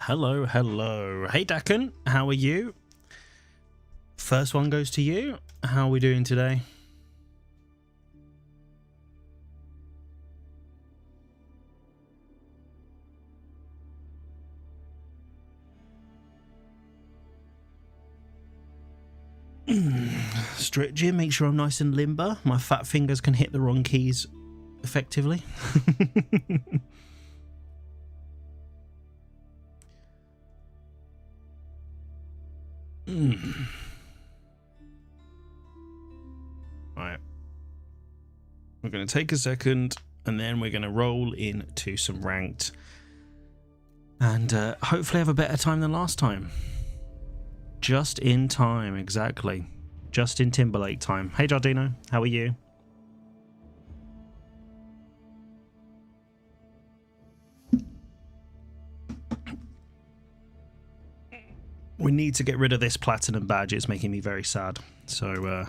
Hello, hello. Hey, Dakin, how are you? First one goes to you. How are we doing today? Stretching, make sure I'm nice and limber. My fat fingers can hit the wrong keys effectively. Right. We're going to take a second and then we're going to roll into some ranked and hopefully have a better time than last time. Just in time, exactly. Justin Timberlake time. Hey Jardino, how are you? We need to get rid of this platinum badge. It's making me very sad. So,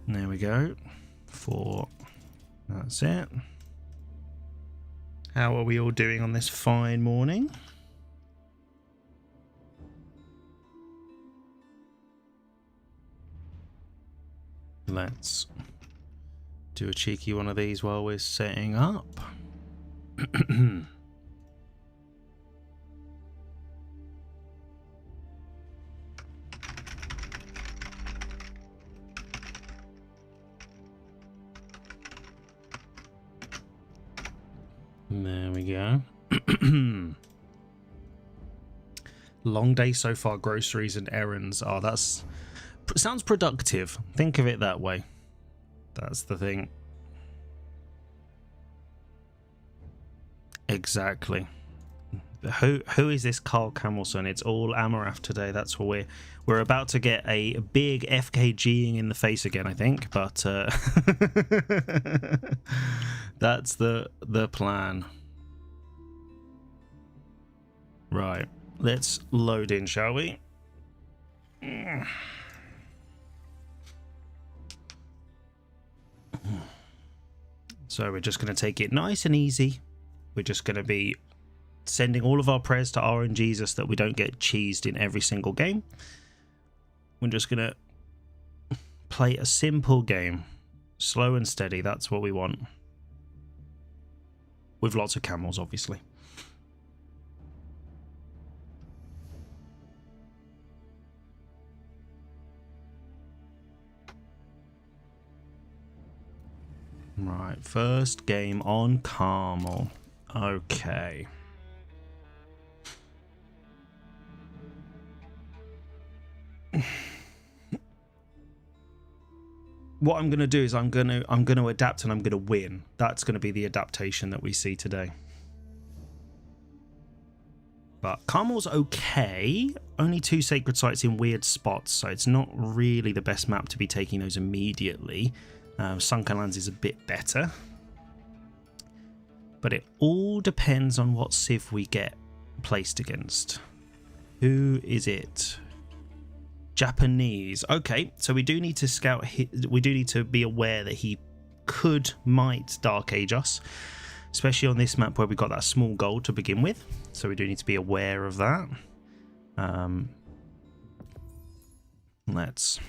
there we go. 4. That's it. How are we all doing on this fine morning? Let's do a cheeky one of these while we're setting up. There we go. Long day so far, groceries and errands. Oh, that's... sounds productive. Think of it that way. That's the thing. Exactly. Who is this Carl Camelson? It's all Amarath today. That's what we're about to get a big FKGing in the face again, I think. But that's the plan. Right. Let's load in, shall we? So we're just going to take it nice and easy. We're just going to be sending all of our prayers to RNGesus that we don't get cheesed in every single game. We're just going to play a simple game. Slow and steady, that's what we want. With lots of camels, obviously. Right, first game on Camel. Okay. What I'm going to do is I'm going to adapt and I'm going to win. That's going to be the adaptation that we see today. But Camel's okay. Only 2 sacred sites in weird spots, so it's not really the best map to be taking those immediately. Sunken Lands is a bit better. But it all depends on what civ we get placed against. Who is it? Japanese. Okay, so we do need to scout. We do need to be aware that he might Dark Age us, especially on this map where we got that small gold to begin with. So we do need to be aware of that. Let's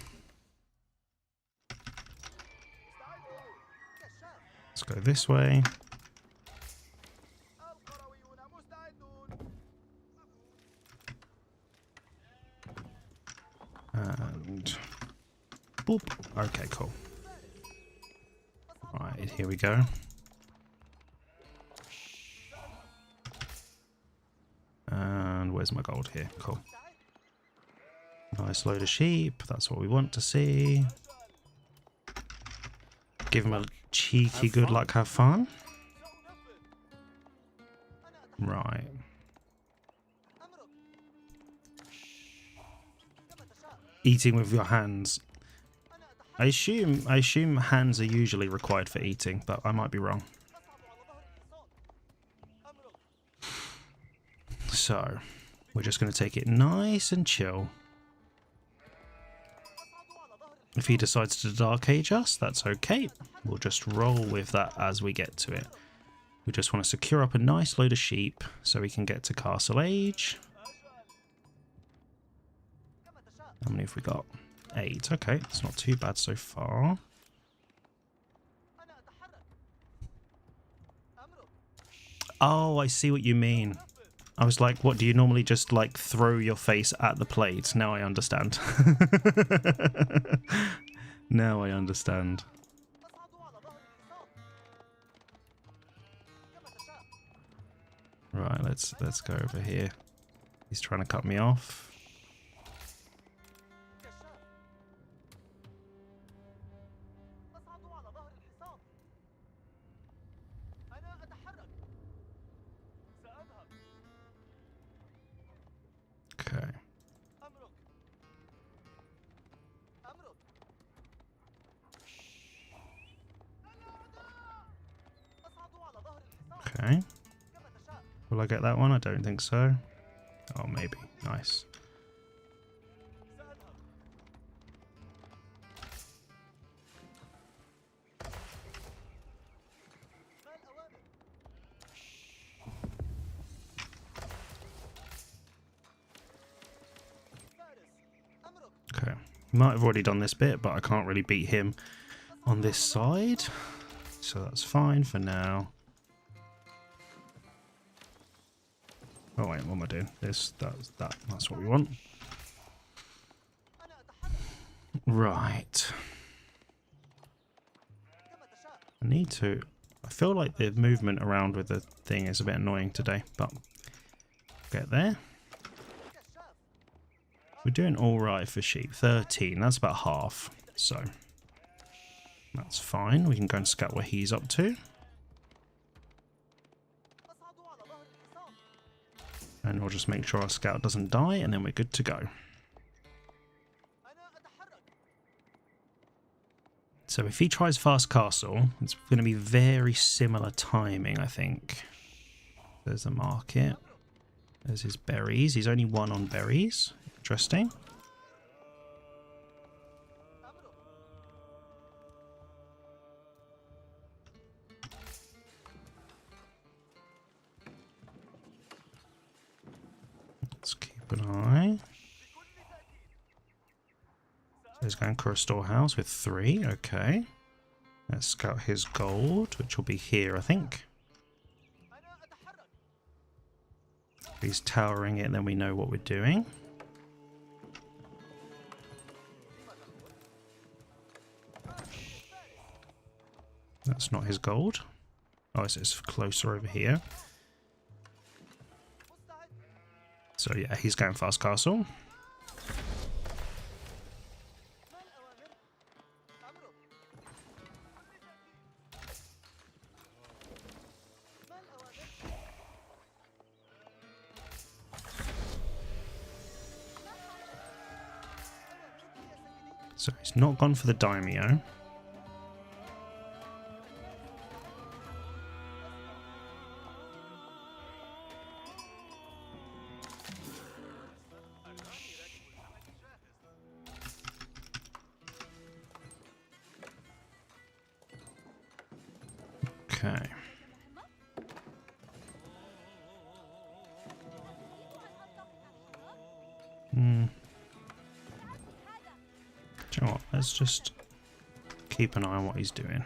go this way. And boop. Okay, cool. Right, here we go. And where's my gold here? Cool. Nice load of sheep. That's what we want to see. Give him a cheeky good luck, have fun. Right. Eating with your hands. I assume hands are usually required for eating, but I might be wrong. So, we're just going to take it nice and chill. If he decides to Dark Age us, that's okay. We'll just roll with that as we get to it. We just want to secure up a nice load of sheep so we can get to Castle Age. How many have we got? 8. Okay, it's not too bad so far. Oh, I see what you mean. I was like, what, do you normally just like throw your face at the plate? Now I understand. Now I understand. Right, let's go over here. He's trying to cut me off. Okay. Okay. Will I get that one? I don't think so. Oh, maybe. Nice. Okay. Might have already done this bit, but I can't really beat him on this side. So that's fine for now. Oh wait, what am I doing? That's what we want. Right. I feel like the movement around with the thing is a bit annoying today, but get there. We're doing alright for sheep. 13, that's about half, so that's fine. We can go and scout where he's up to. And we'll just make sure our scout doesn't die, and then we're good to go. So if he tries fast castle, it's going to be very similar timing, I think. There's the market. There's his berries. He's only 1 on berries. Interesting. Let's keep an eye. So he's going for a storehouse with 3. Okay. Let's scout his gold, which will be here, I think. If he's towering it, then we know what we're doing. That's not his gold. Oh, it's closer over here. So yeah, he's going fast castle. So he's not gone for the daimyo. Okay. Do you know what? Let's just keep an eye on what he's doing.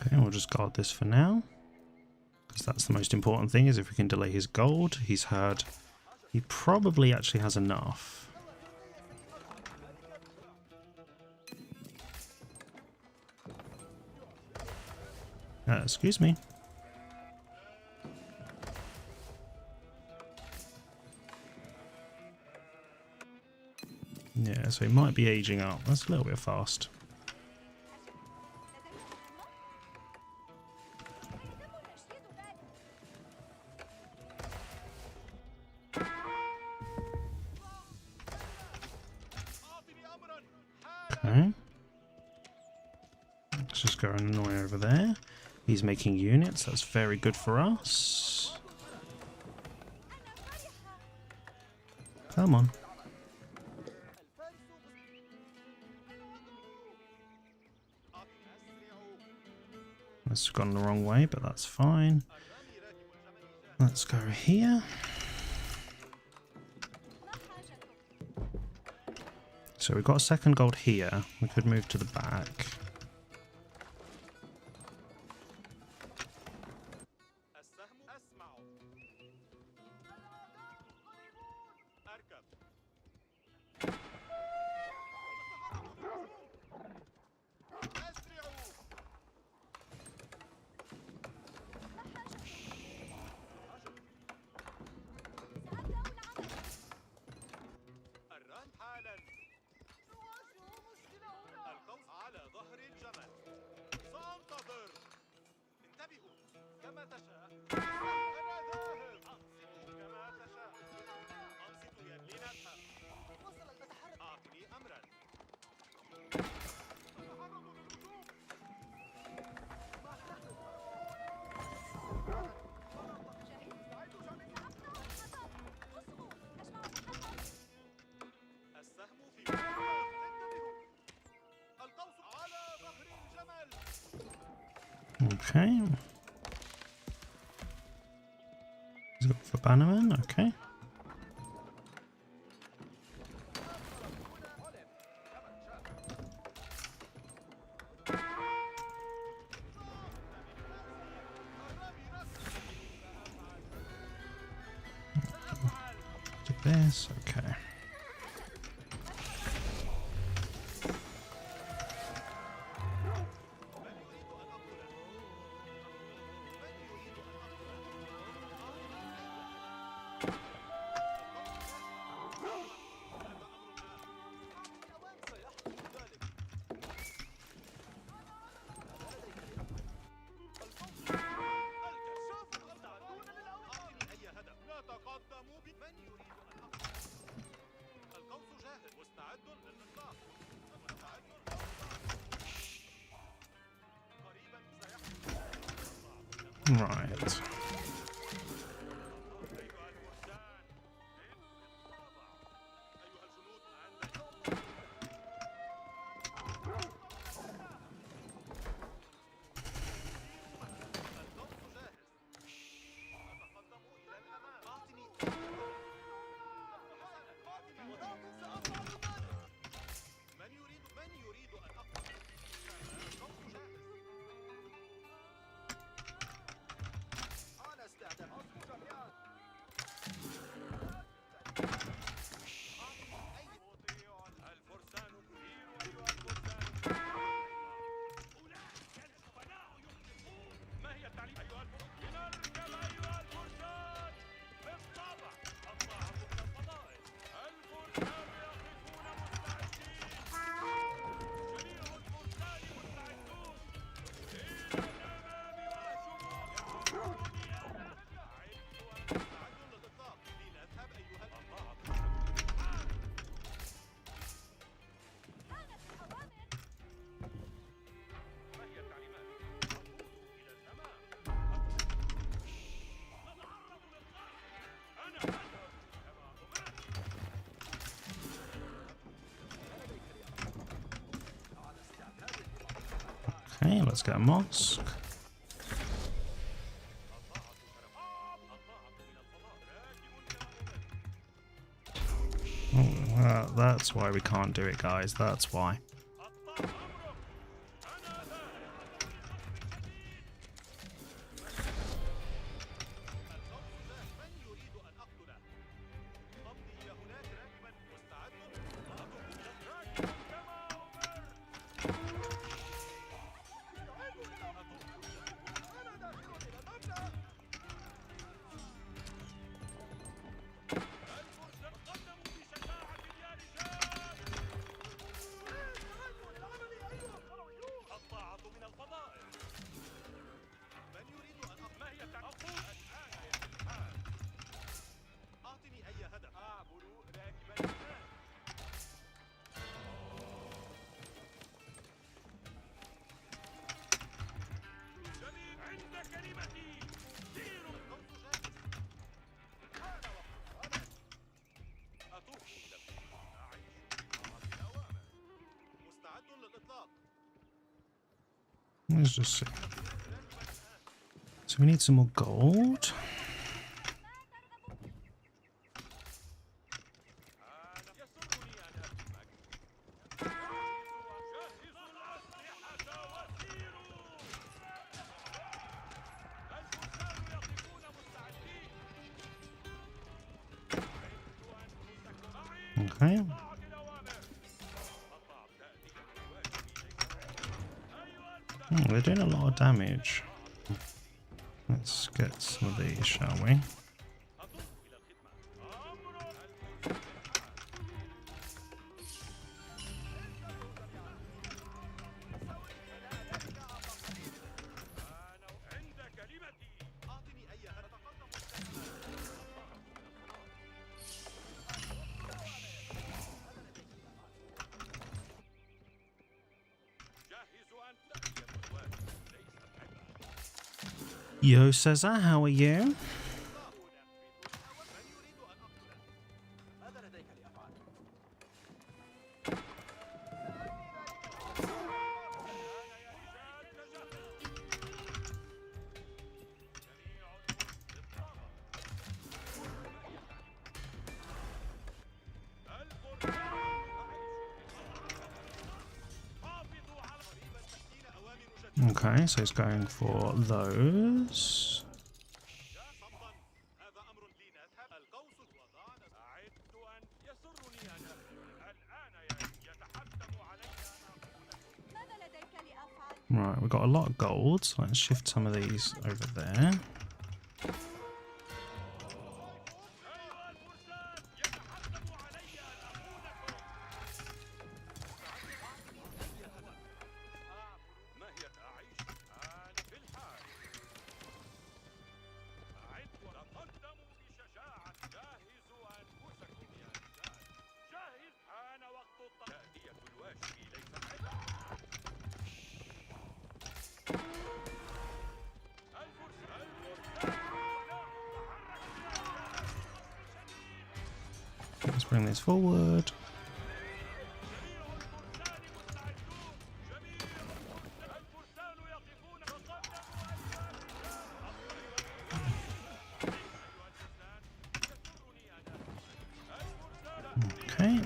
Okay, we'll just guard this for now, because that's the most important thing, is if we can delay his gold. He's heard he probably actually has enough. Excuse me. Yeah, Yeah, so he might be aging up. That's a little bit fast. Okay. Let's just go and annoy over there. He's making units. That's very good for us. Come on. That's gone the wrong way, but that's fine. Let's go here. So we've got a second gold here. We could move to the back. Okay. He's got for Bannerman, okay. Do this, okay. Right. Okay, let's get a mosque. Oh, that's why we can't do it, guys. That's why. Let's just see. So we need some more gold. Okay. They're doing a lot of damage. Let's get some of these, shall we? Yo, Cesar, how are you? Okay, so he's going for those. Right, we've got a lot of gold, so let's shift some of these over there. Let's bring this forward. Okay.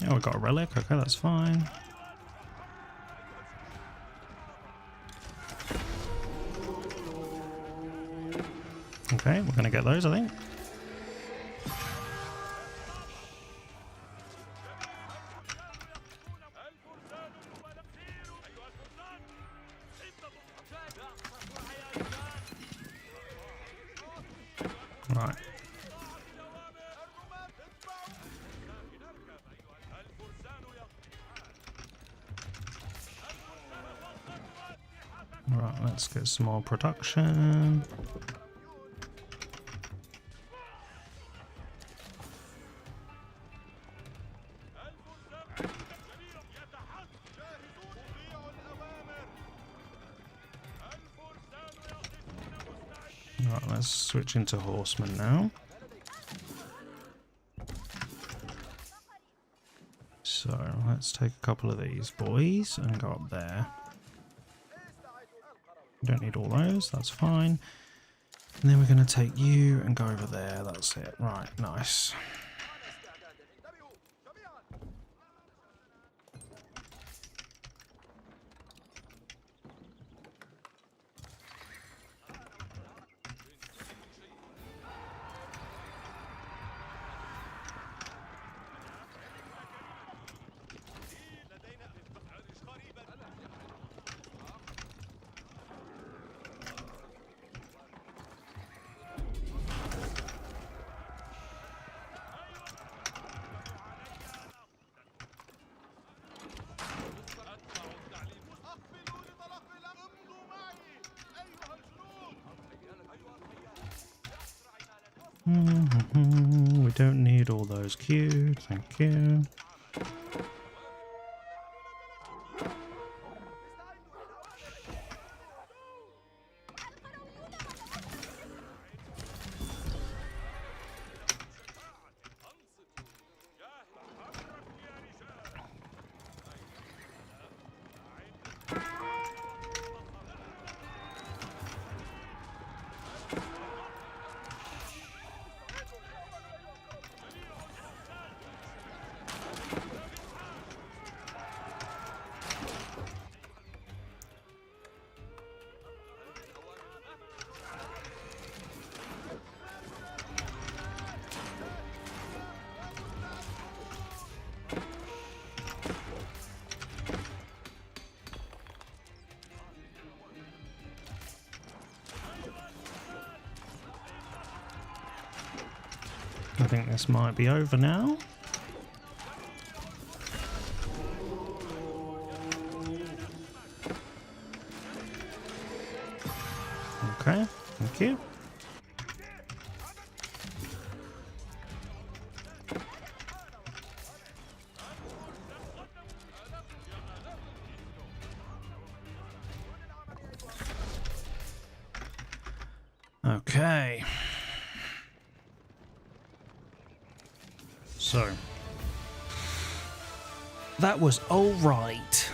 Yeah, we got a relic. Okay, that's fine. Okay, we're going to get those, I think. Right. Right, let's get some more production. Right, let's switch into horsemen now. So let's take a couple of these boys and go up there. Don't need all those, that's fine. And then we're going to take you and go over there, that's it. Right, nice. We don't need all those queued, thank you. I think this might be over now. Okay, thank you. Okay. So that was all right.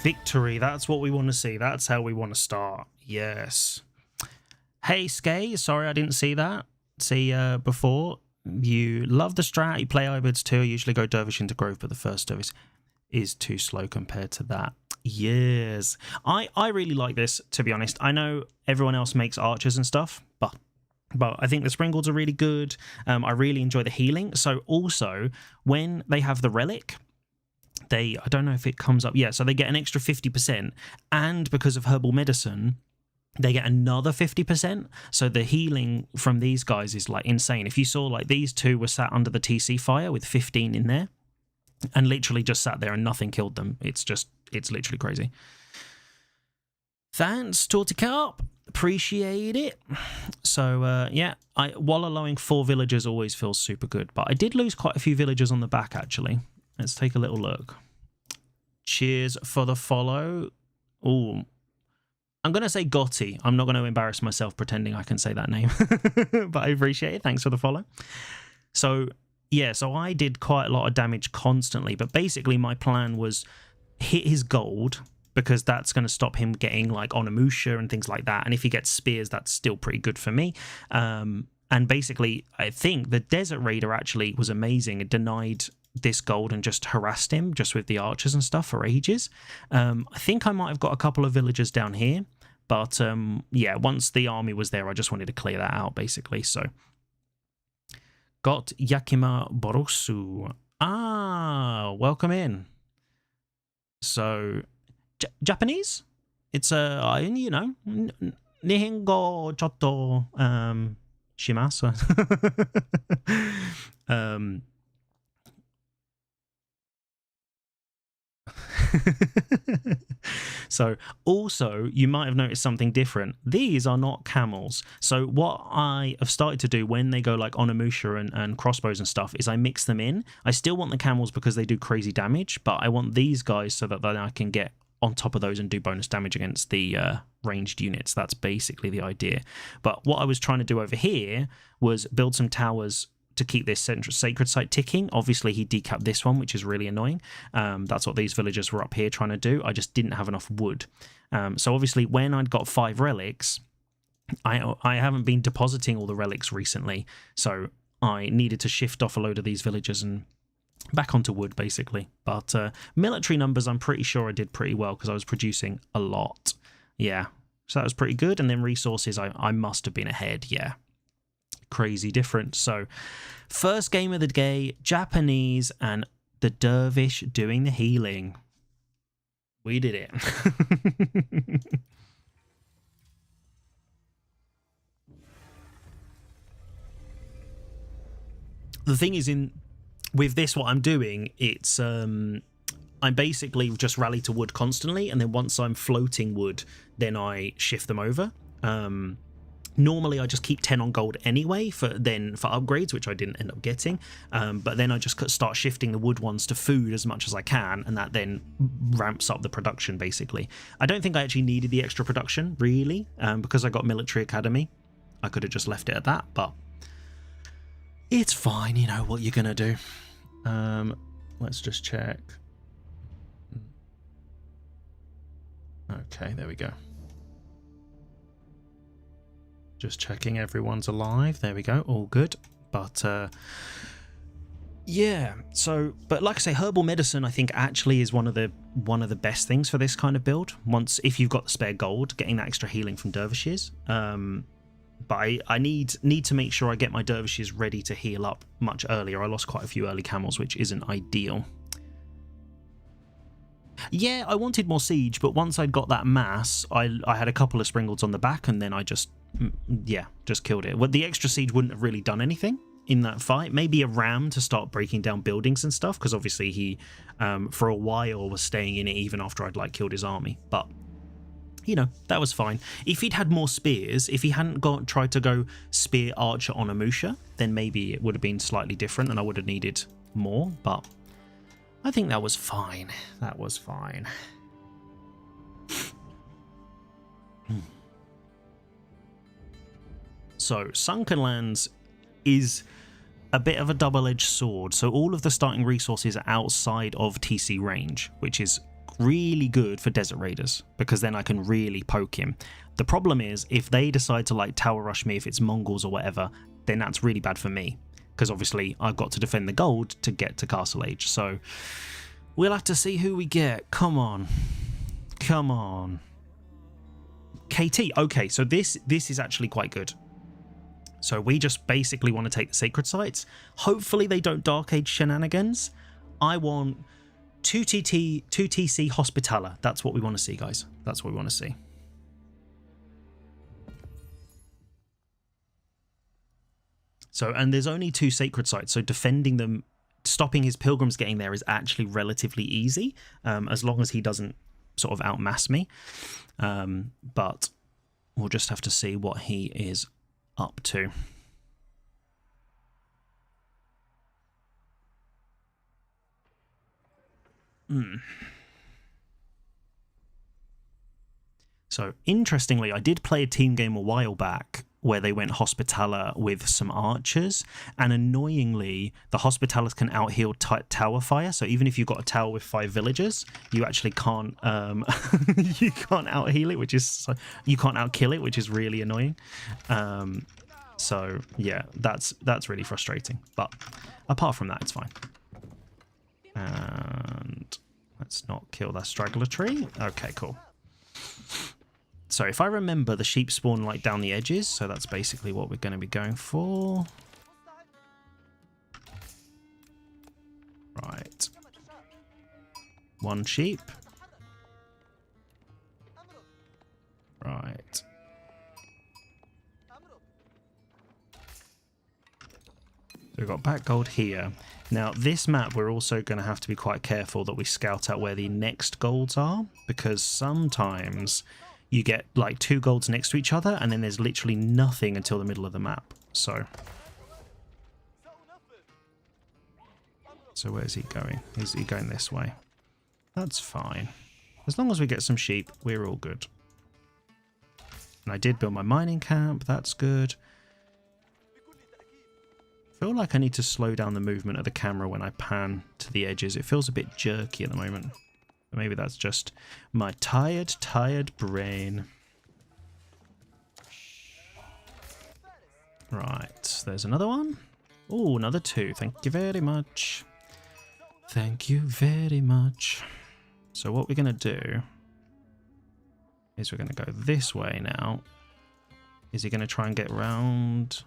Victory, that's what we want to see. That's how we want to start. Yes. Hey, Skay, sorry I didn't see that. See before. You love the strat, you play hybrids too. I usually go Dervish into Grove, but the first Dervish is too slow compared to that. Yes. I really like this, to be honest. I know everyone else makes archers and stuff, but I think the Springboards are really good. I really enjoy the healing. So also, when they have the relic, I don't know if it comes up. Yeah, so they get an extra 50%. And because of herbal medicine, they get another 50%. So the healing from these guys is like insane. If you saw like these two were sat under the TC fire with 15 in there and literally just sat there and nothing killed them. It's literally crazy. Thanks, Torticarp. Appreciate it. So yeah, while allowing 4 villagers always feels super good, but I did lose quite a few villagers on the back actually. Let's take a little look. Cheers for the follow. Oh, I'm going to say Gotti. I'm not going to embarrass myself pretending I can say that name, but I appreciate it. Thanks for the follow. So yeah, so I did quite a lot of damage constantly, but basically my plan was hit his gold, because that's going to stop him getting like Onimusha and things like that. And if he gets spears, that's still pretty good for me. And basically, I think the Desert Raider actually was amazing. It denied this gold and just harassed him just with the archers and stuff for ages. I think I might have got a couple of villagers down here. But yeah, once the army was there, I just wanted to clear that out, basically. So, got Yakima Borosu. Ah, welcome in. So... Japanese? It's you know, Nihongo chotto shimasu. So also you might have noticed something different. These are not camels. So what I have started to do when they go like Onimusha and crossbows and stuff is I mix them in. I still want the camels because they do crazy damage, but I want these guys so that then I can get on top of those and do bonus damage against the ranged units. That's basically the idea. But what I was trying to do over here was build some towers to keep this central sacred site ticking. Obviously, he decapped this one, which is really annoying. That's what these villagers were up here trying to do. I just didn't have enough wood. So obviously, when I'd got 5 relics, I haven't been depositing all the relics recently. So I needed to shift off a load of these villagers and back onto wood, basically. But military numbers, I'm pretty sure I did pretty well because I was producing a lot. Yeah, so that was pretty good. And then resources, I must have been ahead, yeah. Crazy difference. So first game of the day, Japanese and the dervish doing the healing. We did it. The thing is, with this, what I'm doing, it's I basically just rally to wood constantly, and then once I'm floating wood, then I shift them over. Normally, I just keep 10 on gold anyway for upgrades, which I didn't end up getting. But then I just start shifting the wood ones to food as much as I can, and that then ramps up the production, basically. I don't think I actually needed the extra production, really, because I got Military Academy. I could have just left it at that, but it's fine, you know what you're going to do. Let's just check. Okay, there we go. Just checking everyone's alive. There we go. All good. But yeah. So, but like I say, herbal medicine I think actually is one of the best things for this kind of build. If you've got the spare gold, getting that extra healing from dervishes. But I need to make sure I get my dervishes ready to heal up much earlier. I lost quite a few early camels, which isn't ideal. Yeah, I wanted more siege, but once I'd got that mass, I had a couple of springles on the back, and then I just killed it. Well, the extra siege wouldn't have really done anything, in that fight. Maybe a ram to start breaking down buildings and stuff, because obviously he, for a while, was staying in it even after I'd like killed his army. But you know, that was fine. If he'd had more spears, if he hadn't tried to go spear archer on Amusha, then maybe it would have been slightly different and I would have needed more, but I think that was fine. That was fine. So, Sunken Lands is a bit of a double-edged sword. So all of the starting resources are outside of TC range, which is really good for Desert Raiders, because then I can really poke him. The problem is, if they decide to like tower rush me, if it's Mongols or whatever, then that's really bad for me, because obviously I've got to defend the gold to get to Castle Age. So we'll have to see who we get. Come on. Come on. KT. Okay, so this is actually quite good. So we just basically want to take the sacred sites. Hopefully they don't Dark Age shenanigans. I want 2TC Hospitaller. That's what we want to see, guys. That's what we want to see. So, and there's only 2 sacred sites, so defending them, stopping his pilgrims getting there is actually relatively easy, as long as he doesn't sort of outmass me. But we'll just have to see what he is up to. So, interestingly, I did play a team game a while back where they went Hospitaller with some archers, and annoyingly, the Hospitallers can out-heal tower fire, so even if you've got a tower with 5 villagers, you actually can't, you can't out-heal it, which is, you can't out-kill it, which is really annoying. So, yeah, that's really frustrating, but apart from that, it's fine. And let's not kill that straggler tree. Okay, cool. So if I remember, the sheep spawn like down the edges, so that's basically what we're going to be going for. Right. 1 sheep. Right. So we've got back gold here. Now, this map, we're also going to have to be quite careful that we scout out where the next golds are, because sometimes you get like 2 golds next to each other, and then there's literally nothing until the middle of the map. So where's he going? Is he going this way? That's fine. As long as we get some sheep, we're all good. And I did build my mining camp. That's good. I feel like I need to slow down the movement of the camera when I pan to the edges. It feels a bit jerky at the moment. But maybe that's just my tired brain. Right, there's another one. Oh, another 2. Thank you very much. Thank you very much. So what we're going to do is we're going to go this way now. Is he going to try and get round?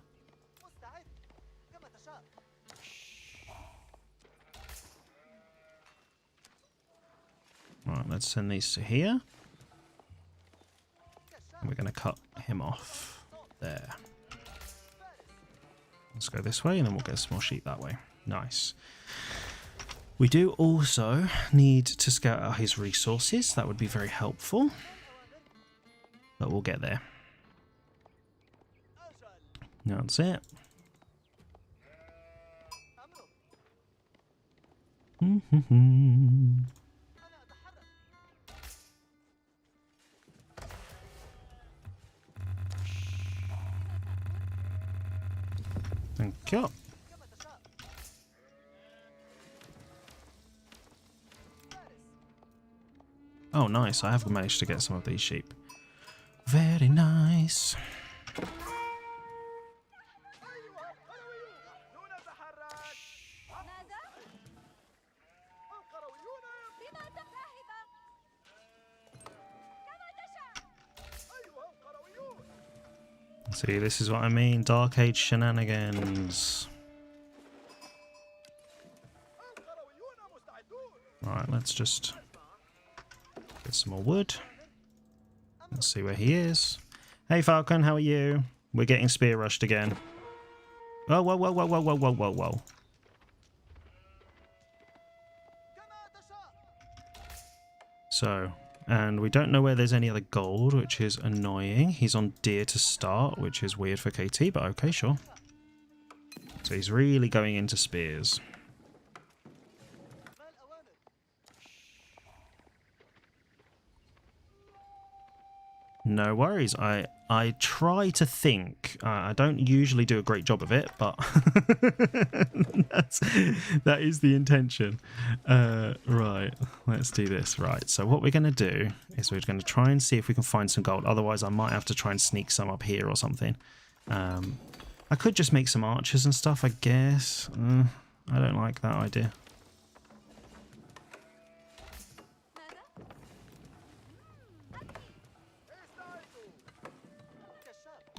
Right, let's send these to here. And we're going to cut him off there. Let's go this way, and then we'll get some more sheep that way. Nice. We do also need to scout out his resources. That would be very helpful. But we'll get there. That's it. Thank you. Oh, nice. I have managed to get some of these sheep. Very nice. See, this is what I mean. Dark Age shenanigans. Right, let's just get some more wood. Let's see where he is. Hey Falcon, how are you? We're getting spear rushed again. Oh, whoa, whoa, whoa, whoa, whoa, whoa, whoa, whoa. So, and we don't know where there's any other gold, which is annoying. He's on deer to start, which is weird for KT, but okay, sure. So he's really going into spears. No worries. I try to think. I don't usually do a great job of it, but that is the intention. Right, let's do this. Right, so what we're going to do is we're going to try and see if we can find some gold. Otherwise, I might have to try and sneak some up here or something. I could just make some archers and stuff, I guess. I don't like that idea.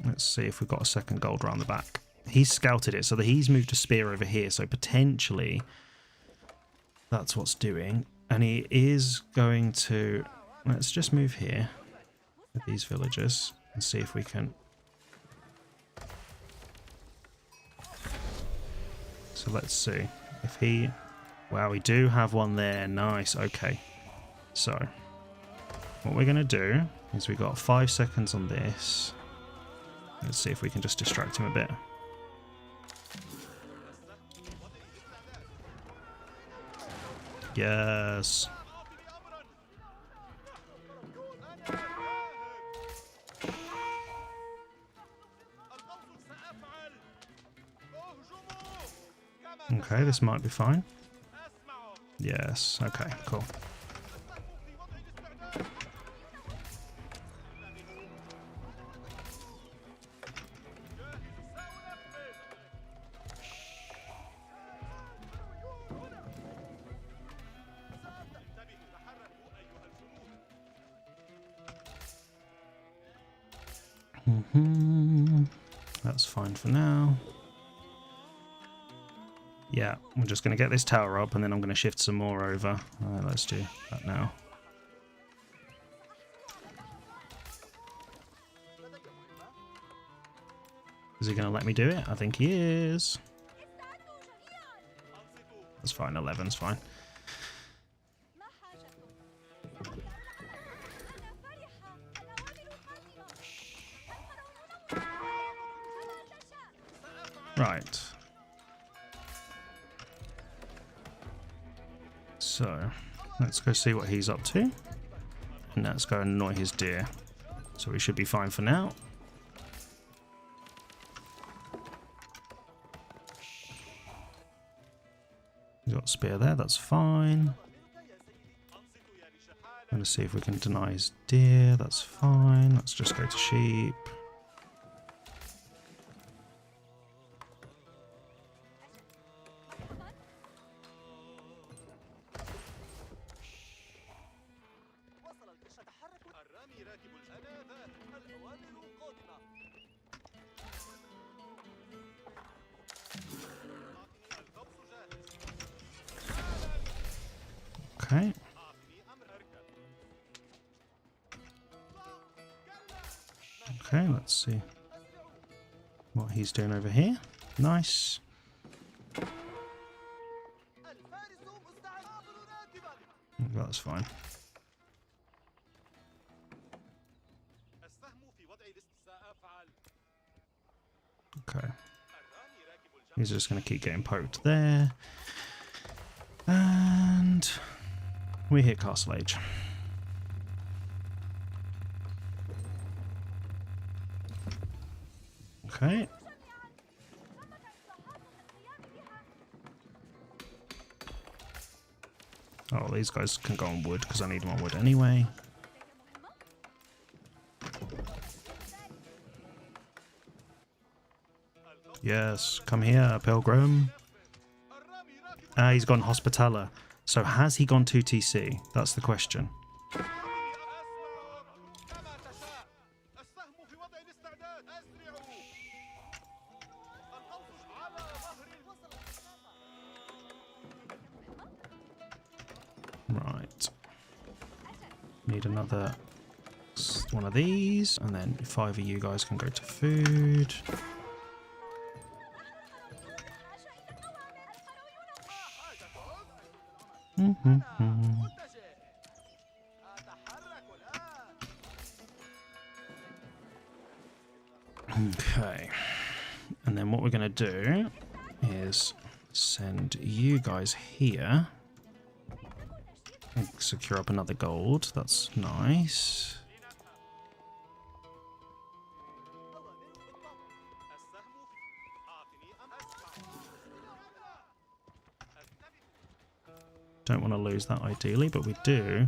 Let's see if we've got a second gold around the back. He's scouted it, so that he's moved a spear over here. So potentially that's what's doing. And he is going to... Let's just move here with these villagers and see if we can... So let's see if he... Wow, we do have one there. Nice. Okay. So what we're going to do is we've got 5 seconds on this. Let's see if we can just distract him a bit. Yes. Okay, this might be fine. Yes, okay, cool. That's fine for now. Yeah, we're just going to get this tower up and then I'm going to shift some more over. Let's do that now. Is he going to let me do it? I think he is. That's fine, 11's fine. Right. So, let's go see what he's up to. And let's go annoy his deer. So we should be fine for now. He's got a spear there, that's fine. I'm going to see if we can deny his deer, that's fine. Let's just go to sheep. Okay. Okay, let's see what he's doing over here. Nice. That's fine. Okay. He's just going to keep getting poked there. And we hit Castle Age. Okay. Oh, these guys can go on wood because I need them on wood anyway. Yes, come here, Pilgrim. Ah, he's gone Hospitaller. So has he gone 2TC? That's the question. Right. Need another one of these, and then 5 of you guys can go to food. Okay. And then what we're going to do is send you guys here. And secure up another gold. That's nice. Don't want to lose that ideally, but we do.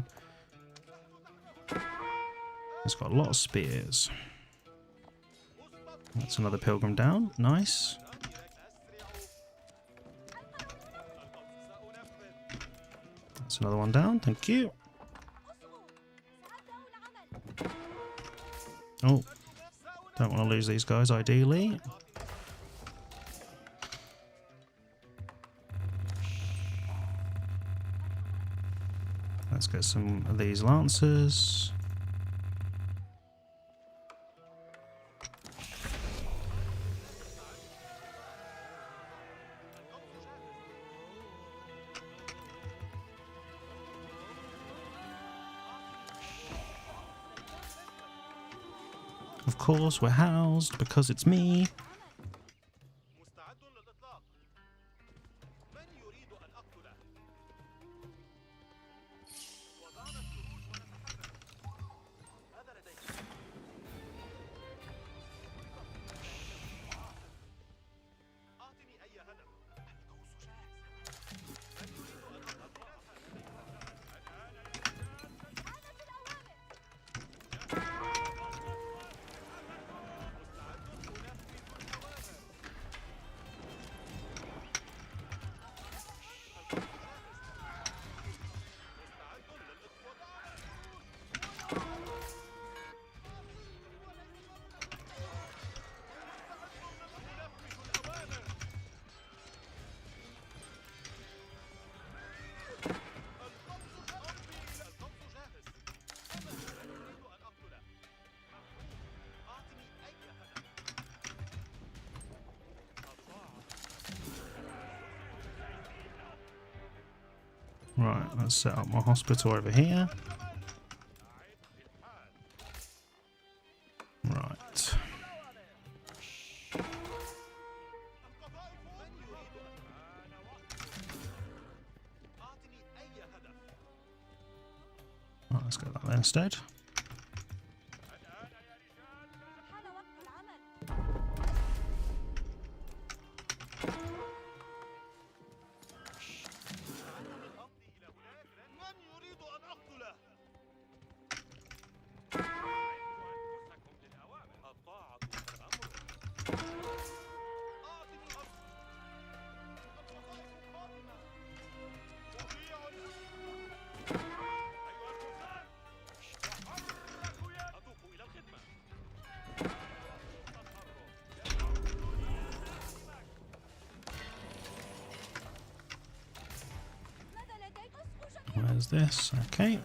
It's got a lot of spears. That's another pilgrim down. Nice. That's another one down. Thank you. Oh, don't want to lose these guys ideally. Let's get some of these lancers. Of course, we're housed because it's me. Right, let's set up my hospital over here. Right. Right, let's get that there instead. Where's this? Okay.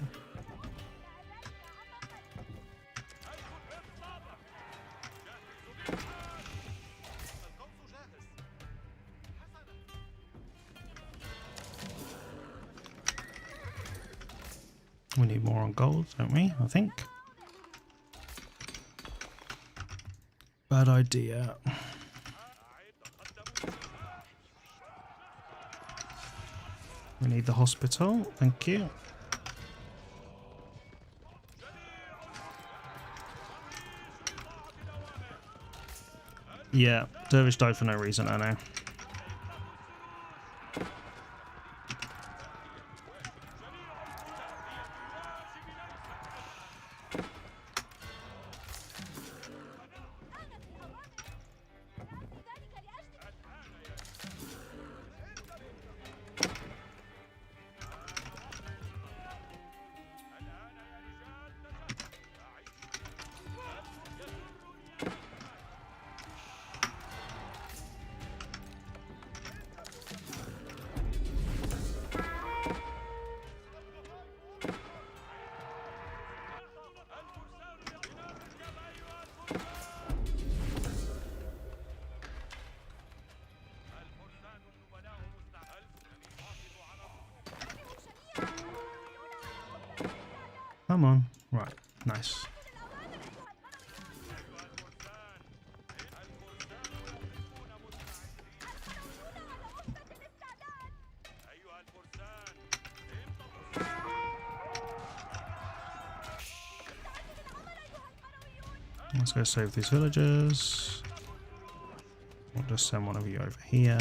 We need more on gold, don't we? I think. Bad idea. We need the hospital. Thank you. Yeah, Dervish died for no reason, I know. Come on. Right. Nice. Let's go save these villagers. We'll just send one of you over here.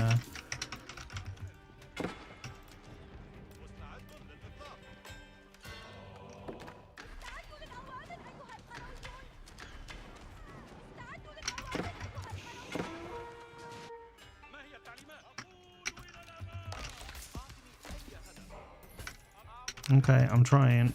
Okay, I'm trying.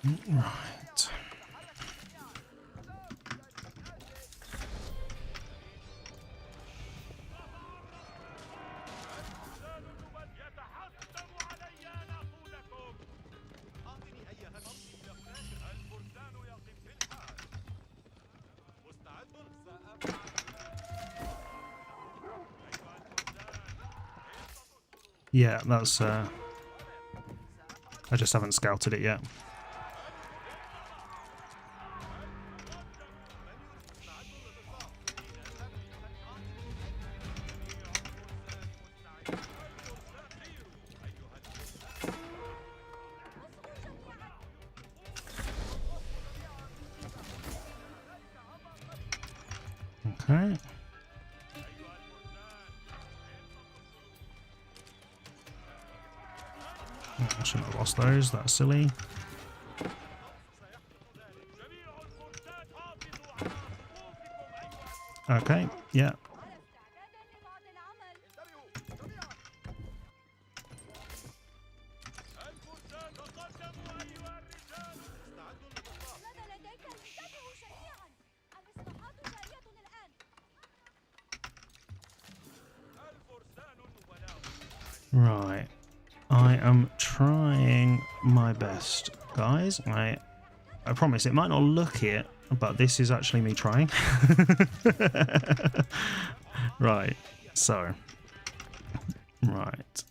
Right. Yeah, that's I just haven't scouted it yet. Okay. I shouldn't have lost those, that's silly. Okay, yeah. Right. I am trying my best, guys. I promise it might not look it, but this is actually me trying. Right. So. Right.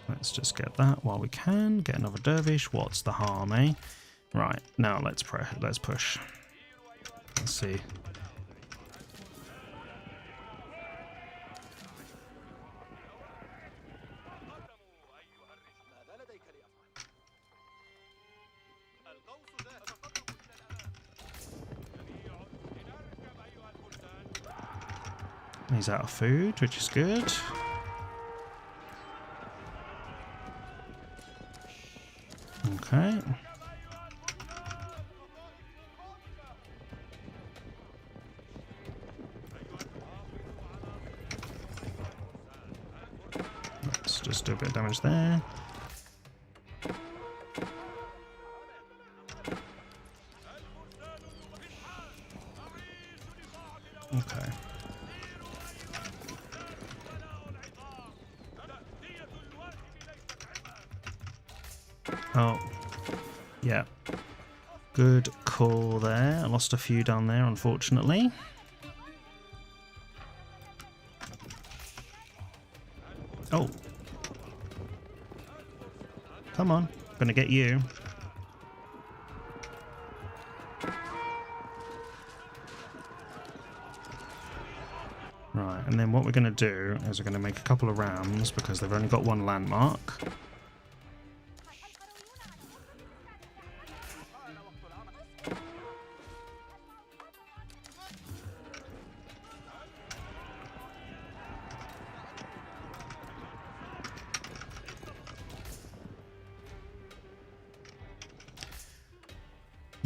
Let's just get that while we can. Get another dervish. What's the harm, eh? Right. Now let's push. Let's see. He's out of food, which is good. Okay. Let's just do a bit of damage there. Okay. Oh, yeah. Good call there. I lost a few down there, unfortunately. Oh. Come on. Gonna get you. Right, and then what we're going to do is we're going to make a couple of rams because they've only got one landmark.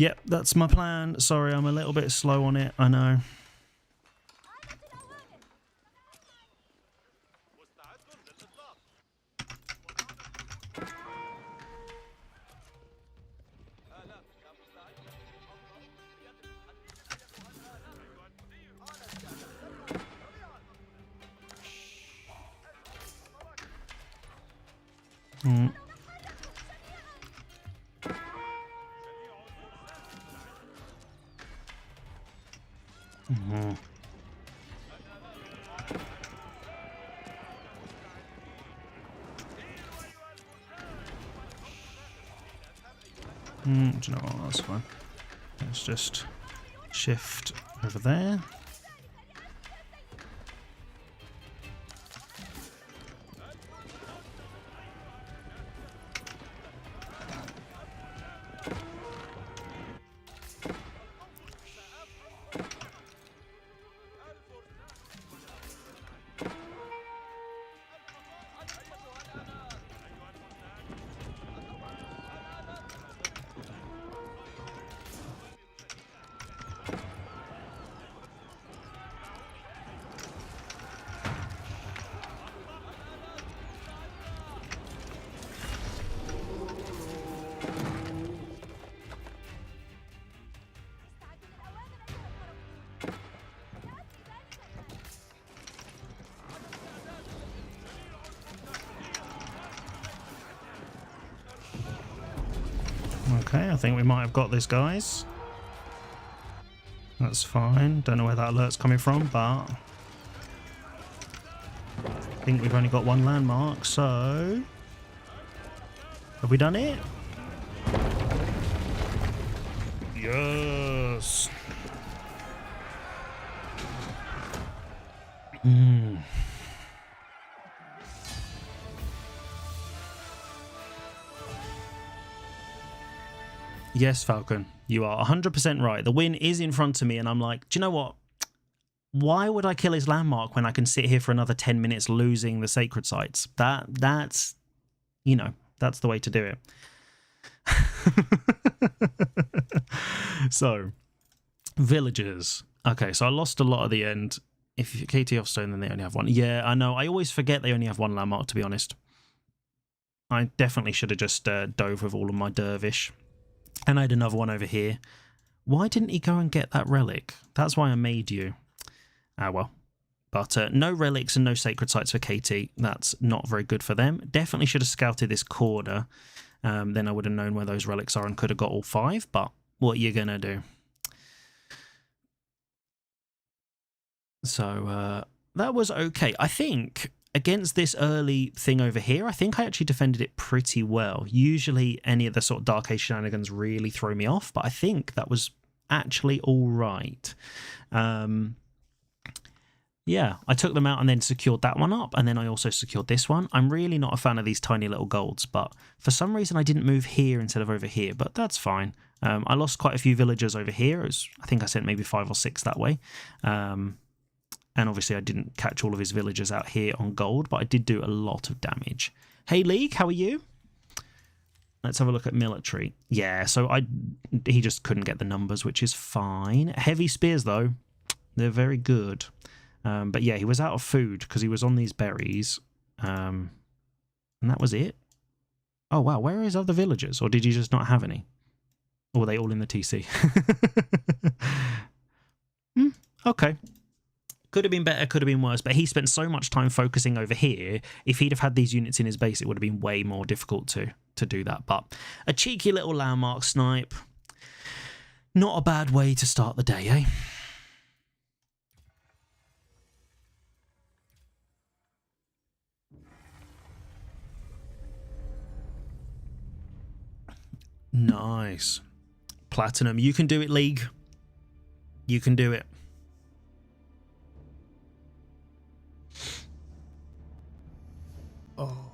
Yep, that's my plan. Sorry, I'm a little bit slow on it, I know. Mm. Mm-hmm. Do you know what? That's fine. Let's just shift over there. Okay, I think we might have got this, guys. That's fine. Don't know where that alert's coming from, but I think we've only got one landmark, so have we done it? Yes. Yes, Falcon, you are 100% right. The win is in front of me, and I'm like, do you know what? Why would I kill his landmark when I can sit here for another 10 minutes losing the sacred sites? That's, you know, that's the way to do it. So, villagers. Okay, so I lost a lot at the end. If you KT off stone, then they only have one. Yeah, I know. I always forget they only have one landmark, to be honest. I definitely should have just dove with all of my dervish. And I had another one over here. Why didn't he go and get that relic? That's why I made you. Ah, well. But no relics and no sacred sites for KT. That's not very good for them. Definitely should have scouted this corner. Then I would have known where those relics are and could have got all 5. But what are you going to do? So that was okay. I think against this early thing over here, I think I actually defended it pretty well. Usually any of the sort of Dark Age shenanigans really throw me off, but I think that was actually all right. Yeah, I took them out and then secured that one up, and then I also secured this one. I'm really not a fan of these tiny little golds, but for some reason I didn't move here instead of over here, but that's fine. I lost quite a few villagers over here. I think I sent maybe 5 or 6 that way. And obviously I didn't catch all of his villagers out here on gold, but I did do a lot of damage. Hey, League, how are you? Let's have a look at military. Yeah, so he just couldn't get the numbers, which is fine. Heavy spears, though, they're very good. But yeah, he was out of food because he was on these berries. And that was it. Oh, wow, where are his other villagers? Or did he just not have any? Or were they all in the TC? Okay. Could have been better, could have been worse, but he spent so much time focusing over here. If he'd have had these units in his base, it would have been way more difficult to do that. But a cheeky little landmark snipe. Not a bad way to start the day, eh? Nice. Platinum. You can do it, League. You can do it. Oh.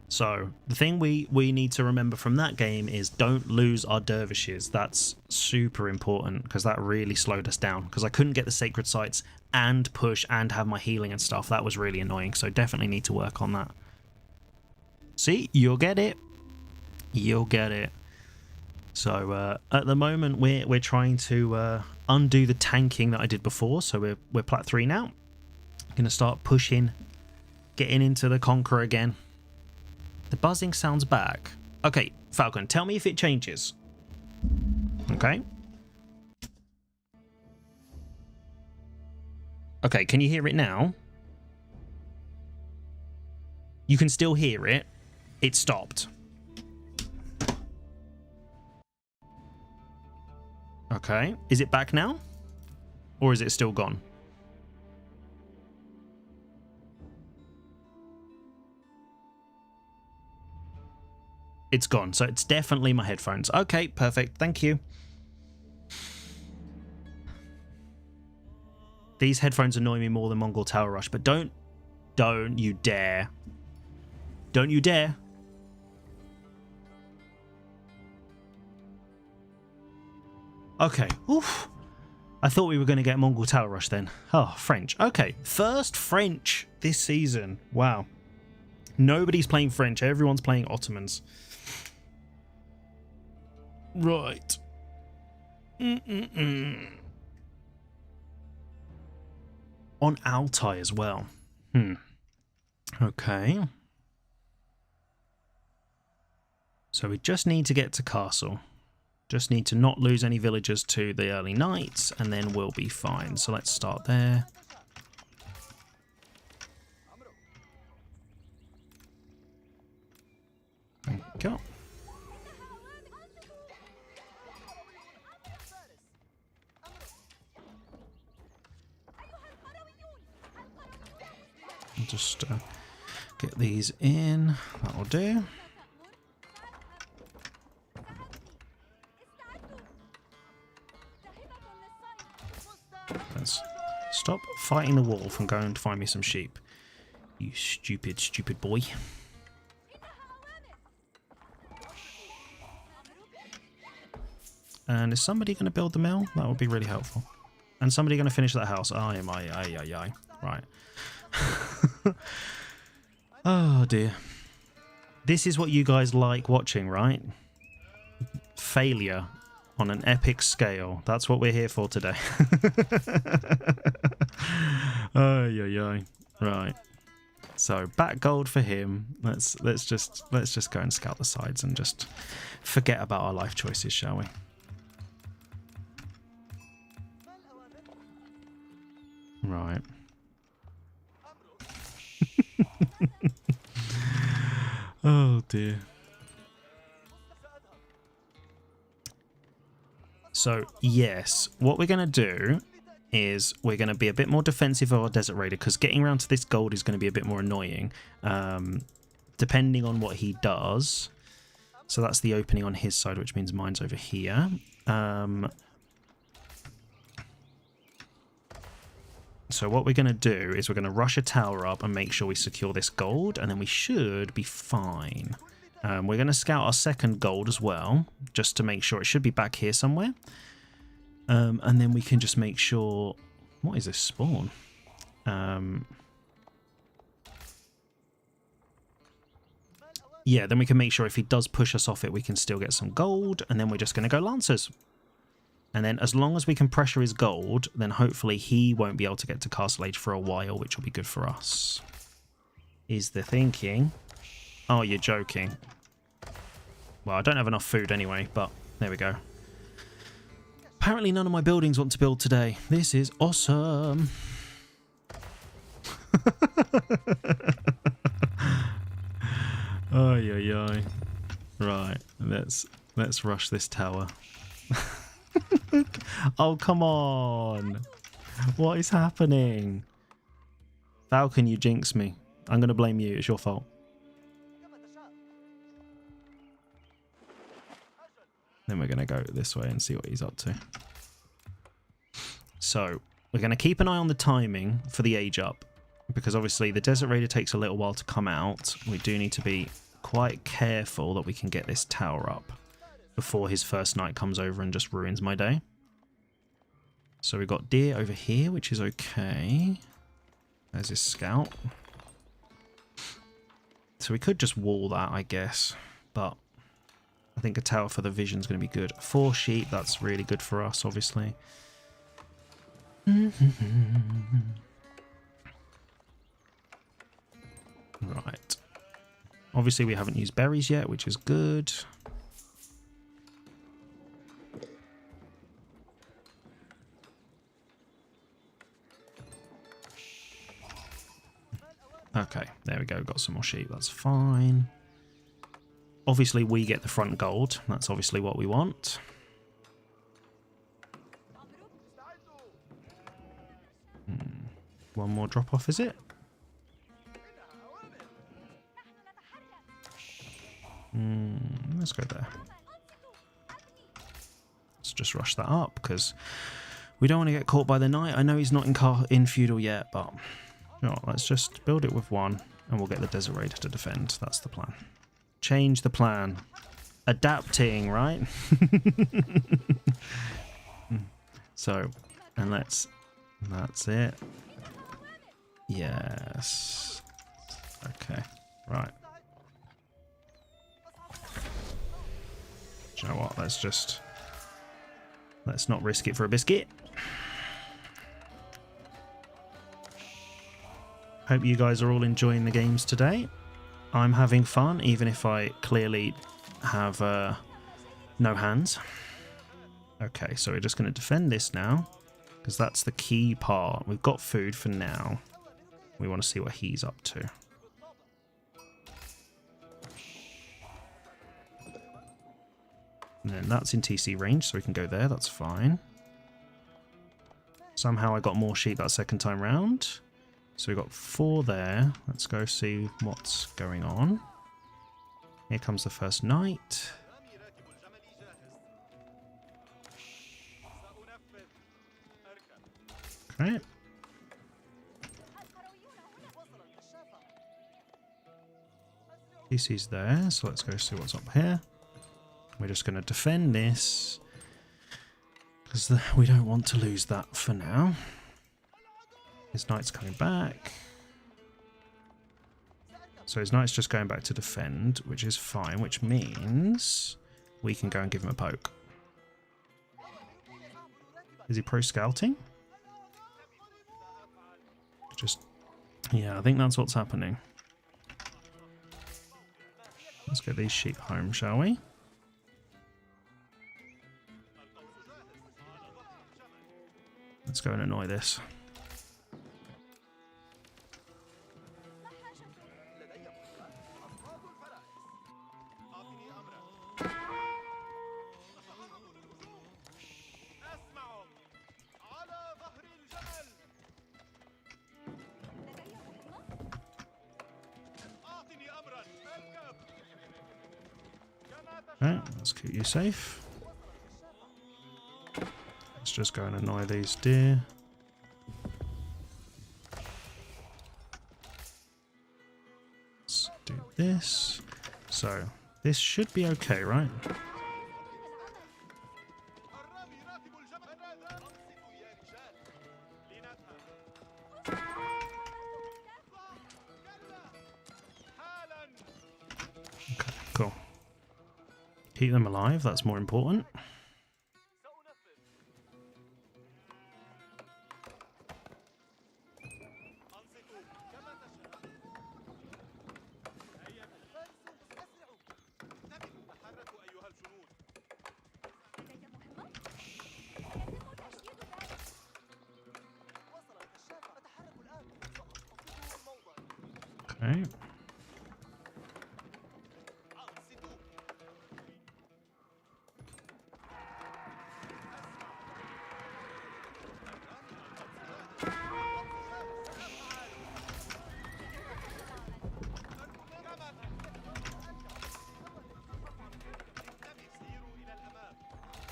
So the thing we need to remember from that game is don't lose our dervishes. That's super important because that really slowed us down because I couldn't get the sacred sites and push and have my healing and stuff. That was really annoying, so definitely need to work on that. See, you'll get it. You'll get it. So at the moment we're trying to undo the tanking that I did before. So we're plat 3 now. Gonna start pushing, getting into the Conqueror again. The buzzing sounds back. Okay, Falcon, tell me if it changes. Okay. Okay, can you hear it now? You can still hear it. It stopped. Okay, is it back now? Or is it still gone? It's gone, so it's definitely my headphones. Okay, perfect, thank you. These headphones annoy me more than Mongol Tower Rush, but don't you dare. Don't you dare. Okay, oof. I thought we were going to get Mongol Tower Rush then. Oh, French. Okay, first French this season. Wow. Nobody's playing French, everyone's playing Ottomans. Right. On Altai as well. Okay. So we just need to get to castle. Just need to not lose any villagers to the early knights, and then we'll be fine. So let's start there. There we go. I'll just get these in. That'll do. Let's stop fighting the wolf and go and find me some sheep. You stupid, stupid boy. And is somebody going to build the mill? That would be really helpful. And somebody going to finish that house? Aye. Right. Oh dear. This is what you guys like watching, right? Failure on an epic scale. That's what we're here for today. Aye. Right. So back gold for him. Let's just go and scout the sides and just forget about our life choices, shall we? Right. Oh dear. So yes, what we're going to do is we're going to be a bit more defensive of our Desert Raider, because getting around to this gold is going to be a bit more annoying, depending on what he does. So that's the opening on his side, which means mine's over here. So what we're going to do is we're going to rush a tower up and make sure we secure this gold, and then we should be fine. We're going to scout our second gold as well, just to make sure. It should be back here somewhere. And then we can just make sure... What is this spawn? Yeah, then we can make sure if he does push us off it, we can still get some gold, and then we're just going to go Lancers. And then as long as we can pressure his gold, then hopefully he won't be able to get to Castle Age for a while, which will be good for us. Is the thinking. Oh, you're joking. Well, I don't have enough food anyway, but there we go. Apparently none of my buildings want to build today. This is awesome. Ay. Right, let's rush this tower. Oh, come on. What is happening? Falcon, you jinxed me. I'm going to blame you. It's your fault. Then we're going to go this way and see what he's up to. So, we're going to keep an eye on the timing for the age up, because obviously the Desert Raider takes a little while to come out. We do need to be quite careful that we can get this tower up before his first knight comes over and just ruins my day. So we've got deer over here, which is okay. There's his scout. So we could just wall that, I guess, but I think a tower for the vision is going to be good. 4 sheep, that's really good for us, obviously. Right. Obviously, we haven't used berries yet, which is good. Okay, there we go. Got some more sheep. That's fine. Obviously, we get the front gold. That's obviously what we want. One more drop off, is it? Let's go there. Let's just rush that up because we don't want to get caught by the knight. I know he's not in feudal yet, but you know, let's just build it with 1 and we'll get the desert raider to defend. That's the plan. Change the plan. Adapting, right? So, and that's it. Yes. Okay, right. Do you know what? Let's not risk it for a biscuit. Hope you guys are all enjoying the games today. I'm having fun, even if I clearly have no hands. Okay, so we're just going to defend this now, because that's the key part. We've got food for now. We want to see what he's up to. And then that's in TC range, so we can go there. That's fine. Somehow I got more sheep that second time round. So we got 4 there. Let's go see what's going on. Here comes the first knight. Okay. TC's there, so let's go see what's up here. We're just going to defend this because we don't want to lose that for now. His knight's coming back. So his knight's just going back to defend, which is fine, which means we can go and give him a poke. Is he pro scouting? Yeah, I think that's what's happening. Let's get these sheep home, shall we? Let's go and annoy this. Okay, let's keep you safe. Let's just go and annoy these deer. Let's do this. So, this should be okay, right? Okay, cool. Keep them alive, that's more important. Okay.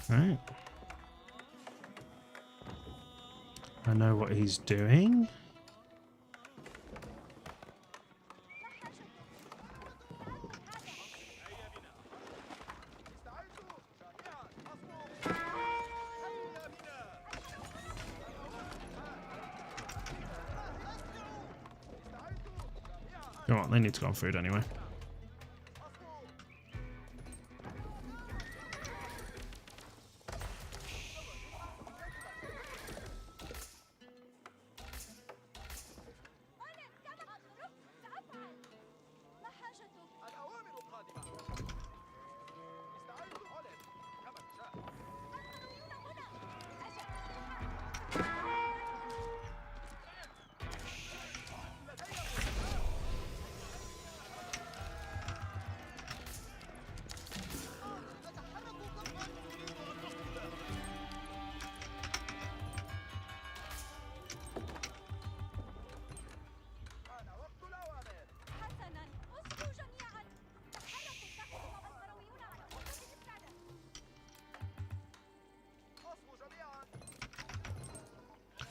Right. I know what he's doing. Come on, they need to go on food anyway.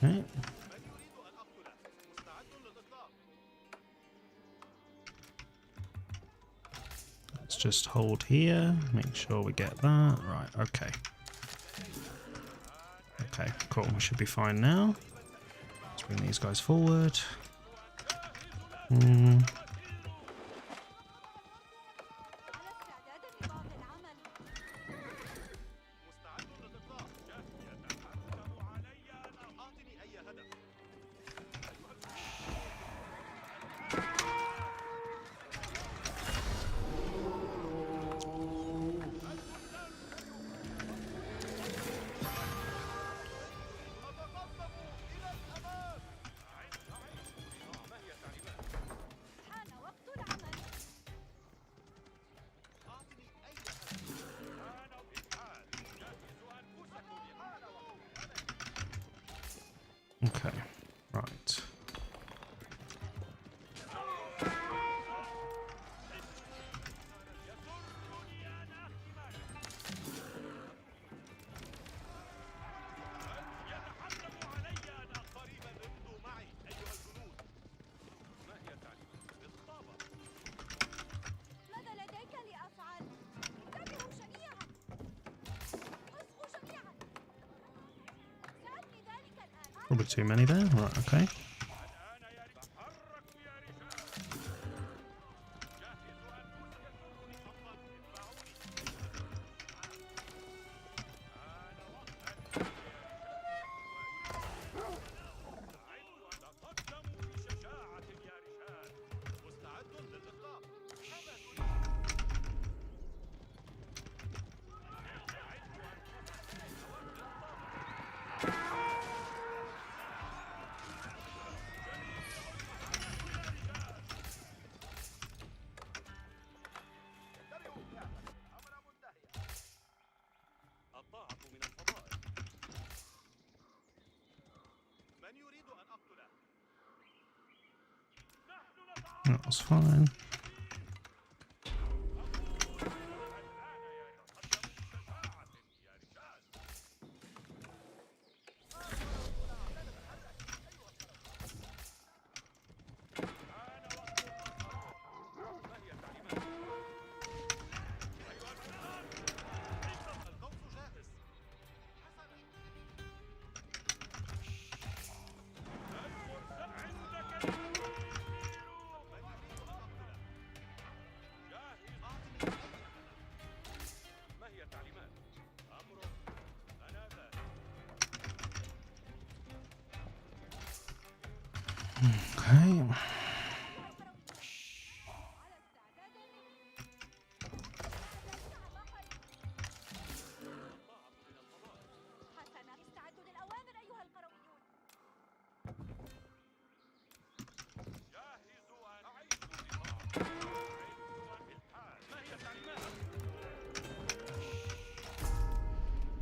Okay. Let's just hold here, make sure we get that. Right, okay. Okay, cool. We should be fine now. Let's bring these guys forward. Okay, right. Probably too many there. Right, okay. That was fine. Okay.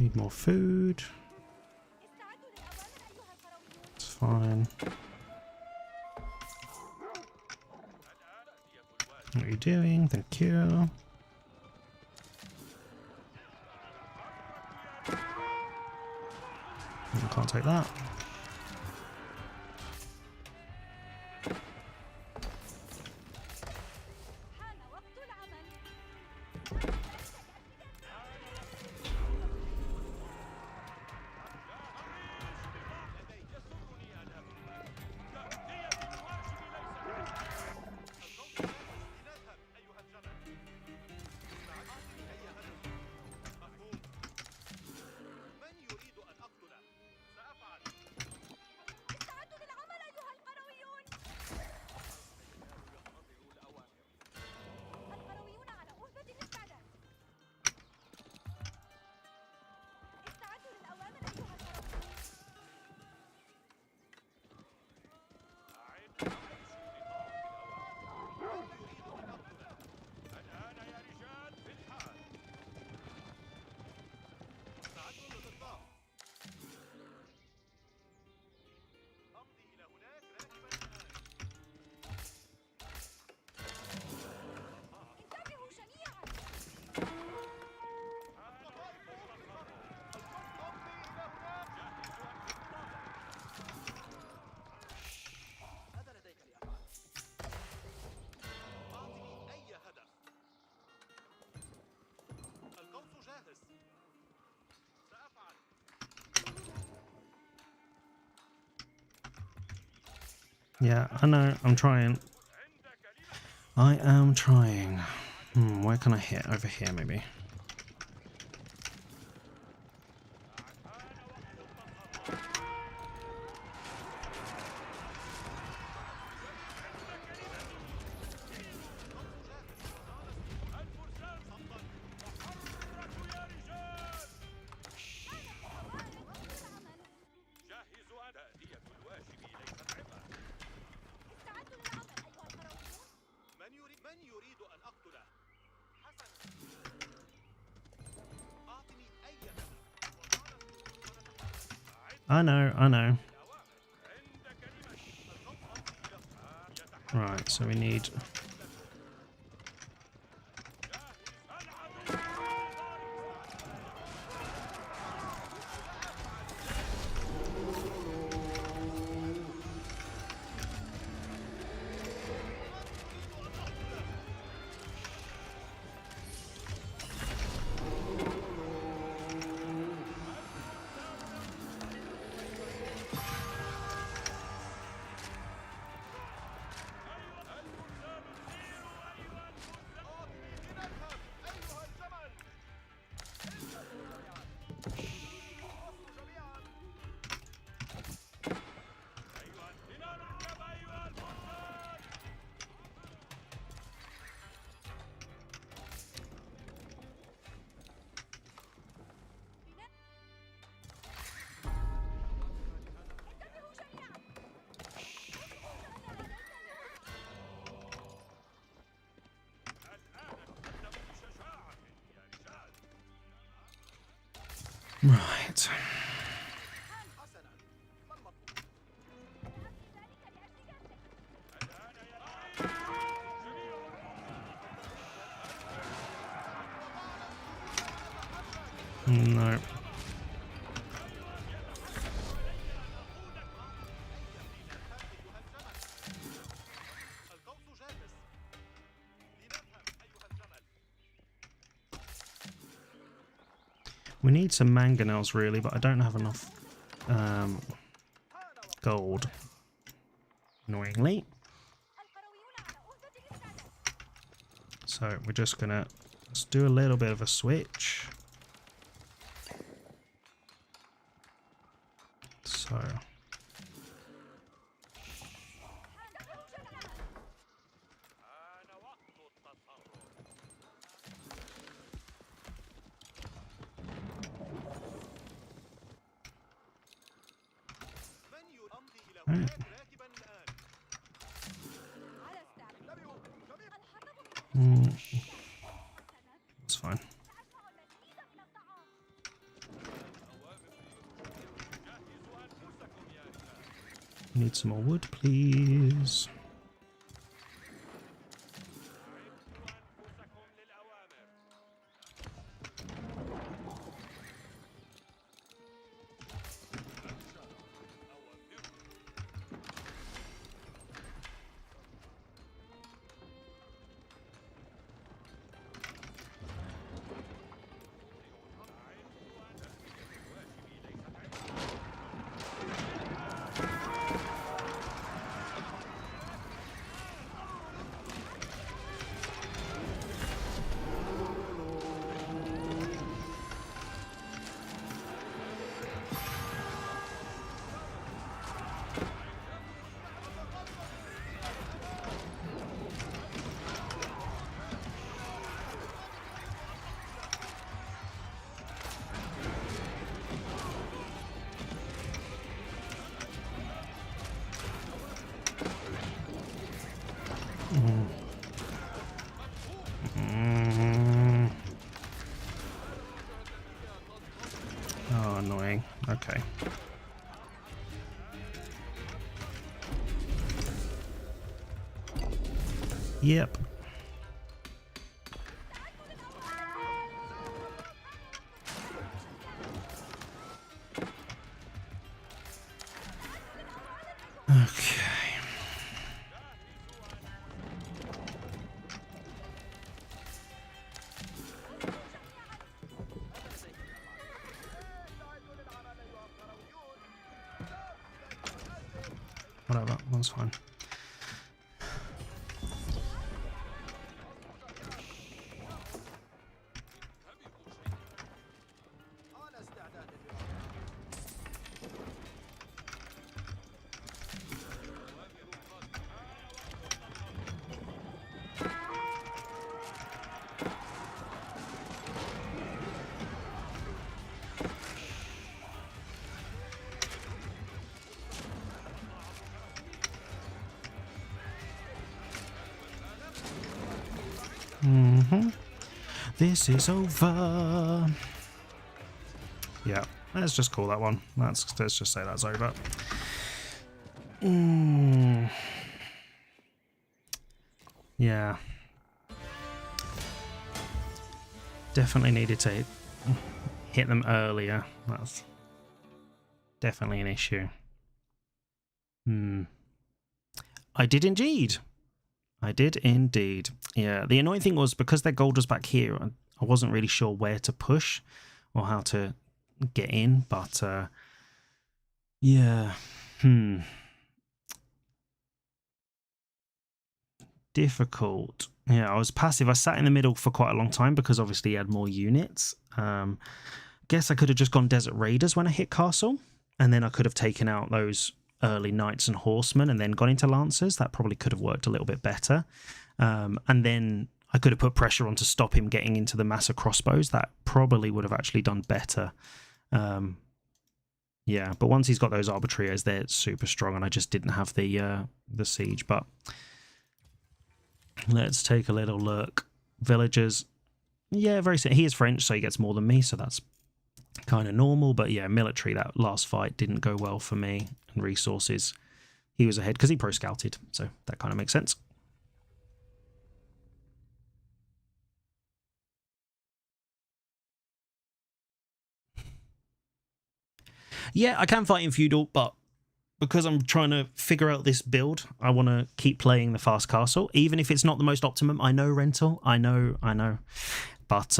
Need more food. It's fine. What are you doing? Thank you. I can't take that. Yeah, I know. I'm trying. I am trying. Where can I hit? Over here, maybe. I know, I know. Right, so we need... Right. No. We need some mangonels really, but I don't have enough gold. Annoyingly. So we're just gonna do a little bit of a switch. So right. That's fine. Need some more wood, please. Oh, annoying. Okay. Yep. Okay. Whatever, that's fine. This is over. Yeah, let's just call that one. Let's just say that's over. Yeah. Definitely needed to hit them earlier. That's definitely an issue. I did indeed. I did indeed. Yeah, the annoying thing was because their gold was back here, I wasn't really sure where to push or how to get in, but yeah. Difficult. Yeah, I was passive. I sat in the middle for quite a long time because obviously he had more units. Guess I could have just gone Desert Raiders when I hit Castle, and then I could have taken out those early Knights and Horsemen and then gone into Lancers. That probably could have worked a little bit better. And then I could have put pressure on to stop him getting into the massive crossbows. That probably would have actually done better. Yeah, but once he's got those Arbitriers, they're super strong, and I just didn't have the siege. But let's take a little look. Villagers. Yeah, he is French, so he gets more than me, so that's kind of normal. But yeah, military, that last fight didn't go well for me. And resources, he was ahead because he pro-scouted, so that kind of makes sense. Yeah, I can fight in Feudal, but because I'm trying to figure out this build, I want to keep playing the fast castle, even if it's not the most optimum. I know, Rental, I know. But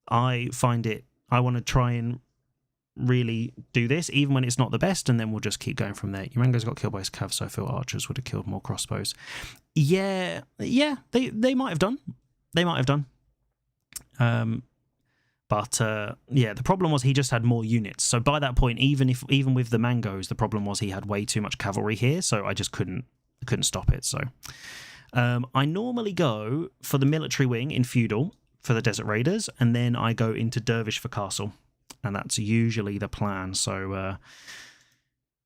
I find it, I want to try and really do this, even when it's not the best, and then we'll just keep going from there. Urango's got killed by his cav, so I feel archers would have killed more crossbows. Yeah, they might have done. They might have done. But yeah, the problem was he just had more units. So by that point, even with the mangoes, the problem was he had way too much cavalry here. So I just couldn't stop it. So I normally go for the military wing in Feudal for the Desert Raiders, and then I go into Dervish for Castle, and that's usually the plan. So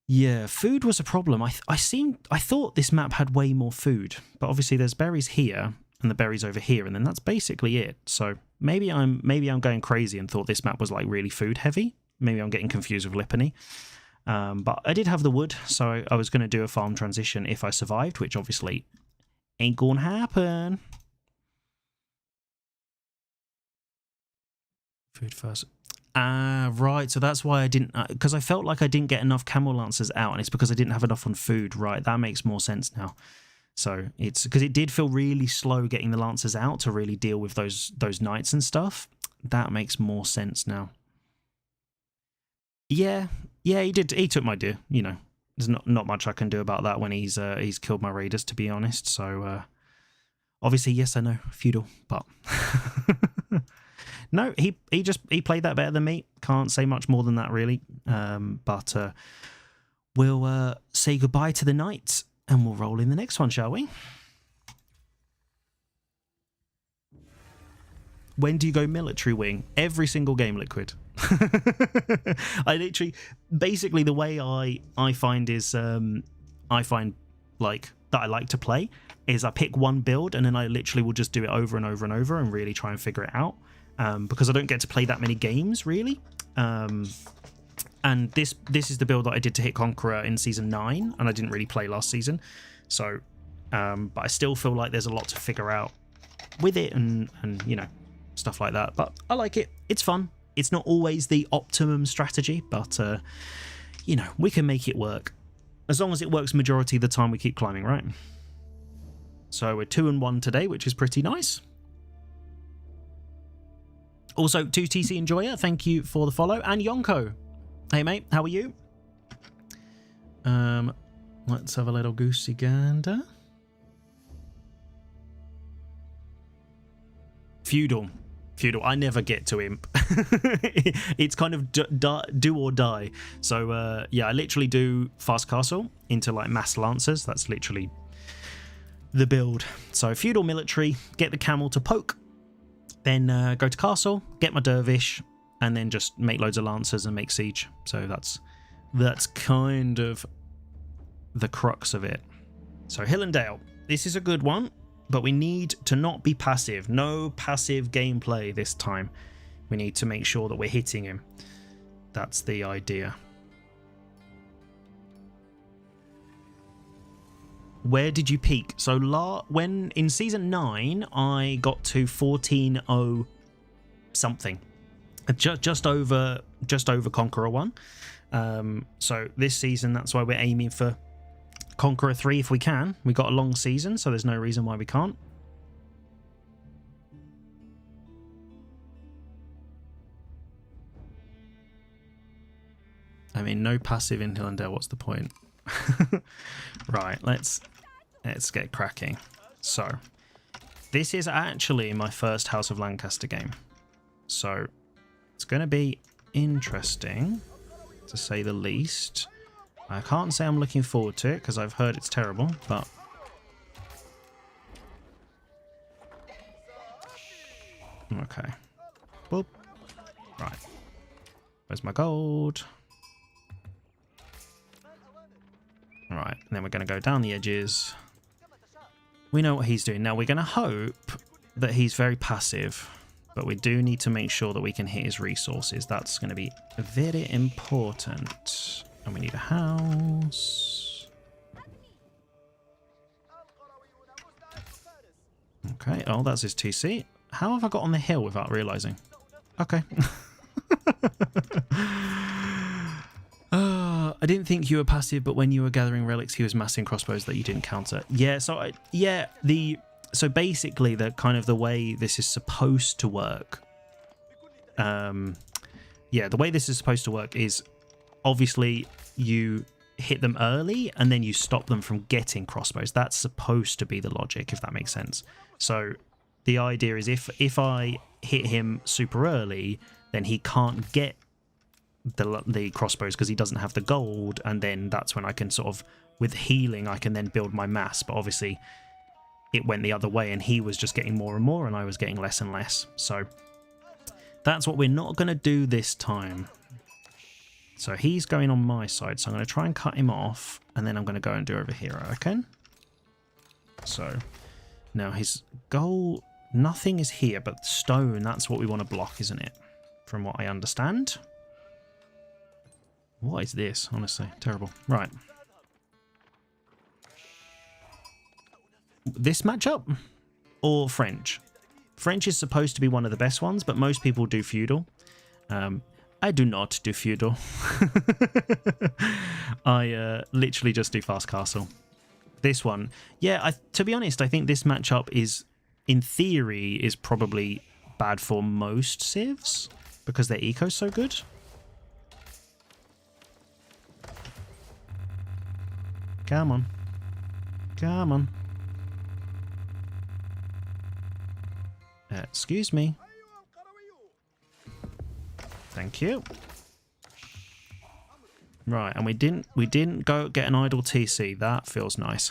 yeah, food was a problem. I thought this map had way more food, but obviously there's berries here and the berries over here, and then that's basically it. So maybe I'm going crazy and thought this map was like really food heavy. Maybe I'm getting confused with Lipany. But I did have the wood, so I was going to do a farm transition if I survived, which obviously ain't gonna happen. Food first. Right, so that's why I didn't, because I felt like I didn't get enough Camel Lancers out, and it's because I didn't have enough on food. Right, that makes more sense now. So it's because it did feel really slow getting the Lancers out to really deal with those Knights and stuff. That makes more sense now. Yeah, he did. He took my deer. You know, there's not much I can do about that when he's killed my raiders, to be honest. So obviously, yes, I know Feudal, but no, he played that better than me. Can't say much more than that, really. But we'll say goodbye to the Knights. And we'll roll in the next one, shall we? When do you go military wing? Every single game, Liquid. I literally, basically the way I find is, I find like that I like to play is I pick one build and then I literally will just do it over and over and over and really try and figure it out. Because I don't get to play that many games, really. And this is the build that I did to hit Conqueror in Season 9, and I didn't really play last season. So, but I still feel like there's a lot to figure out with it and you know, stuff like that. But I like it. It's fun. It's not always the optimum strategy, but, you know, we can make it work. As long as it works majority of the time, we keep climbing, right? So we're 2-1 today, which is pretty nice. Also, 2TC Enjoyer, thank you for the follow. And Yonko. Hey mate, how are you? Let's have a little goosey gander. Feudal. I never get to imp. It's kind of do or die. So yeah, I literally do fast castle into like mass lancers. That's literally the build. So Feudal military, get the camel to poke, then go to castle, get my dervish, and then just make loads of lancers and make siege. So that's kind of the crux of it. So Hill and Dale, this is a good one. But we need to not be passive. No passive gameplay this time. We need to make sure that we're hitting him. That's the idea. Where did you peak? So when in season 9 I got to 14-0 something. Just over Conqueror 1. So this season, that's why we're aiming for Conqueror 3 if we can. We got a long season, so there's no reason why we can't. I mean, no passive in Hillandale, what's the point? Right, let's get cracking. So, this is actually my first House of Lancaster game. So, it's going to be interesting, to say the least. I can't say I'm looking forward to it, because I've heard it's terrible, but... Okay. Boop. Right. Where's my gold? Alright, and then we're going to go down the edges. We know what he's doing. Now, we're going to hope that he's very passive, but we do need to make sure that we can hit his resources. That's going to be very important. And we need a house. Okay, oh, that's his TC. How have I got on the hill without realising? Okay. I didn't think you were passive, but when you were gathering relics, he was massing crossbows that you didn't counter. Yeah, so so basically the kind of the way this is supposed to work. Yeah, the way this is supposed to work is obviously you hit them early and then you stop them from getting crossbows. That's supposed to be the logic, if that makes sense. So the idea is if I hit him super early, then he can't get the crossbows because he doesn't have the gold, and then that's when I can sort of, with healing, I can then build my mass. But obviously it went the other way and he was just getting more and more and I was getting less and less. So that's what we're not going to do this time. So he's going on my side, so I'm going to try and cut him off, and then I'm going to go and do over here, I reckon. So now his goal, nothing is here but stone. That's what we want to block, isn't it? From what I understand. What is this? Honestly, terrible. Right. This matchup or French? French is supposed to be one of the best ones, but most people do feudal. I do not do feudal. I literally just do fast castle. This one, yeah, to be honest, I think this matchup is, in theory, is probably bad for most civs because their eco's so good. Come on. Come on. Excuse me. Thank you. Right, and we didn't go get an idle TC. That feels nice.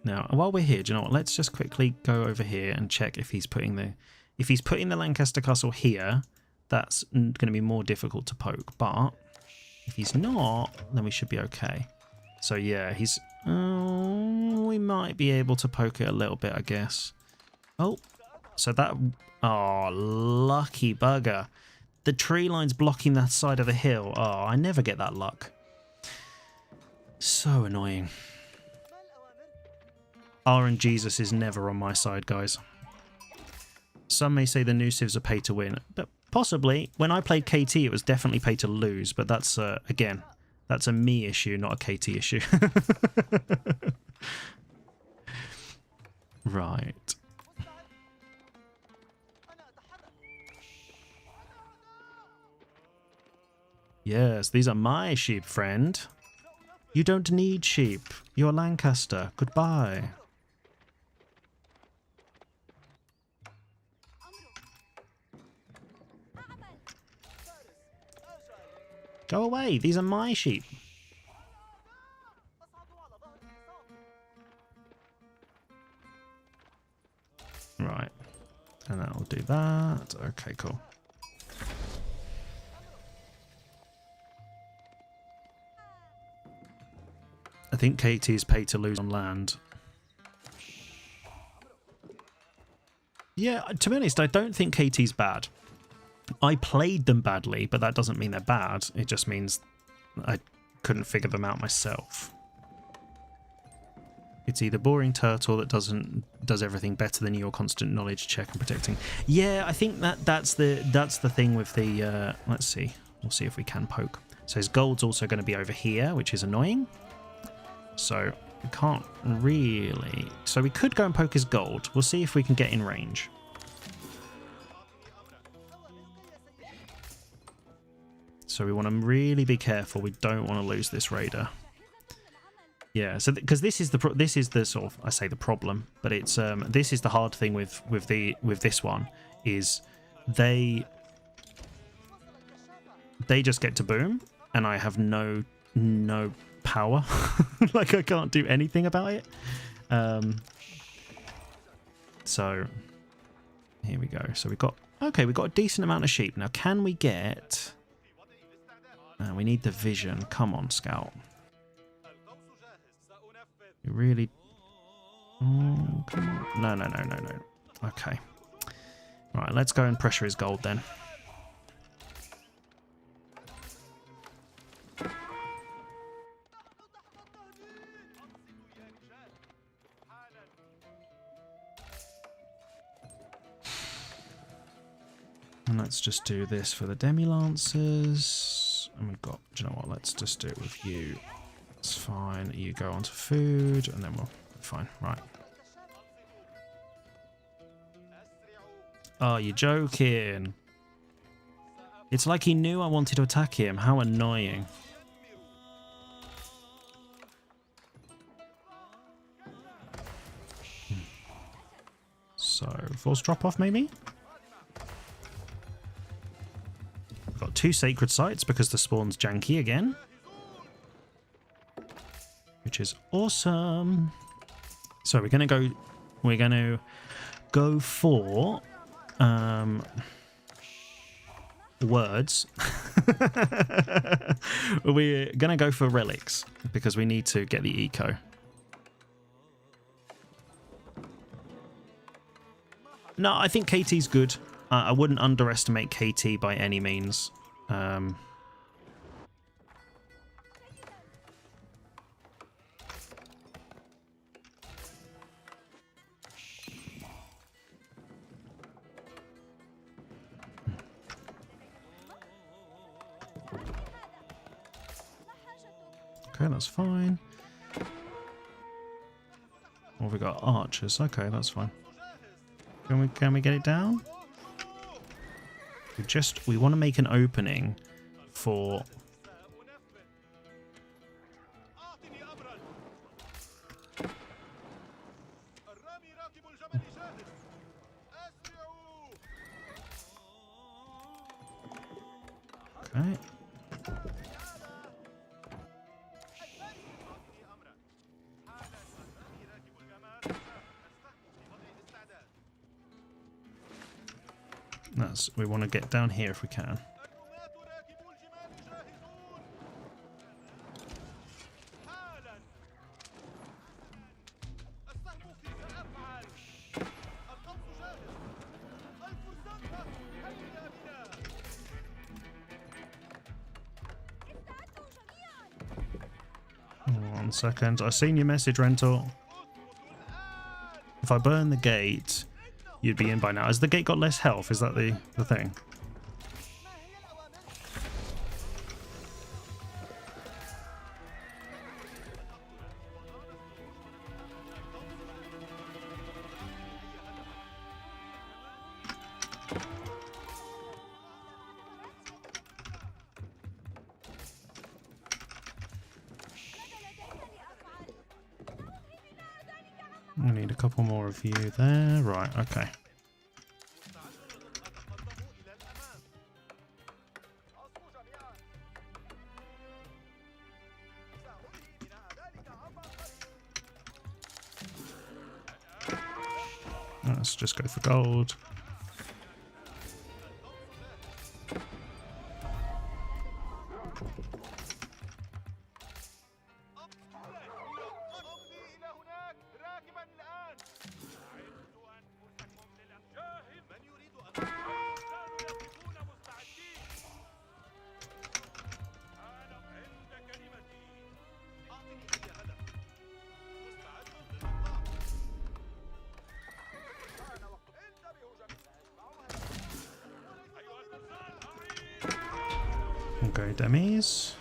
Now, while we're here, do you know what? Let's just quickly go over here and check if he's putting the Lancaster Castle here. That's going to be more difficult to poke, but if he's not, then we should be okay. So yeah, he's... we might be able to poke it a little bit, I guess. Oh, so that... Oh, lucky bugger. The tree line's blocking that side of the hill. Oh, I never get that luck. So annoying. RNGesus is never on my side, guys. Some may say the new civs are pay to win, but possibly. When I played KT, it was definitely pay to lose, but that's, again, that's a me issue, not a KT issue. Right. Yes, these are my sheep, friend. You don't need sheep. You're Lancaster. Goodbye. Go away. These are my sheep. Right. And that'll do that. Okay, cool. I think KT is paid to lose on land. Yeah, to be honest, I don't think KT's bad. I played them badly, but that doesn't mean they're bad. It just means I couldn't figure them out myself. It's either boring turtle that does everything better than you, or constant knowledge check and protecting. Yeah, I think that's the thing with the. Let's see. We'll see if we can poke. So his gold's also going to be over here, which is annoying. So we can't really. So we could go and poke his gold. We'll see if we can get in range. So we want to really be careful. We don't want to lose this raider. Yeah, so because this is the sort of, I say the problem, but it's this is the hard thing with this one is they just get to boom and I have no power. Like I can't do anything about it. So here we go. So we've got a decent amount of sheep. Now can we get we need the vision. Come on, scout. You really... Oh, come on. No. Okay. Right, let's go and pressure his gold then. And let's just do this for the demi-lancers. And we've got... Do you know what? Let's just do it with you. It's fine. You go on to food, and then we'll be fine. Right. Oh, you're joking. It's like he knew I wanted to attack him. How annoying. So, force drop off maybe? We've got 2 sacred sites because the spawn's janky again. Which is awesome. So we're gonna go for words. We're gonna go for relics because we need to get the eco. No, I think KT's good. I wouldn't underestimate KT by any means. Okay, that's fine. Oh, we got archers. Okay, that's fine. Can we get it down? We want to make an opening for... Okay. We want to get down here if we can. One second. I seen your message, Rental. If I burn the gate, you'd be in by now. Has the gate got less health? Is that the thing? I need a couple more of you there. Right, okay. Let's just go for gold. Okay, dummies.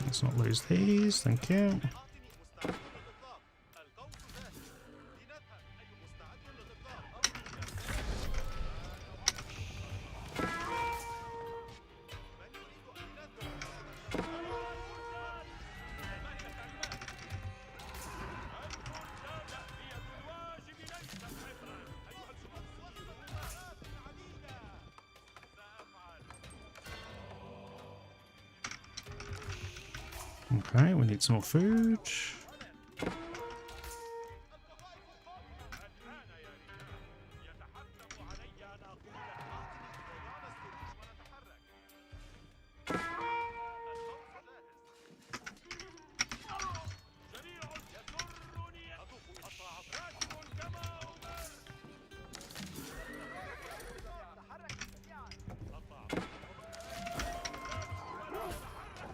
Let's not lose these, thank you. Okay, we need some more food.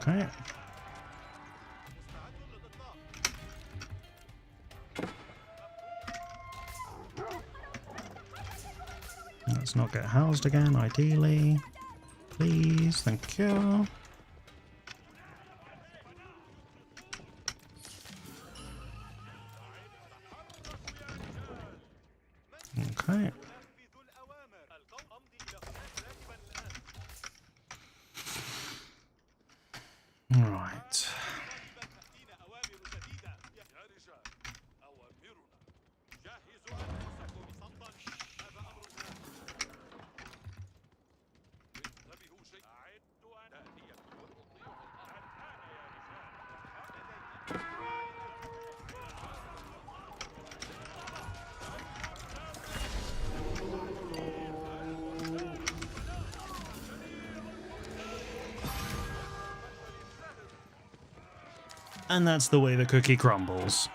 Okay. Let's not get housed again, ideally. Please, thank you. Okay. Right. And that's the way the cookie crumbles.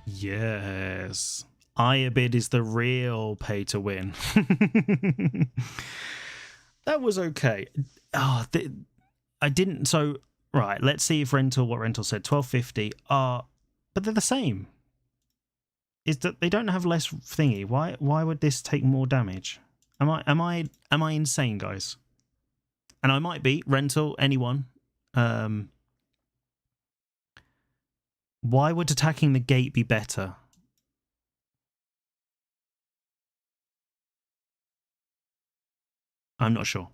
Yes. Iabid is the real pay to win. That was okay. Oh, I didn't. So, right, let's see if what rental said. 1250. But they're the same. Is that they don't have less thingy? Why would this take more damage? Am I insane, guys? And I might be. Rental, anyone. Why would attacking the gate be better? I'm not sure.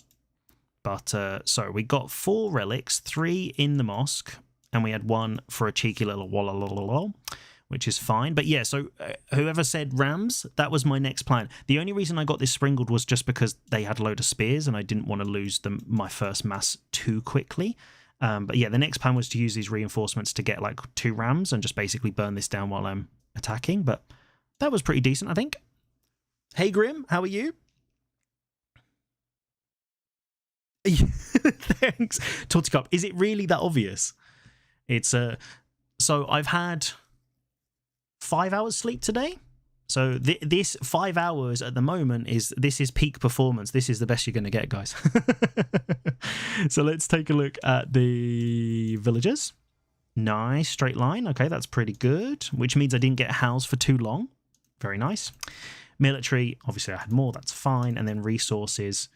But so we got 4 relics, 3 in the mosque, and we had 1 for a cheeky little walla, which is fine. But yeah, so whoever said rams, that was my next plan. The only reason I got this sprinkled was just because they had a load of spears and I didn't want to lose my first mass too quickly. But yeah, the next plan was to use these reinforcements to get like 2 rams and just basically burn this down while I'm attacking. But that was pretty decent, I think. Hey Grim, how are you? Thanks. Torticup, is it really that obvious? It's so I've had 5 hours sleep today. So this 5 hours at the moment is peak performance. This is the best you're going to get, guys. So let's take a look at the villagers. Nice straight line. Okay, that's pretty good, which means I didn't get housed for too long. Very nice. Military, obviously I had more, that's fine. And then resources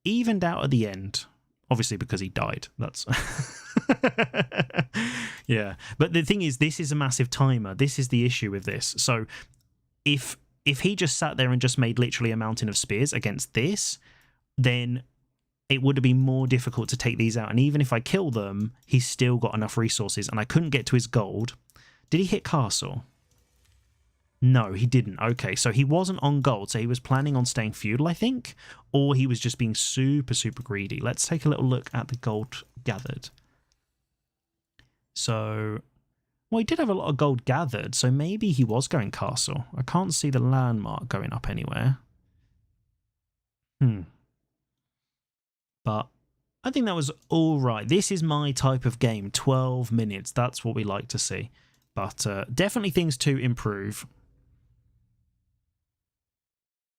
evened out at the end, obviously because he died. That's yeah. But the thing is, this is a massive timer. This is the issue with this. So if he just sat there and just made literally a mountain of spears against this, then it would have been more difficult to take these out. And even if I kill them, he's still got enough resources, and I couldn't get to his gold. Did he hit castle? No, he didn't. Okay, so he wasn't on gold, so he was planning on staying feudal, I think, or he was just being super, super greedy. Let's take a little look at the gold gathered. So, well, he did have a lot of gold gathered, so maybe he was going castle. I can't see the landmark going up anywhere. But I think that was all right. This is my type of game, 12 minutes. That's what we like to see. But definitely things to improve.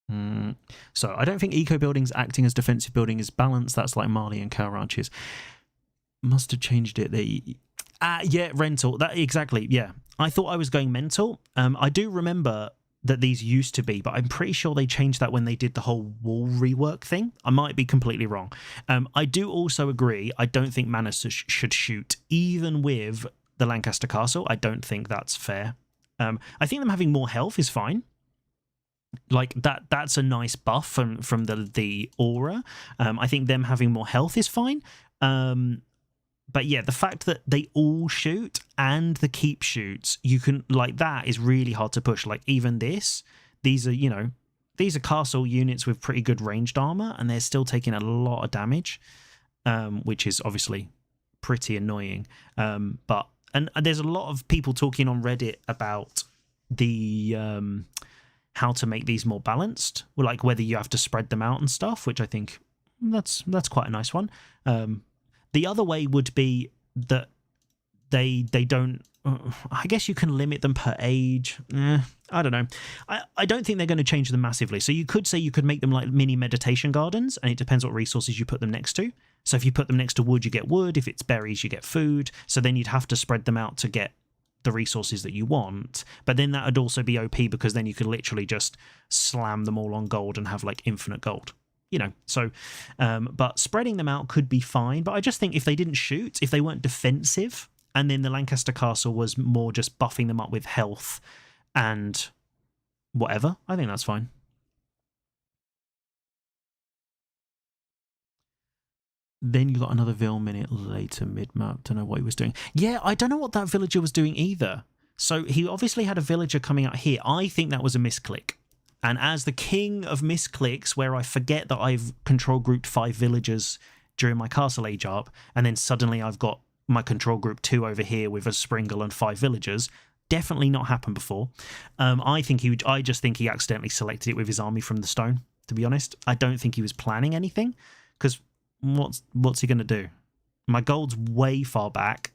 So I don't think eco buildings acting as defensive building is balanced. That's like Mali and cow ranches. Must have changed it. Yeah, rental. That exactly. Yeah, I thought I was going mental. I do remember that these used to be, but I'm pretty sure they changed that when they did the whole wall rework thing. I might be completely wrong. I do also agree. I don't think manors should shoot, even with the Lancaster Castle. I don't think that's fair. I think them having more health is fine. Like that's a nice buff from the aura. I think them having more health is fine. But yeah, the fact that they all shoot and the keep shoots, you can, like, that is really hard to push. Like, even these are castle units with pretty good ranged armor, and they're still taking a lot of damage, which is obviously pretty annoying. But there's a lot of people talking on Reddit about the how to make these more balanced, like whether you have to spread them out and stuff, which I think that's quite a nice one. The other way would be that they don't. I guess you can limit them per age. I don't know. I don't think they're going to change them massively. So you could say you could make them like mini meditation gardens, and it depends what resources you put them next to. So if you put them next to wood, you get wood. If it's berries, you get food. So then you'd have to spread them out to get the resources that you want. But then that would also be OP, because then you could literally just slam them all on gold and have like infinite gold. So but spreading them out could be fine. But I just think if they didn't shoot, if they weren't defensive, and then the Lancaster Castle was more just buffing them up with health and whatever, I think that's fine. Then you got another Vil minute later mid-map. Don't know what he was doing. Yeah, I don't know what that villager was doing either. So he obviously had a villager coming out here. I think that was a misclick. And as the king of misclicks, where I forget that I've control grouped 5 villagers during my Castle Age ARP, and then suddenly I've got my control group 2 over here with a Springle and 5 villagers, definitely not happened before. I just think he accidentally selected it with his army from the stone, to be honest. I don't think he was planning anything, because what's he going to do? My gold's way far back,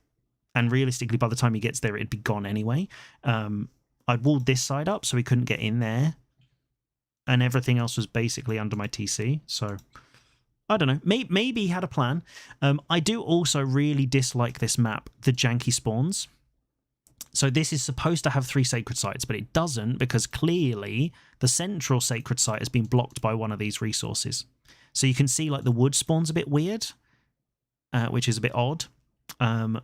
and realistically, by the time he gets there, it'd be gone anyway. I'd walled this side up so he couldn't get in there, and everything else was basically under my TC. So I don't know. Maybe he had a plan. I do also really dislike this map, the janky spawns. So this is supposed to have 3 sacred sites, but it doesn't, because clearly the central sacred site has been blocked by one of these resources. So you can see like the wood spawns a bit weird, which is a bit odd.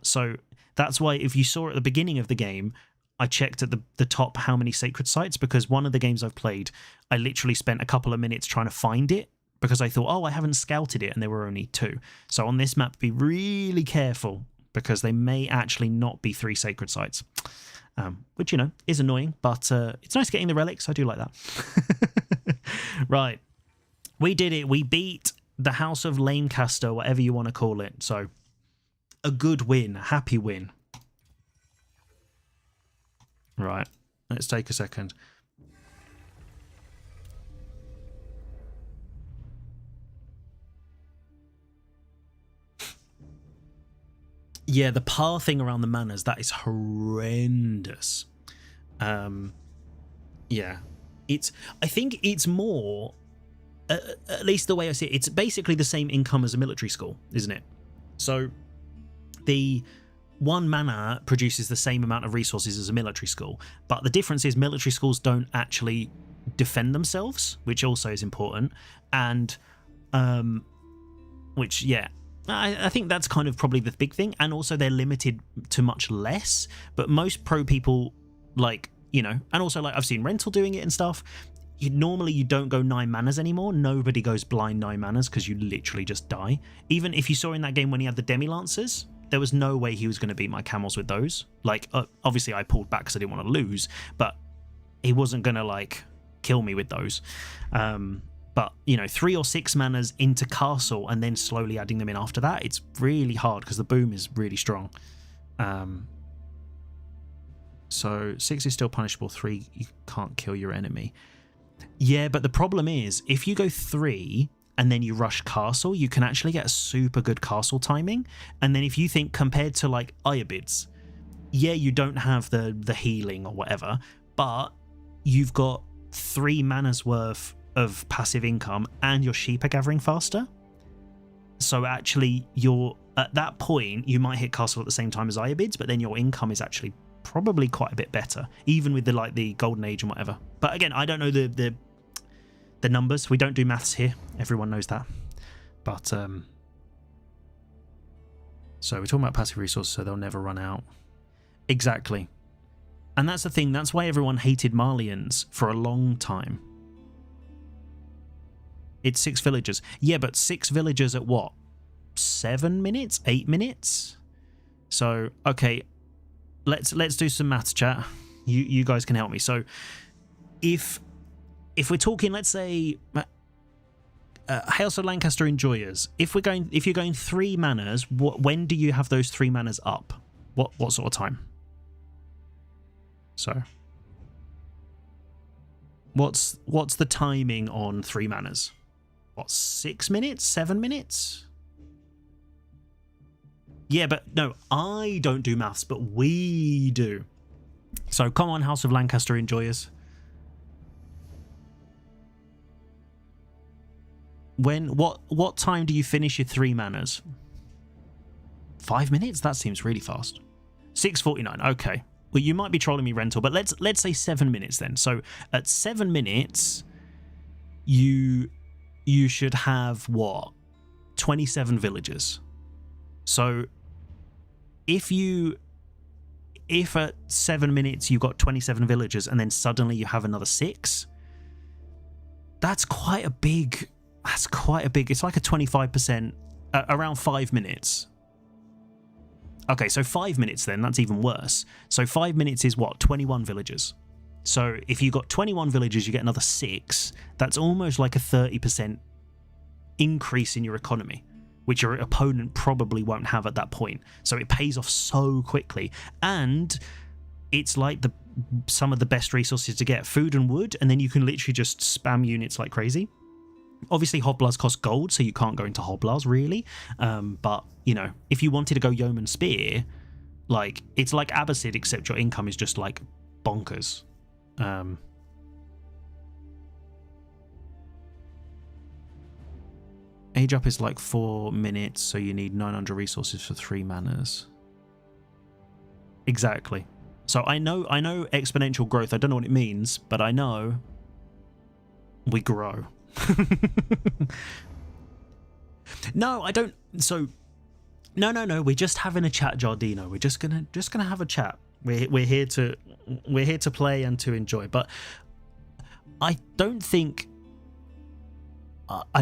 So that's why if you saw at the beginning of the game, I checked at the top how many sacred sites, because one of the games I've played, I literally spent a couple of minutes trying to find it, because I thought, oh, I haven't scouted it, and there were only 2. So on this map, be really careful, because they may actually not be 3 sacred sites, which, is annoying, but it's nice getting the relics. I do like that. Right. We did it. We beat the House of Lancaster, whatever you want to call it. So a good win, a happy win. Right. Let's take a second. Yeah, the pathing around the manors, that is horrendous. Yeah. I think it's more, at least the way I see it, it's basically the same income as a military school, isn't it? So the 1 manor produces the same amount of resources as a military school, but the difference is military schools don't actually defend themselves, which also is important, and which, yeah, I think that's kind of probably the big thing. And also they're limited to much less, but most pro people, like, and also like I've seen Rental doing it and stuff, normally you don't go 9 manors anymore. Nobody goes blind 9 manors, because you literally just die. Even if you saw in that game when he had the Demi-Lancers, there was no way he was going to beat my camels with those. Like, obviously I pulled back because I didn't want to lose, but he wasn't going to, like, kill me with those. But, 3 or 6 manors into castle and then slowly adding them in after that, it's really hard because the boom is really strong. So 6 is still punishable. 3, you can't kill your enemy. Yeah, but the problem is, if you go 3 and then you rush castle, you can actually get a super good castle timing. And then if you think compared to like Iobids, yeah, you don't have the healing or whatever, but you've got 3 mana's worth of passive income, and your sheep are gathering faster. So actually, you're at that point, you might hit castle at the same time as Iobids, but then your income is actually probably quite a bit better, even with the golden age and whatever. But again, I don't know the numbers. We don't do maths here. Everyone knows that. But so we're talking about passive resources, so they'll never run out. Exactly. And that's the thing. That's why everyone hated Marlians for a long time. It's 6 villagers. Yeah, but 6 villagers at what? 7 minutes? 8 minutes? So, okay, let's do some maths, chat. You guys can help me. So, if we're talking, let's say, House of Lancaster Enjoyers, if you're going 3 manas, when do you have those 3 manas up? What sort of time? So, what's the timing on 3 manas? What, 6 minutes? 7 minutes? Yeah, but no, I don't do maths, but we do. So come on, House of Lancaster Enjoyers. What time do you finish your 3 manas? 5 minutes? That seems really fast. 6:49. Okay. Well, you might be trolling me, Rental, but let's say 7 minutes then. So at 7 minutes, you should have what? 27 villagers. So if at 7 minutes you've got 27 villagers and then suddenly you have another 6, that's quite a big, it's like a 25%, around 5 minutes. Okay, so 5 minutes then, that's even worse. So 5 minutes is what, 21 villagers. So if you got 21 villagers, you get another 6. That's almost like a 30% increase in your economy, which your opponent probably won't have at that point. So it pays off so quickly. And it's like some of the best resources to get, food and wood, and then you can literally just spam units like crazy. Obviously, Hoblars cost gold, so you can't go into Hoblars, really. But, you know, if you wanted to go Yeoman Spear, like, it's like Abbasid, except your income is just, like, bonkers. Age up is like 4 minutes, so you need 900 resources for 3 manas. Exactly. So I know exponential growth. I don't know what it means, but I know we grow. No, I don't. So no. We're just having a chat, Giardino. We're just gonna have a chat. We're here to play and to enjoy. But I don't think the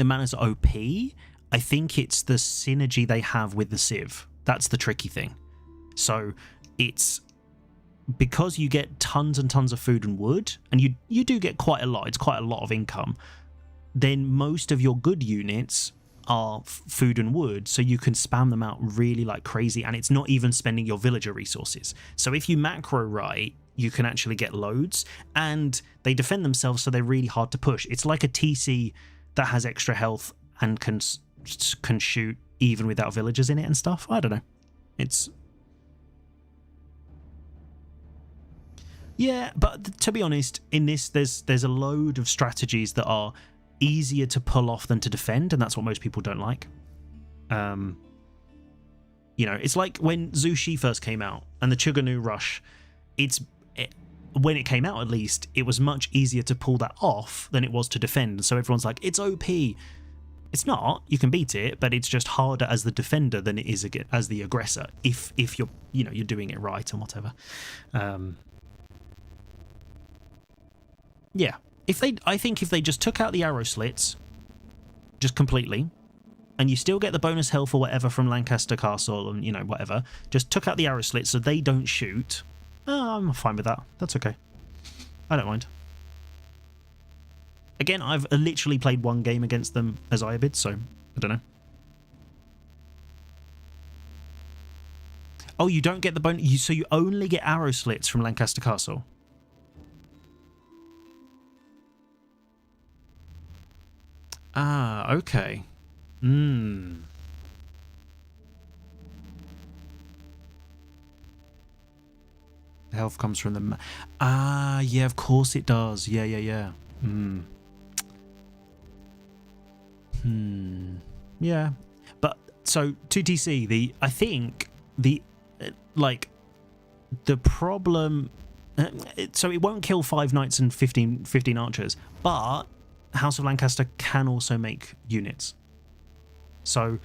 manas are OP. I think it's the synergy they have with the Civ. That's the tricky thing. So it's because you get tons and tons of food and wood, and you do get quite a lot. It's quite a lot of income. Then most of your good units are food and wood, so you can spam them out really like crazy, and it's not even spending your villager resources. So if you macro right, you can actually get loads, and they defend themselves, so they're really hard to push. It's like a TC that has extra health and can shoot even without villagers in it and stuff. I don't know. It's... Yeah, but to be honest, in this, there's a load of strategies that are easier to pull off than to defend, and that's what most people don't like. You know, it's like when Zushi first came out and the Chuganu Rush. When it came out, at least, it was much easier to pull that off than it was to defend. So everyone's like, it's OP. It's not. You can beat it, but it's just harder as the defender than it is as the aggressor. If you're you're doing it right and whatever. Yeah. I think if they just took out the arrow slits, just completely, and you still get the bonus health or whatever from Lancaster Castle and whatever, just took out the arrow slits so they don't shoot. I'm fine with that. That's okay. I don't mind. Again, I've literally played 1 game against them as Iobid, so I don't know. Oh, you don't get the bonus. So you only get arrow slits from Lancaster Castle. Ah, okay. health comes from the... Ah, yeah, of course it does. Yeah. Yeah. But, so, 2TC, I think, the problem... So it won't kill 5 knights and 15 archers, but House of Lancaster can also make units. So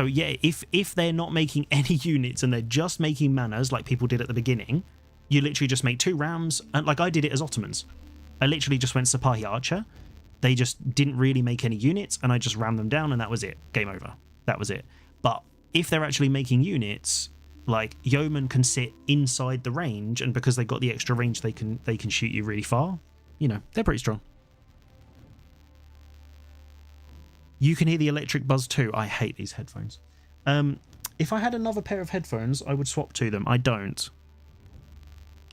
yeah, if they're not making any units and they're just making manors like people did at the beginning, you literally just make 2 rams, and like I did it as Ottomans. I literally just went Sipahi Archer. They just didn't really make any units, and I just rammed them down, and that was it. Game over. That was it. But if they're actually making units, like yeomen can sit inside the range, and because they've got the extra range, they can shoot you really far. You know, they're pretty strong. You can hear the electric buzz too. I hate these headphones. If I had another pair of headphones, I would swap to them. I don't.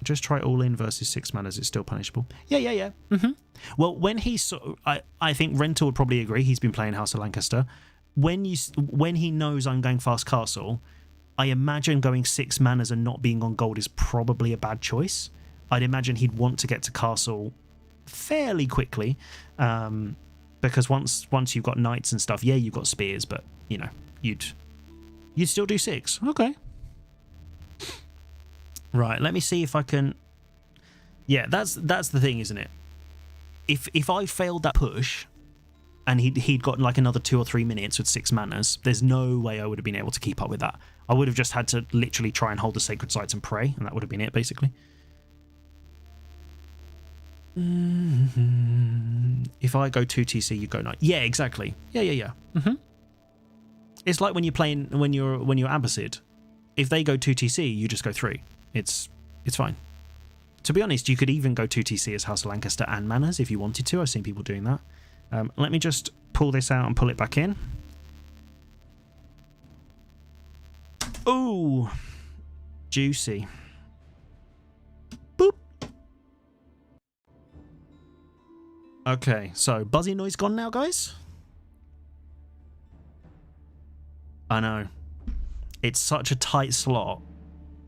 Just try all in versus 6 manners. It's still punishable. Yeah. Well, when he saw, I think Rental would probably agree. He's been playing House of Lancaster. When he knows I'm going fast castle, I imagine going 6 manners and not being on gold is probably a bad choice. I'd imagine he'd want to get to castle fairly quickly, because once you've got knights and stuff, yeah, you've got spears, but you know, you'd still do 6. Okay. Right, let me see if I can... Yeah, that's the thing, isn't it? If I failed that push and he'd got like another 2 or 3 minutes with 6 manners, there's no way I would have been able to keep up with that. I would have just had to literally try and hold the sacred sites and pray, and that would have been it, basically. If I go 2TC, you go knight. Yeah, exactly. Yeah. It's like when you're playing when you're Abbasid. If they go 2TC, you just go 3. It's fine. To be honest, you could even go 2TC as House of Lancaster and manners if you wanted to. I've seen people doing that. Let me just pull this out and pull it back in. Ooh, juicy. Boop. Okay, so buzzy noise gone now, guys? I know. It's such a tight slot.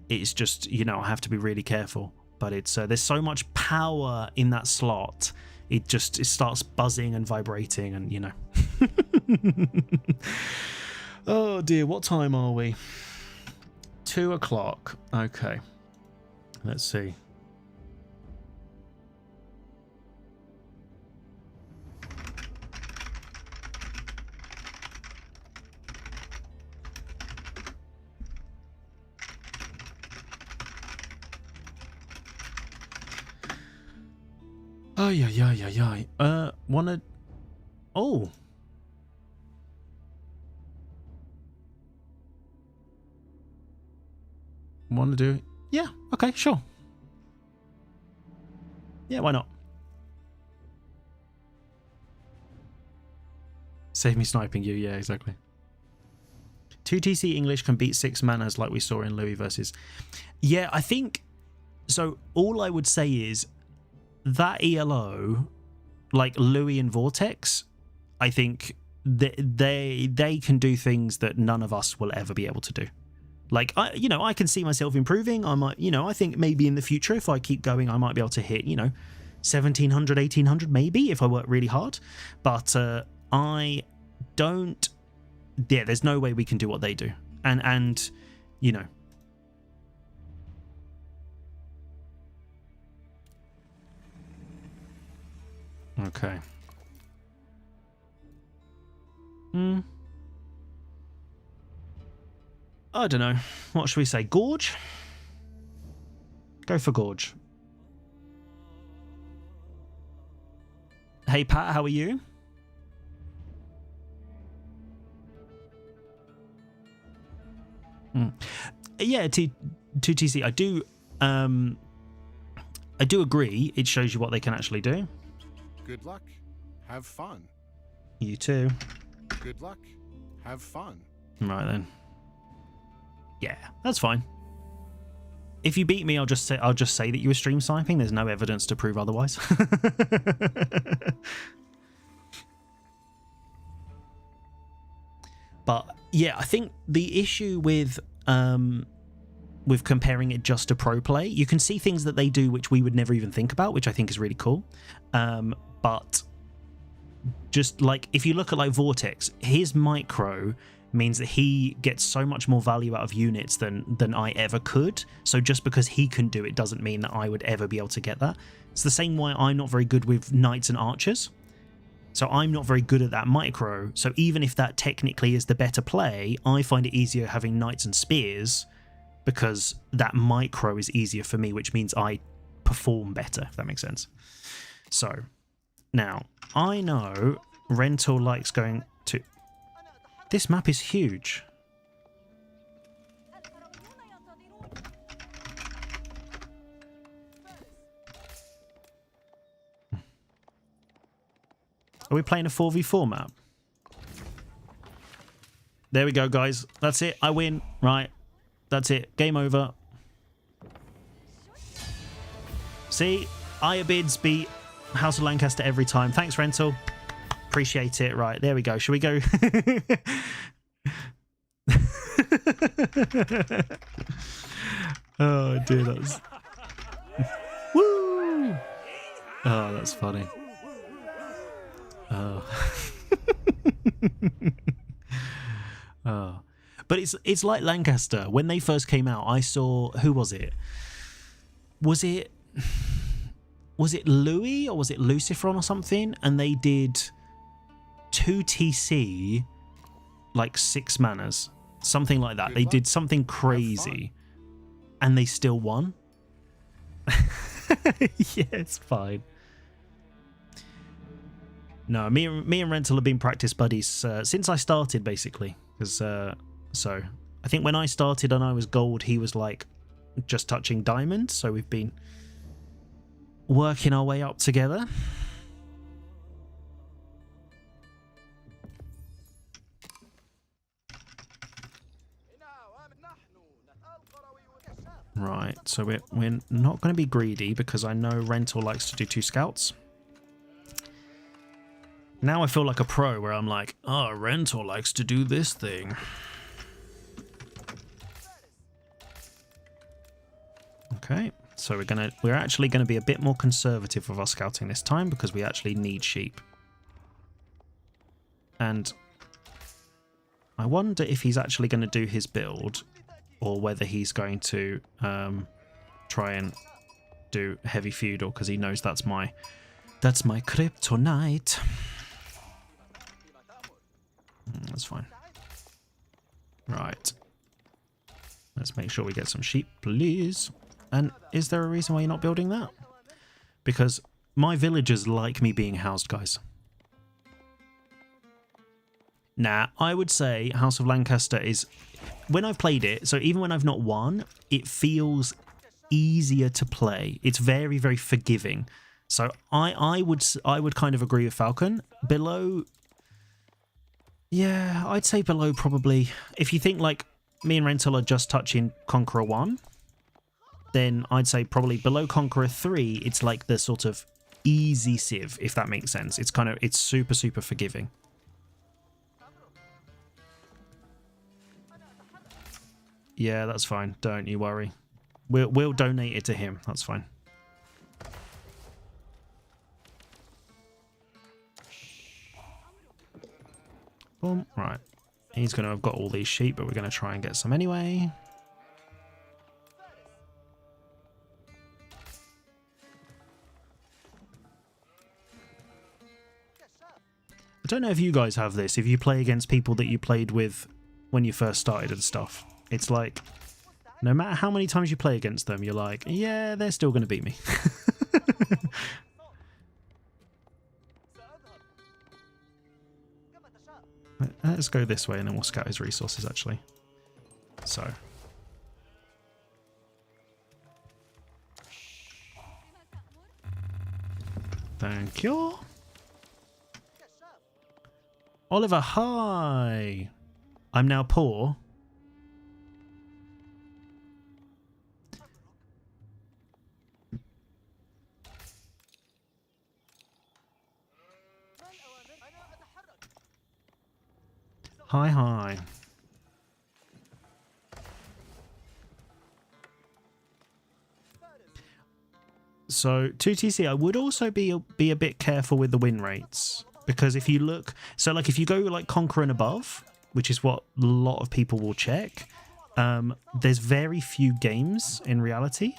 It's just, you know, I have to be really careful. But it's there's so much power in that slot. It starts buzzing and vibrating, and you know. Oh dear, what time are we? 2 o'clock. Okay. Let's see. Oh, yeah. Wanna... Oh. Wanna do... Yeah, okay, sure. Yeah, why not? Save me sniping you, yeah, exactly. 2TC English can beat 6 manners like we saw in Louis versus... Yeah, I think... So, all I would say is... That ELO, like Louis and Vortex, I think they can do things that none of us will ever be able to do. Like, I can see myself improving. I might, I think maybe in the future, if I keep going, I might be able to hit, 1700, 1800, maybe, if I work really hard. But I don't... Yeah, there's no way we can do what they do. And Okay. I don't know. What should we say? Gorge? Go for Gorge. Hey Pat, how are you? Yeah, 2TC. I do agree. It shows you what they can actually do. Good luck. Have fun. You too. Good luck. Have fun. Right then. Yeah, that's fine. If you beat me, I'll just say that you were stream sniping. There's no evidence to prove otherwise. But yeah, I think the issue with with comparing it just to pro play. You can see things that they do which we would never even think about, which I think is really cool. But just like if you look at like Vortex, his micro means that he gets so much more value out of units than I ever could. So just because he can do it doesn't mean that I would ever be able to get that. It's the same way I'm not very good with knights and archers. So I'm not very good at that micro. So even if that technically is the better play, I find it easier having knights and spears because that micro is easier for me, which means I perform better, if that makes sense. So now I know Rental likes going to... This map is huge. Are we playing a 4v4 map? There we go, guys. That's it. I win. Right. That's it. Game over. See? Iobids beat House of Lancaster every time. Thanks, Rental. Appreciate it. Right. There we go. Shall we go? Oh, dear. That's... Woo! Oh, that's funny. Oh. Oh. But it's like Lancaster. When they first came out, I saw... Who was it? Was it Louis or was it Luciferon or something? And they did 2 TC, like 6 manas. Something like that. They did something crazy. And they still won. Yeah, it's fine. No, me and Rental have been practice buddies since I started, basically. Because so I think when I started and I was gold, he was like just touching diamond. So we've been working our way up together. Right, so we're not going to be greedy because I know Rental likes to do 2 scouts. Now I feel like a pro where I'm like, oh, Rental likes to do this thing. Okay, so we're actually gonna be a bit more conservative with our scouting this time because we actually need sheep. And I wonder if he's actually going to do his build or whether he's going to try and do heavy feudal because he knows that's my kryptonite. That's fine. Right. Let's make sure we get some sheep, please. And is there a reason why you're not building that? Because my villagers like me being housed, guys. Nah, I would say House of Lancaster is... When I've played it, so even when I've not won, it feels easier to play. It's very, very forgiving. So I would kind of agree with Falcon. Below... Yeah, I'd say below probably... If you think like me and Rental are just touching Conqueror 1, then I'd say probably below Conqueror 3, it's like the sort of easy civ, if that makes sense. It's super, super forgiving. Yeah, that's fine. Don't you worry. We'll donate it to him. That's fine. Boom. Right. He's going to have got all these sheep, but we're going to try and get some anyway. I don't know if you guys have this, if you play against people that you played with when you first started and stuff. It's like, no matter how many times you play against them, you're like, yeah, they're still going to beat me. Let's go this way and then we'll scout his resources, actually. So. Thank you. Oliver, hi. I'm now poor. Hi, hi. So 2TC, I would also be a bit careful with the win rates, because if you look, so like if you go like Conquer and above, which is what a lot of people will check, there's very few games in reality.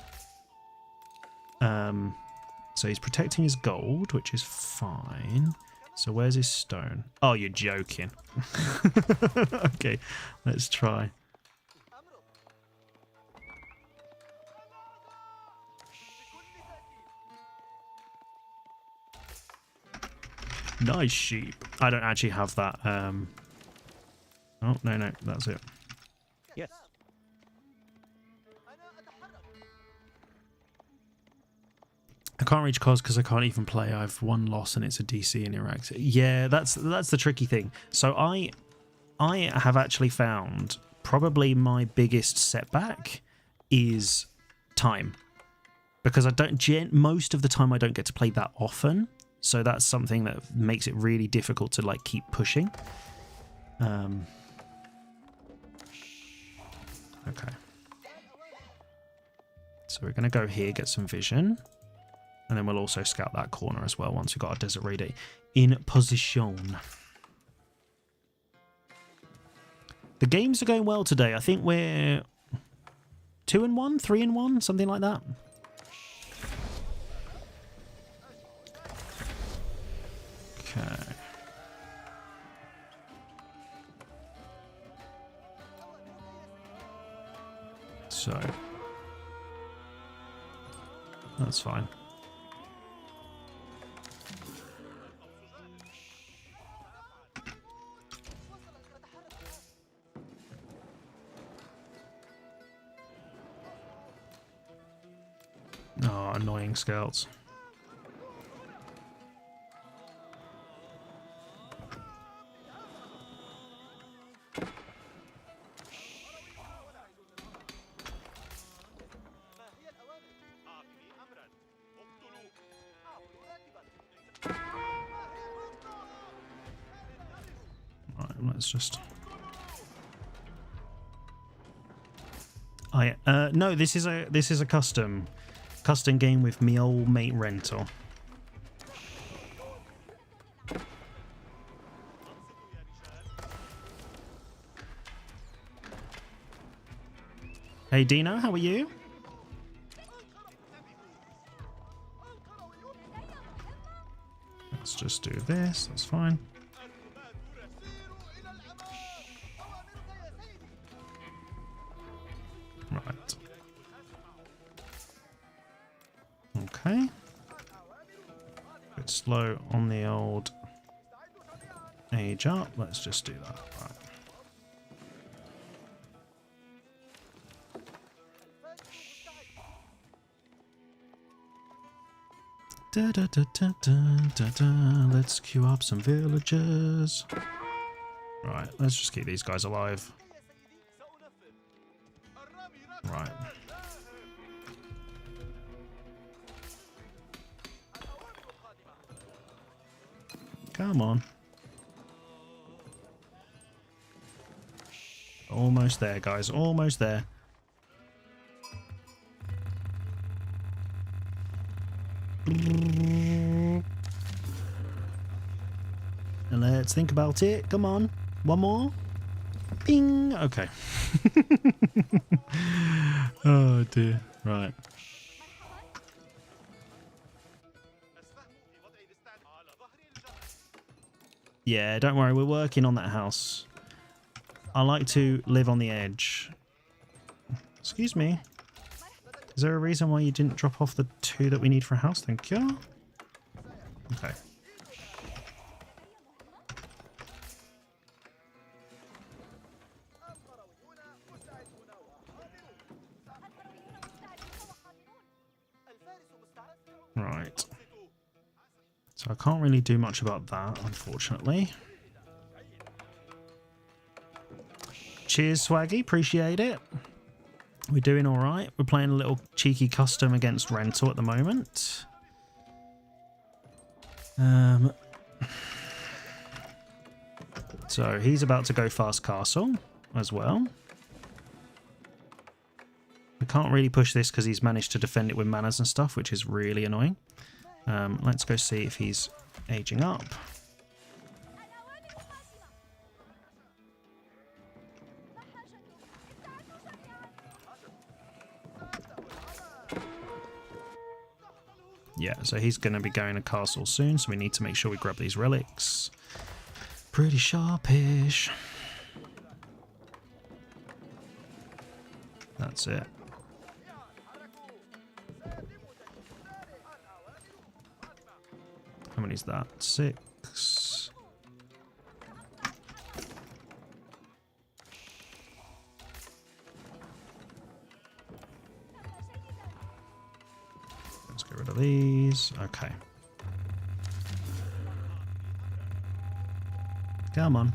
So he's protecting his gold, which is fine. So where's his stone? Oh, you're joking. Okay, let's try. Nice sheep. I don't actually have that. Oh, no, that's it. Yes. I can't reach Cos because I can't even play. I've one loss and it's a DC in Iraq. Yeah, that's the tricky thing. So I have actually found probably my biggest setback is time, because I don't most of the time I don't get to play that often. So that's something that makes it really difficult to like keep pushing. Okay. So we're gonna go here, get some vision. And then we'll also scout that corner as well once we've got our Desert Raider in position. The games are going well today. I think we're 2-1, 3-1, something like that. Okay. So that's fine. Oh, annoying scouts. Right, let's just... no, this is a custom game with me old mate Rental. Hey Dino, how are you? Let's just do this, that's fine. Right. Okay. Bit slow on the old age up. Let's just do that. Right. Da, da, da, da, da, da, da. Let's queue up some villagers. Right, let's just keep these guys alive. Right. Come on. Almost there, guys. Almost there. And let's think about it. Come on. One more. Bing. Okay. Oh dear. Right. Yeah, don't worry. We're working on that house. I like to live on the edge. Excuse me. Is there a reason why you didn't drop off the 2 that we need for a house? Thank you. Okay. Right. So I can't really do much about that, unfortunately. Cheers, Swaggy. Appreciate it. We're doing all right. We're playing a little cheeky custom against Rental at the moment. So he's about to go fast castle as well. We can't really push this because he's managed to defend it with manners and stuff, which is really annoying. Let's go see if he's aging up. Yeah, so he's going to be going to castle soon, so we need to make sure we grab these relics. Pretty sharpish. That's it. How many is that? 6. Let's get rid of these. Okay. Come on.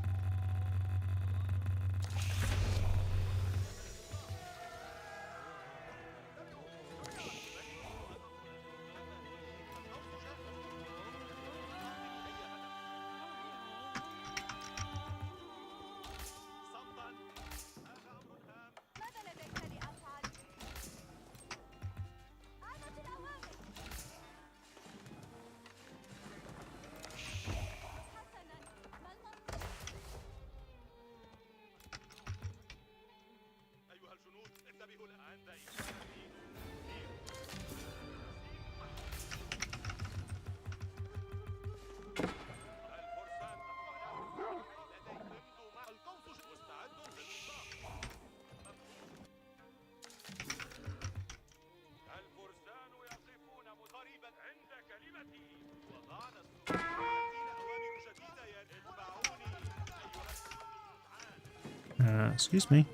Excuse me.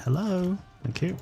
Hello. Thank you.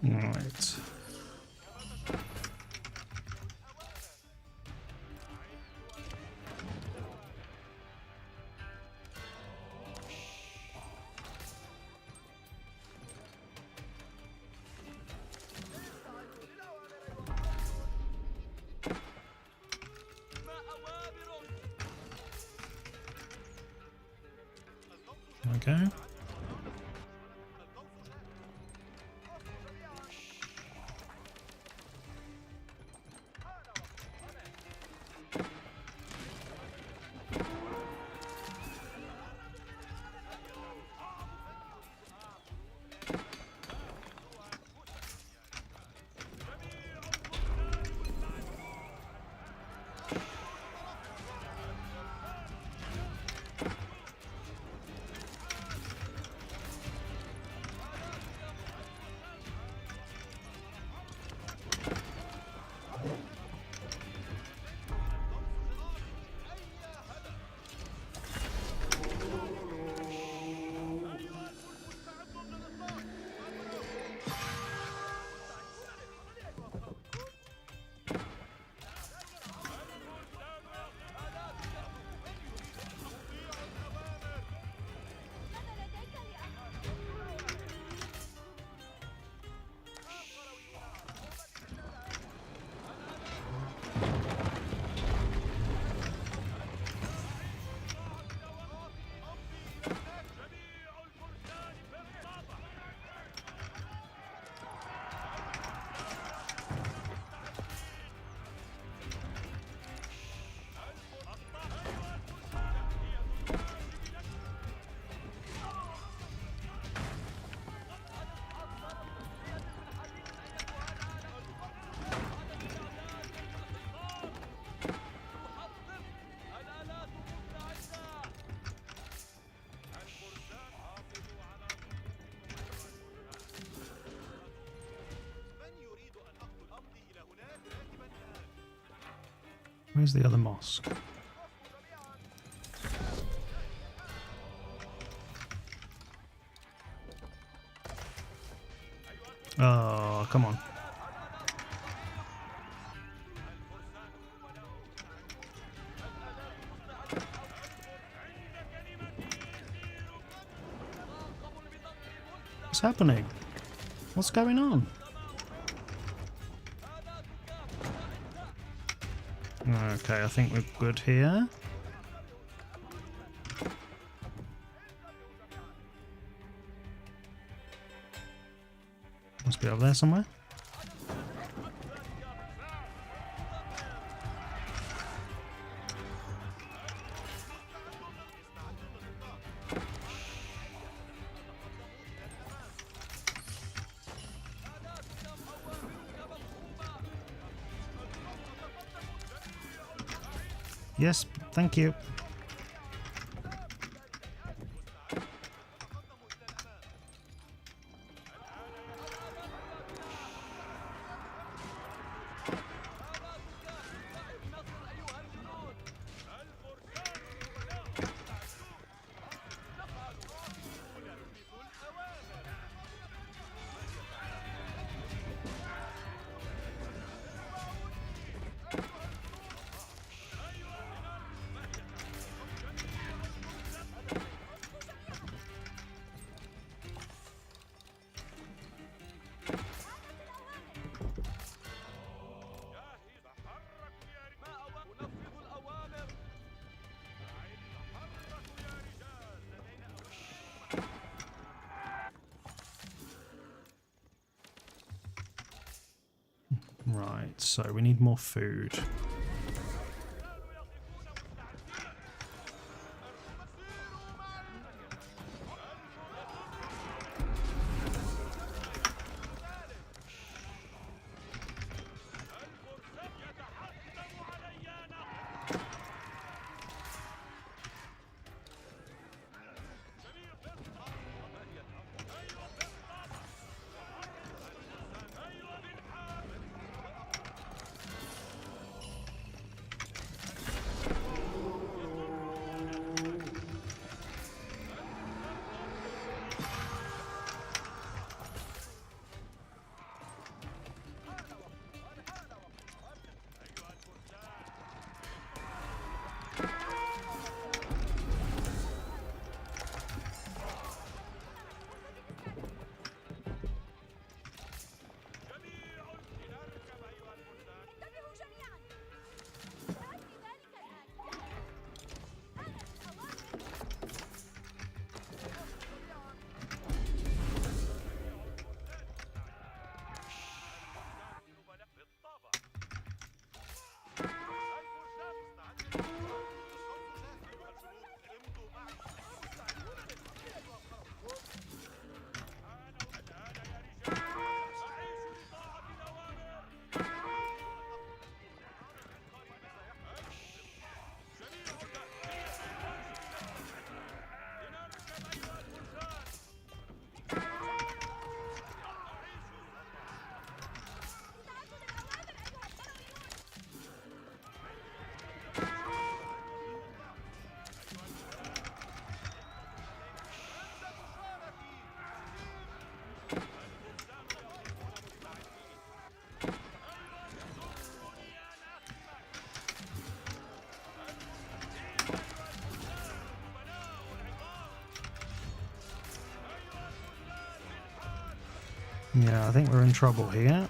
Right. Okay. Where's the other mosque? Oh, come on. What's happening? What's going on? Okay, I think we're good here. Must be up there somewhere. Yes, thank you. Right, so we need more food. Yeah, I think we're in trouble here.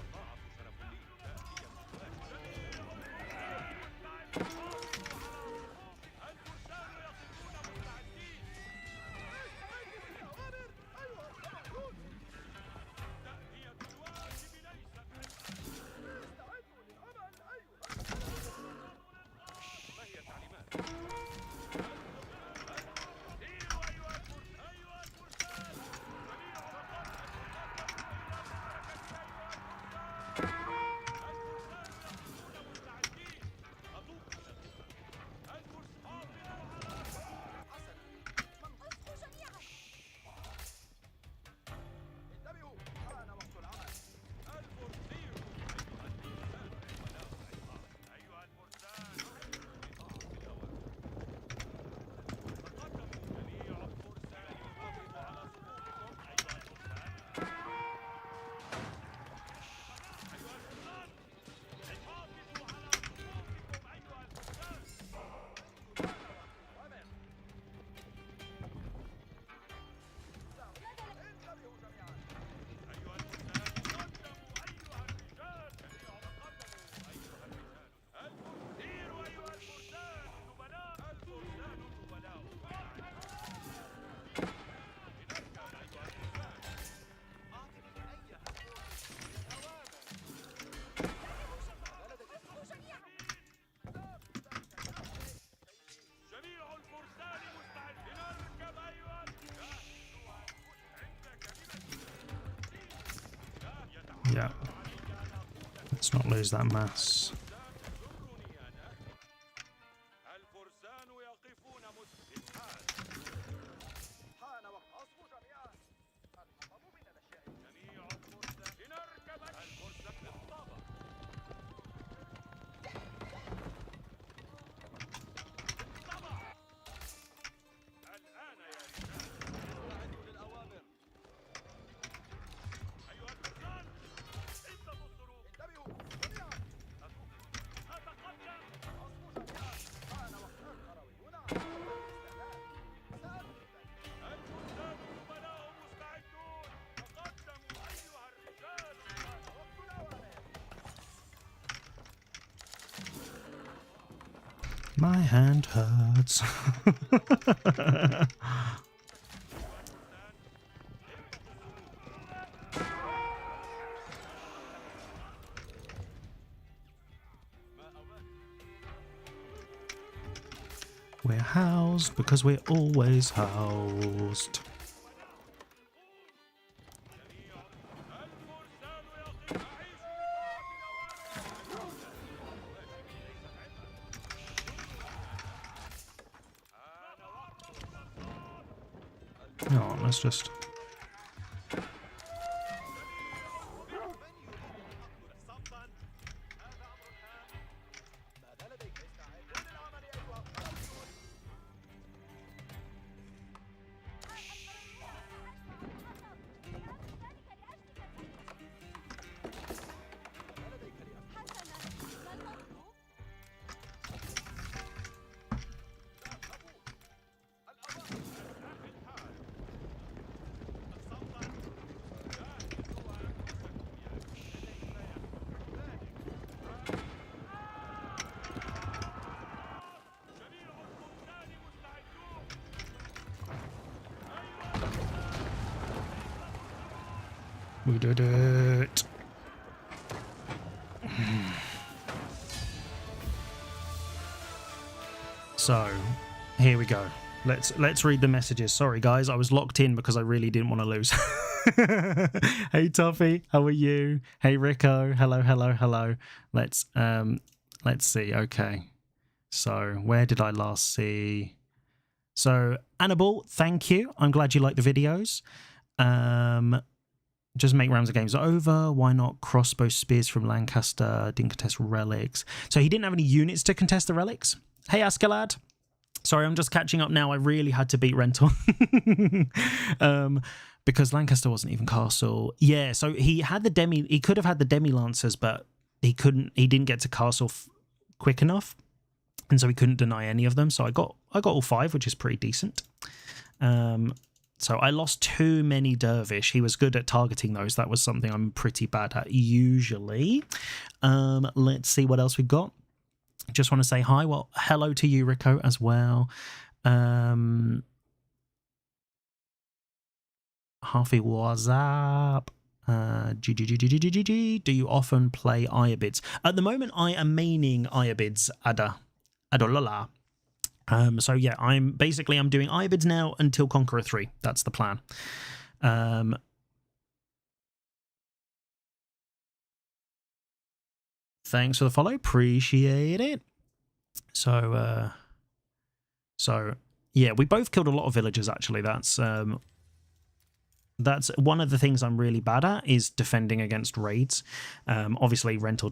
Yeah. Let's not lose that mass. My hand hurts. We're housed because we're always housed. Oh, let's just... We did it. So, here we go. Let's read the messages. Sorry guys, I was locked in because I really didn't want to lose. Hey Toffee, how are you? Hey Rico, hello. Let's see. Okay. So, where did I last see? So, Annabelle, thank you. I'm glad you like the videos. Just make rounds of games over. Why not crossbow spears from Lancaster? Didn't contest relics. So he didn't have any units to contest the relics. Hey, Ascalad. Sorry, I'm just catching up now. I really had to beat Rental. Because Lancaster wasn't even castle. Yeah, so he had he could have had the demi lancers, but he didn't get to castle quick enough. And so he couldn't deny any of them. So I got all 5, which is pretty decent. So I lost too many dervish. He was good at targeting those. That was something I'm pretty bad at usually. Let's see what else we got. Just want to say hi. Well, hello to you, Rico, as well. Harvey, what's up? Do you often play Iobids? At the moment, I am maining Iobids, Adolala. So yeah, I'm doing Iobids now until Conqueror 3. That's the plan. Thanks for the follow, appreciate it. So yeah, we both killed a lot of villagers actually. That's one of the things I'm really bad at is defending against raids. Obviously Rental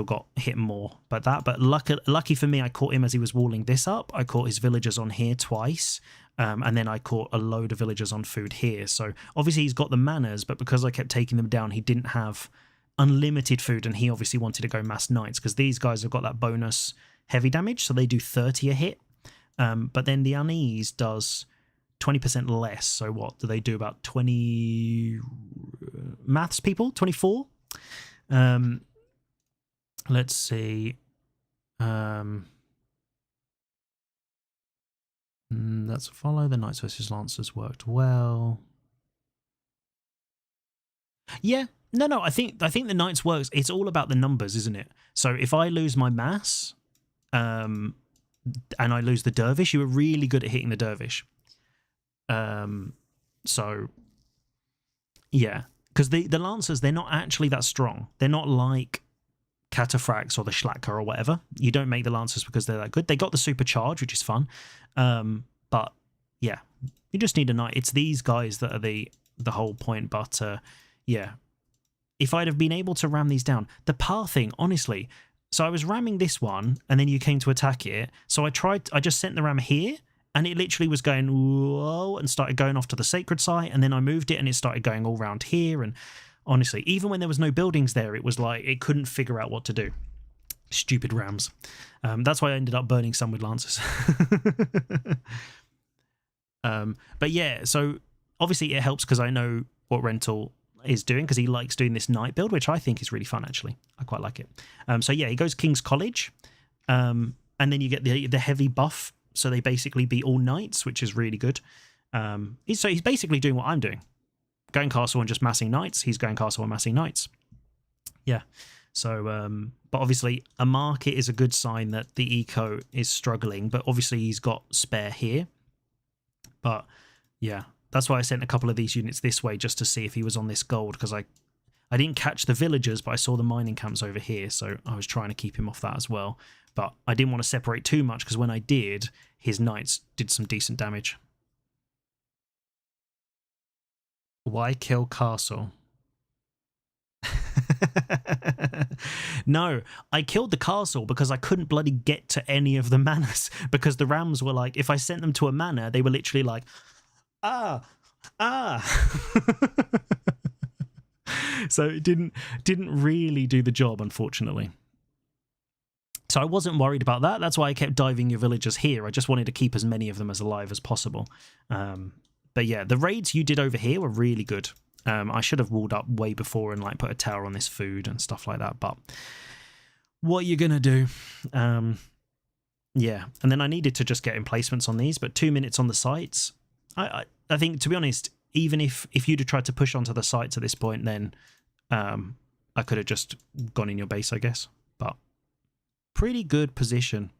got hit more, but lucky for me, I caught him as he was walling this up. I caught his villagers on here twice, and then I caught a load of villagers on food here. So obviously he's got the manners, but because I kept taking them down, he didn't have unlimited food, and he obviously wanted to go mass knights because these guys have got that bonus heavy damage, so they do 30 a hit. But then the unease does 20% less. So what do they do? About 20 maths people, 24. Let's see. Let's follow. The Knights versus Lancers worked well. Yeah. No. I think the Knights works. It's all about the numbers, isn't it? So if I lose my mass, and I lose the dervish, you were really good at hitting the dervish. So yeah, Because the Lancers, they're not actually that strong. They're not like Cataphracts or the Schlacker or whatever. You don't make the Lancers because they're that good. They got the supercharge, which is fun. But yeah, you just need a knight. It's these guys that are the whole point. But yeah, if I'd have been able to ram these down, the pathing, honestly. So I was ramming this one, and then you came to attack it. So I just sent the ram here, and it literally was going whoa and started going off to the sacred site, and then I moved it and it started going all around here. And honestly, even when there was no buildings there, it was like it couldn't figure out what to do. Stupid rams. That's why I ended up burning some with lancers. But yeah, so obviously it helps because I know what Rental is doing, because he likes doing this knight build, which I think is really fun, actually. I quite like it. So yeah, he goes King's College, and then you get the heavy buff, so they basically be all knights, which is really good. So he's basically doing what I'm doing. Going castle and just massing knights. He's going castle and massing knights. Yeah. So, but obviously a market is a good sign that the eco is struggling, but obviously he's got spare here. But yeah, that's why I sent a couple of these units this way just to see if he was on this gold, because I didn't catch the villagers, but I saw the mining camps over here, so I was trying to keep him off that as well. But I didn't want to separate too much, because when I did, his knights did some decent damage. Why kill castle? No, I killed the castle because I couldn't bloody get to any of the manors, because the rams were like, if I sent them to a manor, they were literally like, ah. So it didn't really do the job, unfortunately. So I wasn't worried about that. That's why I kept diving your villagers here. I just wanted to keep as many of them as alive as possible. But yeah, the raids you did over here were really good. I should have walled up way before and like put a tower on this food and stuff like that. But what are you going to do? Yeah, and then I needed to just get emplacements on these, but 2 minutes on the sites. I think, to be honest, even if you'd have tried to push onto the sites at this point, then I could have just gone in your base, I guess. But pretty good position.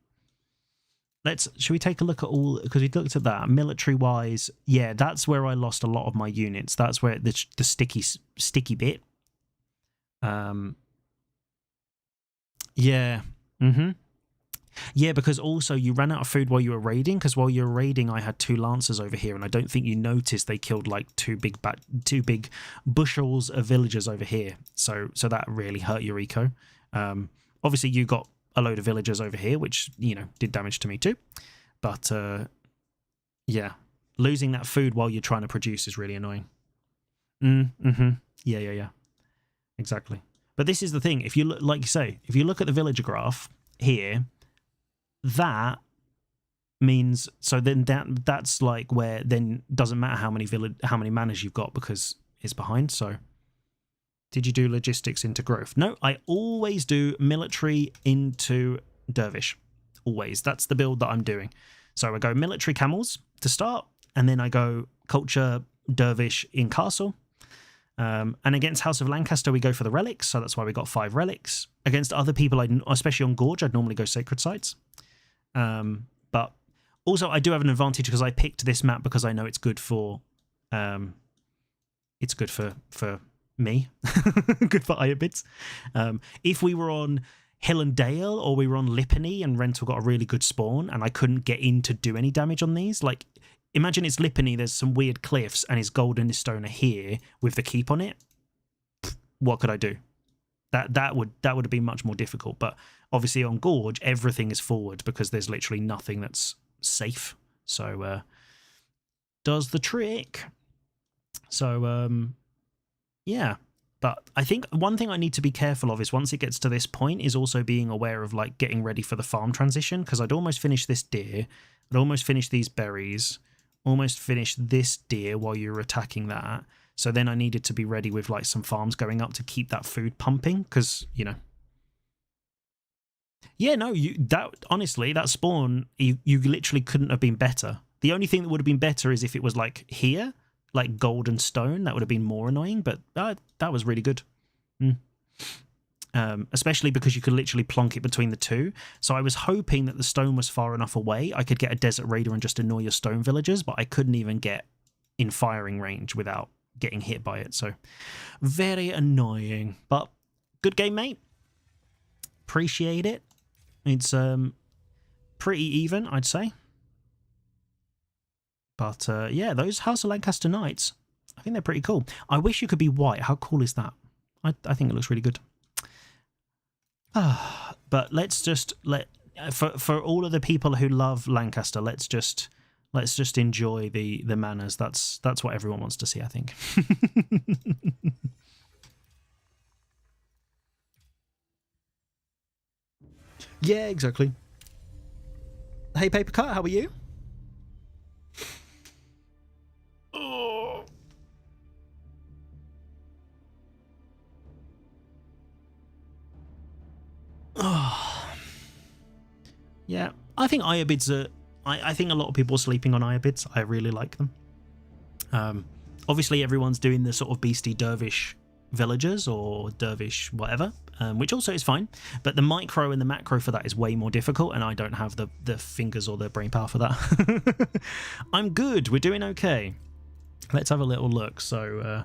Should we take a look at all, because we looked at that military wise. Yeah, that's where I lost a lot of my units. That's where the sticky bit. Yeah. Yeah, because also you ran out of food while you were raiding, because while you were raiding I had 2 lancers over here, and I don't think you noticed they killed like two big bushels of villagers over here. So that really hurt your eco. Obviously you got a load of villagers over here, which, you know, did damage to me too. But yeah, losing that food while you're trying to produce is really annoying. Yeah. Exactly. But this is the thing. If you look, like you say, if you look at the villager graph here, that means, so then that's like where then doesn't matter how many manors you've got, because it's behind. So did you do logistics into growth? No, I always do military into dervish. Always. That's the build that I'm doing. So I go military camels to start, and then I go culture dervish in castle. And against House of Lancaster, we go for the relics. So that's why we got 5 relics. Against other people, especially on Gorge, I'd normally go sacred sites. But also I do have an advantage because I picked this map because I know it's good for me. Good for Iobits. If we were on Hill and Dale, or we were on Lipany and Rental got a really good spawn and I couldn't get in to do any damage on these, like imagine it's Lipany, there's some weird cliffs and his gold and his stone are here with the keep on it. What could I do? That would have been much more difficult. But obviously on Gorge everything is forward because there's literally nothing that's safe. So does the trick. So yeah, but I think one thing I need to be careful of is once it gets to this point is also being aware of like getting ready for the farm transition, because I'd almost finished this deer, I'd almost finished these berries, almost finished this deer while you were attacking that. So then I needed to be ready with like some farms going up to keep that food pumping, because, you know. Yeah, no, honestly, that spawn, you literally couldn't have been better. The only thing that would have been better is if it was like here, like gold and stone. That would have been more annoying, but that was really good. Especially because you could literally plonk it between the two. So I was hoping that the stone was far enough away I could get a desert raider and just annoy your stone villagers, but I couldn't even get in firing range without getting hit by it. So very annoying, but good game, mate. Appreciate it. It's pretty even, I'd say. But yeah, those House of Lancaster Knights, I think they're pretty cool. I wish you could be white. How cool is that? I think it looks really good. But let's just for all of the people who love Lancaster, let's just enjoy the manners. That's what everyone wants to see, I think. Yeah, exactly. Hey, Paper Cut, how are you? Oh. Oh. Yeah, I think Iobids are... I think a lot of people are sleeping on Iobids. I really like them. Obviously, everyone's doing the sort of beastie dervish villagers or dervish whatever, which also is fine. But the micro and the macro for that is way more difficult, and I don't have the fingers or the brain power for that. I'm good. We're doing okay. Let's have a little look. So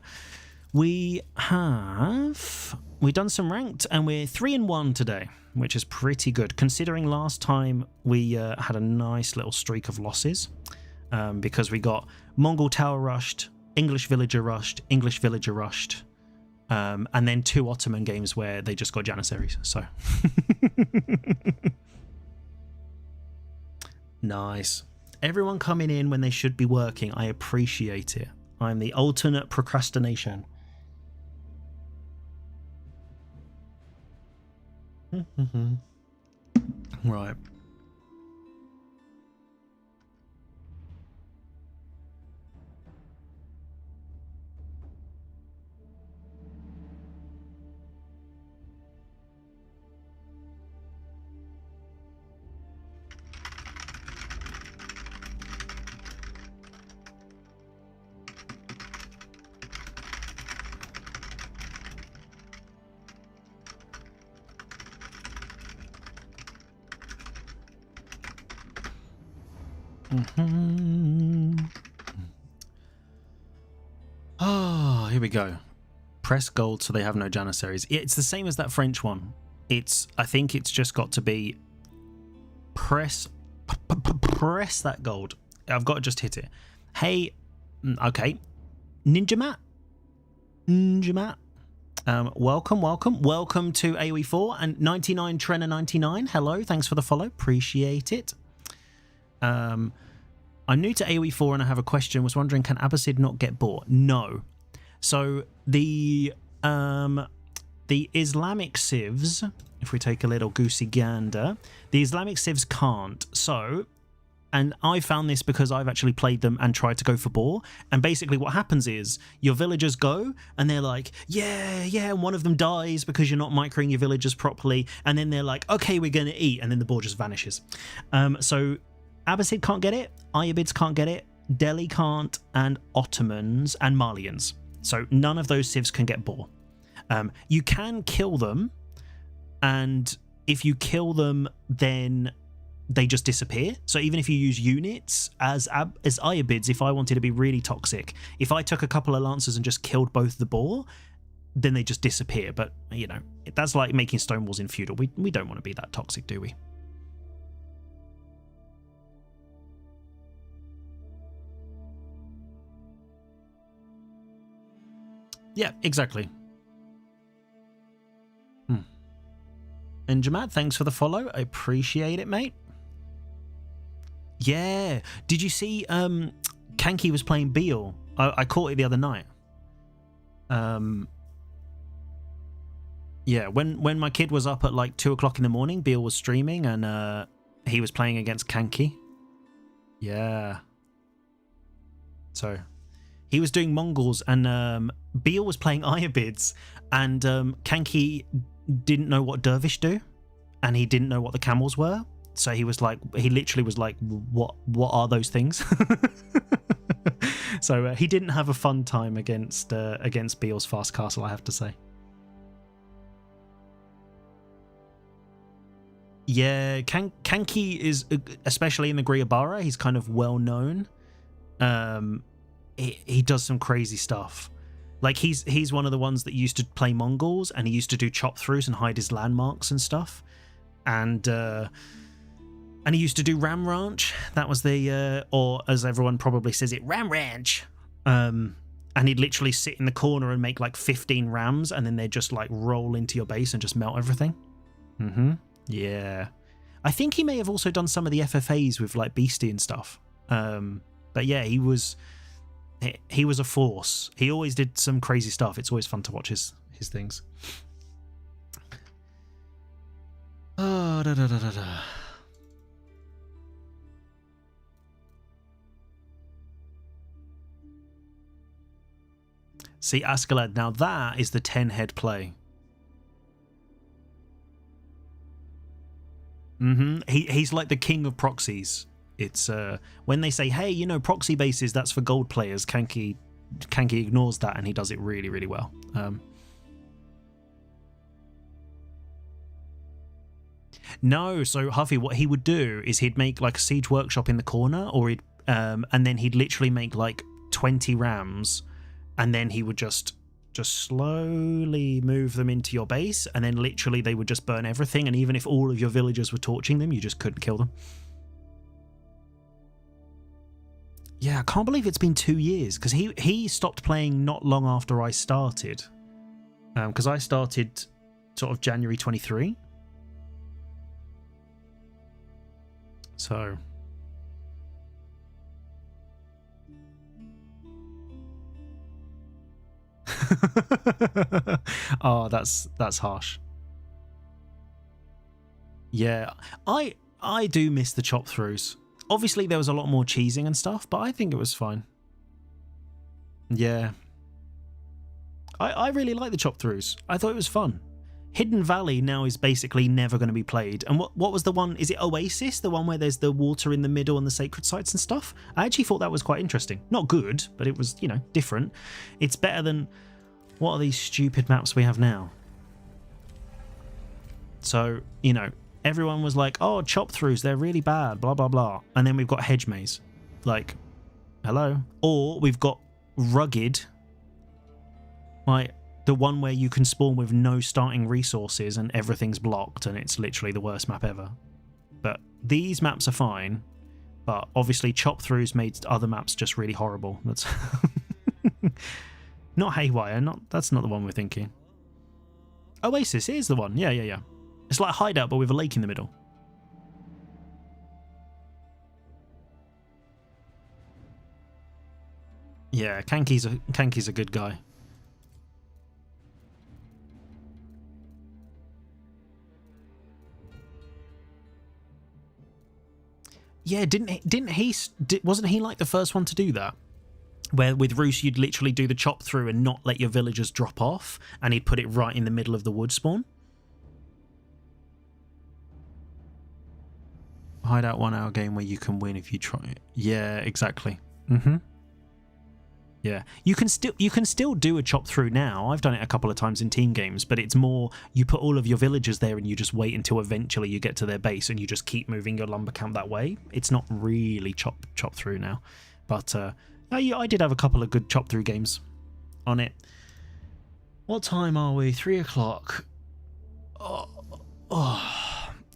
we've done some ranked, and we're 3-1 today, which is pretty good considering last time we had a nice little streak of losses because we got Mongol Tower rushed, English Villager rushed, English Villager rushed, and then 2 Ottoman games where they just got Janissaries. So nice. Everyone coming in when they should be working. I appreciate it. I'm the alternate procrastination. Right. Oh, here we go. Press gold so they have no Janissaries. It's the same as that French one. I think it's just got to be press that gold. I've got to just hit it. Hey, okay. Ninja Matt. Welcome to AoE4 and 99 Trenner 99. Hello, thanks for the follow. Appreciate it. I'm new to AoE4 and I have a question. Was wondering, can Abbasid not get bought? No. So the Islamic civs, if we take a little goosey gander, the Islamic civs can't. So, and I found this because I've actually played them and tried to go for boar. And basically what happens is your villagers go and they're like, yeah, and one of them dies because you're not microing your villagers properly. And then they're like, okay, we're going to eat. And then the boar just vanishes. So Abbasid can't get it, Iobids can't get it, Delhi can't, and Ottomans and Malians. So none of those civs can get boar. You can kill them, and if you kill them, then they just disappear. So even if you use units as Iobids, if I wanted to be really toxic, if I took a couple of lancers and just killed both the boar, then they just disappear. But, you know, that's like making stone walls in feudal. We don't want to be that toxic, do we? Yeah, exactly. And Jamad, thanks for the follow. I appreciate it, mate. Yeah. Did you see Conq was playing Beal? I caught it the other night. Yeah, when my kid was up at like 2 o'clock in the morning, Beal was streaming and he was playing against Conq. Yeah. So he was doing Mongols and Beal was playing Iobids and Conq didn't know what Dervish do and he didn't know what the camels were. So he literally was like, what are those things? So he didn't have a fun time against Beal's fast castle, I have to say. Yeah, Conq is, especially in the Griabara, he's kind of well known. He does some crazy stuff. Like he's one of the ones that used to play Mongols, and he used to do chop throughs and hide his landmarks and stuff. And he used to do Ram Ranch. That was the or as everyone probably says it, Ram Ranch. And he'd literally sit in the corner and make like 15 rams, and then they'd just like roll into your base and just melt everything. Yeah. I think he may have also done some of the FFAs with like Beastie and stuff. But yeah, he was a force. He always did some crazy stuff. It's always fun to watch his things. Oh, da, da, da, da, da. See, Askeladd, now that is the 10-head play. He's like the king of proxies. It's when they say, hey, you know, proxy bases, that's for gold players, Kanki ignores that, and he does it really, really well. No, so Huffy, what he would do is he'd make like a siege workshop in the corner, or he'd and then he'd literally make like 20 rams, and then he would just slowly move them into your base, and then literally they would just burn everything, and even if all of your villagers were torching them, you just couldn't kill them. Yeah, I can't believe it's been 2 years, because he stopped playing not long after I started. Because I started sort of January 23. So... oh, that's harsh. Yeah, I do miss the chop throughs. Obviously there was a lot more cheesing and stuff, but I think it was fine. Yeah, I really like the chop throughs. I thought it was fun. Hidden Valley now is basically never going to be played. And what was the one? Is it Oasis, the one where there's the water in the middle and the sacred sites and stuff? I actually thought that was quite interesting. Not good, but it was, you know, different. It's better than... what are these stupid maps we have now? So, you know, everyone was like, oh, chop throughs, they're really bad, blah, blah, blah. And then we've got Hedge Maze. Like, hello? Or we've got Rugged. Like... the one where you can spawn with no starting resources and everything's blocked, and it's literally the worst map ever. But these maps are fine, but obviously chop throughs made other maps just really horrible. That's not Haywire, that's not the one we're thinking. Oasis is the one, yeah. It's like Hideout but with a lake in the middle. Yeah, Kanki's a good guy. Yeah, wasn't he like the first one to do that? Where with Roos you'd literally do the chop through and not let your villagers drop off, and he'd put it right in the middle of the wood spawn. Hideout 1 hour game where you can win if you try it. Yeah, exactly. Yeah, you can still do a chop through now. I've done it a couple of times in team games, but it's more you put all of your villagers there and you just wait until eventually you get to their base and you just keep moving your lumber camp that way. It's not really chop through now, but I did have a couple of good chop through games on it. What time are we? 3 o'clock.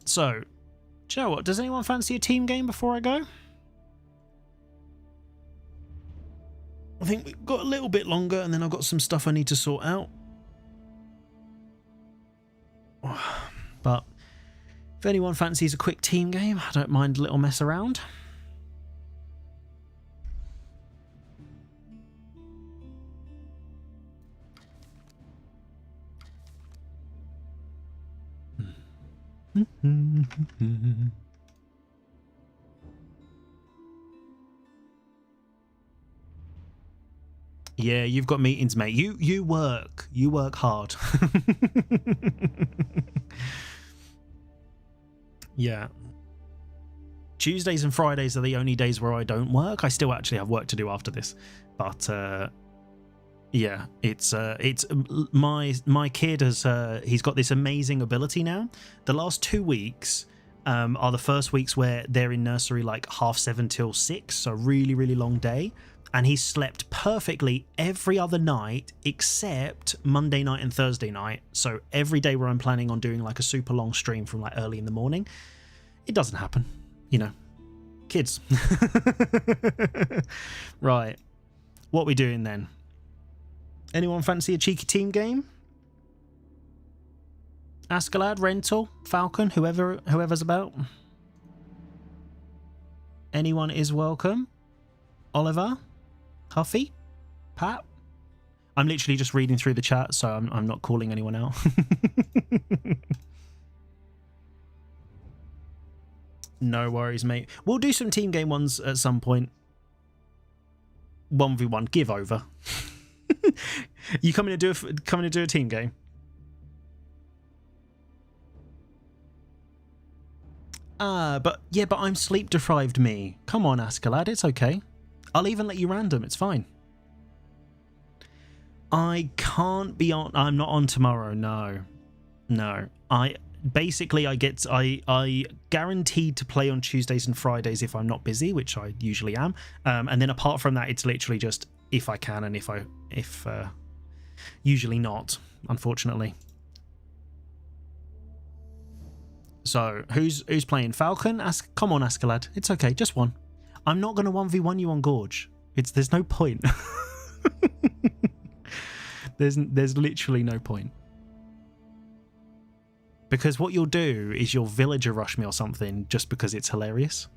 So, do you know what? Does anyone fancy a team game before I go? I think we've got a little bit longer, and then I've got some stuff I need to sort out. But if anyone fancies a quick team game, I don't mind a little mess around. Yeah, you've got meetings, mate. You work hard. Yeah. Tuesdays and Fridays are the only days where I don't work. I still actually have work to do after this, but yeah, it's my kid has he's got this amazing ability now. The last 2 weeks are the first weeks where they're in nursery like 7:30 till 6, so really long day. and he slept perfectly every other night except Monday night and Thursday night. So every day where I'm planning on doing like a super long stream from like early in the morning, it doesn't happen. You know, kids. Right. What are we doing then? Anyone fancy a cheeky team game? Askeladd, Rental, Falcon, whoever's about. Anyone is welcome. Oliver, Huffy, Pat. I'm literally just reading through the chat, so I'm not calling anyone out. No worries, mate. We'll do some team game ones at some point. 1v1, give over. You coming to do a team game? But I'm sleep deprived, me. Come on, Askeladd, it's okay. I'll even let you random, it's fine. I can't be on. I'm not on tomorrow. No. I guaranteed to play on Tuesdays and Fridays if I'm not busy, which I usually am. And then apart from that, it's literally just if I can and if usually not, unfortunately. So who's playing? Falcon? Come on, Askeladd. It's okay, just one. I'm not going to 1v1 you on Gorge. There's no point. There's literally no point. Because what you'll do is you'll villager rush me or something just because it's hilarious.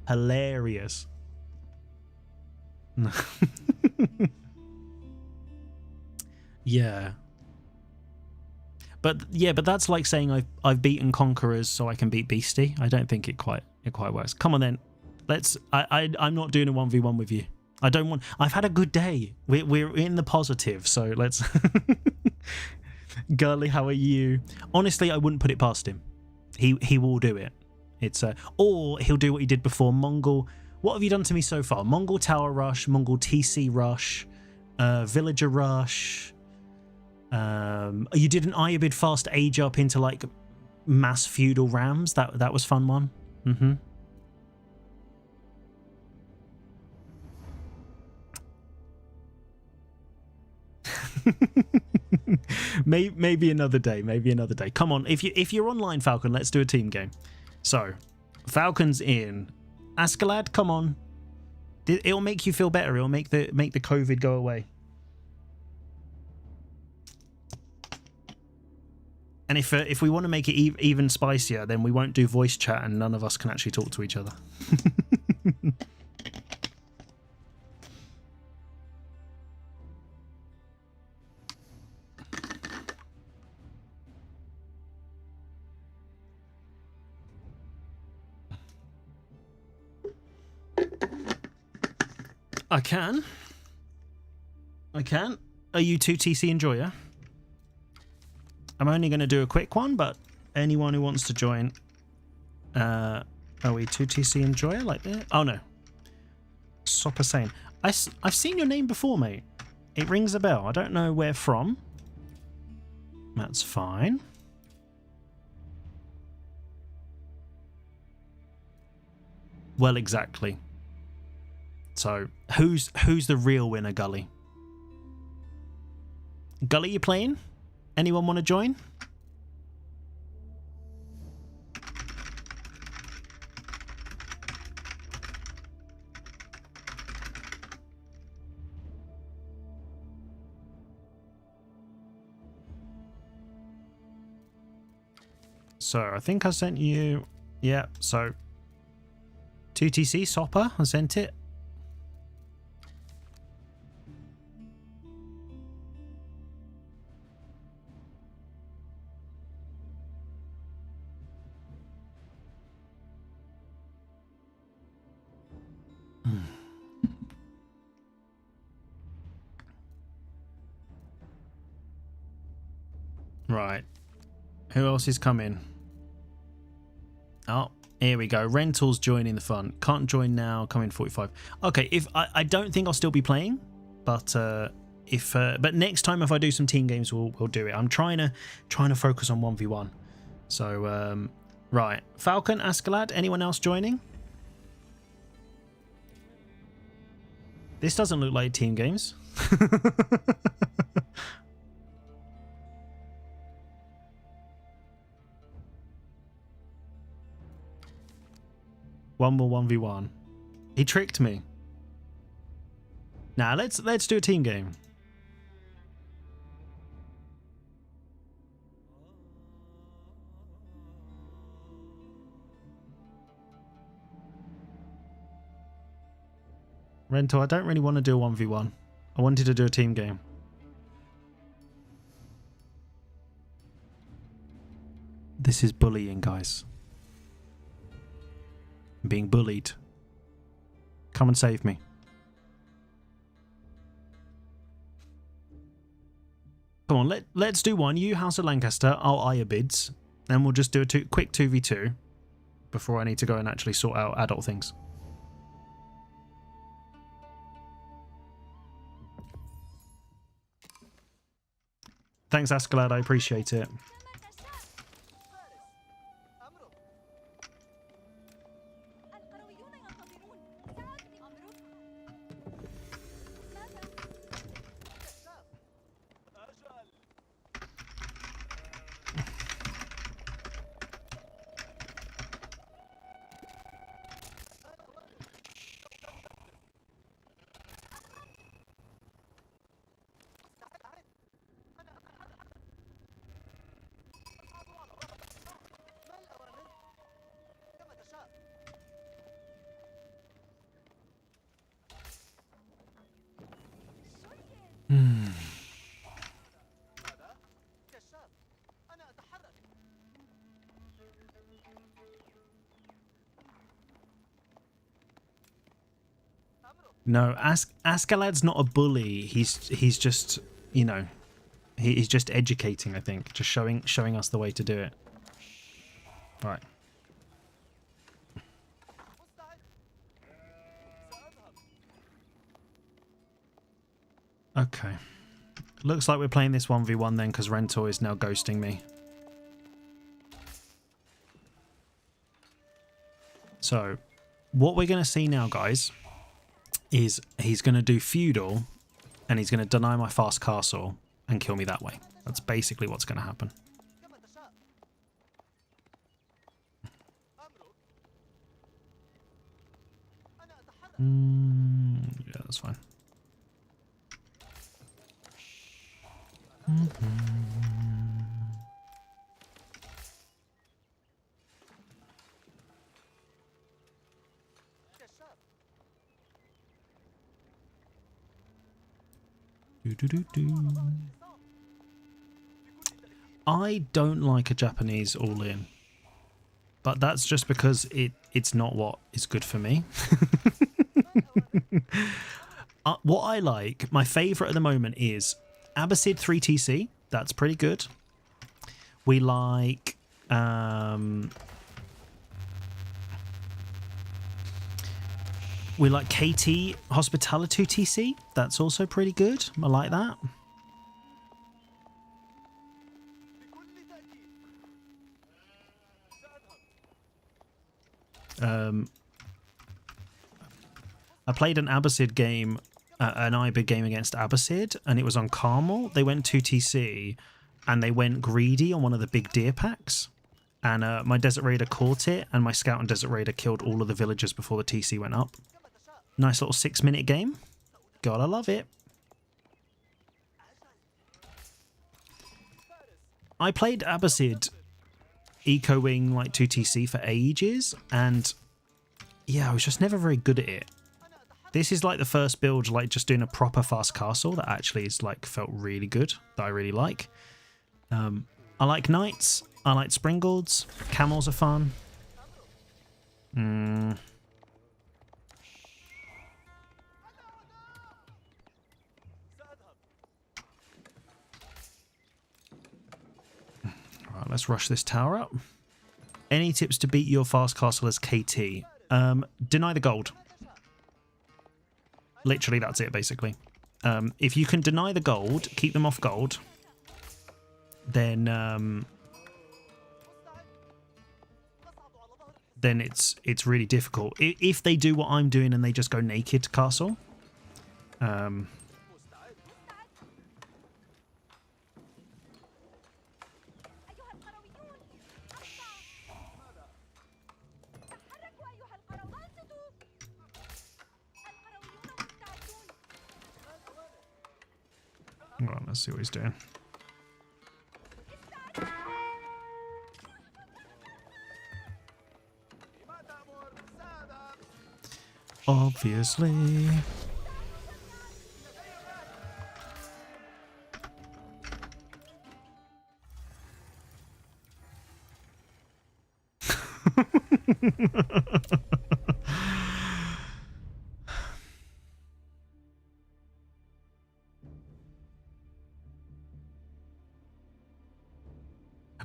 Hilarious. Yeah. But that's like saying I've beaten Conquerors so I can beat Beastie. I don't think it quite works. Come on then. I'm not doing a 1v1 with you. I don't want. I've had a good day. We're in the positive, so let's. Girly, how are you? Honestly, I wouldn't put it past him. He will do it. It's or he'll do what he did before. Mongol. What have you done to me so far? Mongol Tower Rush, Mongol TC Rush, Villager Rush. You did an Iobid fast age up into like mass feudal rams. That was fun one. Mm-hmm. Maybe another day. Maybe another day. Come on, if you're online, Falcon, let's do a team game. So, Falcon's in. Askeladd, come on. It'll make you feel better. It'll make the COVID go away. And if we want to make it even spicier, then we won't do voice chat and none of us can actually talk to each other. I can. Are you 2TC Enjoyer? I'm only going to do a quick one, but anyone who wants to join... are we 2TC Enjoyer like that? Oh, no. Sopper Sane. I've seen your name before, mate. It rings a bell. I don't know where from. That's fine. Well, exactly. So, who's the real winner, Gully? Gully, you playing? Anyone want to join? So, I think I sent you... Yeah, so... 2TC, Sopper, I sent it. Right. Who else is coming? Oh, here we go. Rental's joining the fun. Can't join now. Coming 45. Okay. If I don't think I'll still be playing, but but next time if I do some team games, we'll do it. I'm trying to focus on 1v1. So right. Falcon, Askeladd. Anyone else joining? This doesn't look like team games. One more 1v1. He tricked me. Now let's do a team game. Rental, I don't really want to do a 1v1. I wanted to do a team game. This is bullying, guys. I'm being bullied. Come and save me. Come on, let's do one. You, House of Lancaster, I'll Ayabids. Then we'll just do a quick 2v2 before I need to go and actually sort out adult things. Thanks, Ascalad. I appreciate it. No, Ascalad's not a bully. He's just, you know, he's just educating, I think, just showing us the way to do it. All right. Okay. Looks like we're playing this 1v1 then, because Rentor is now ghosting me. So, what we're going to see now, guys, is he's going to do feudal, and he's going to deny my fast castle and kill me that way. That's basically what's going to happen. Yeah, that's fine. I don't like a Japanese all-in, but that's just because it's not what is good for me. What I like, my favourite at the moment is Abbasid 3TC. That's pretty good. We like KT Hospitality TC. That's also pretty good. I like that. I played an Abbasid game, an IBID game against Abbasid, and it was on Carmel. They went 2TC, and they went greedy on one of the big deer packs. And my Desert Raider caught it, and my Scout and Desert Raider killed all of the villagers before the TC went up. Nice little 6-minute game. Gotta love it. I played Abbasid Eco-Wing like 2TC for ages, and yeah, I was just never very good at it. This is like the first build, like just doing a proper fast castle that actually is like felt really good, that I really like. I like knights, I like springolds, camels are fun. Right, let's rush this tower up. Any tips to beat your fast castle as KT? Deny the gold. Literally, that's it, basically. If you can deny the gold, keep them off gold, then it's really difficult. If they do what I'm doing and they just go naked castle, Well, let's see what he's doing. Obviously.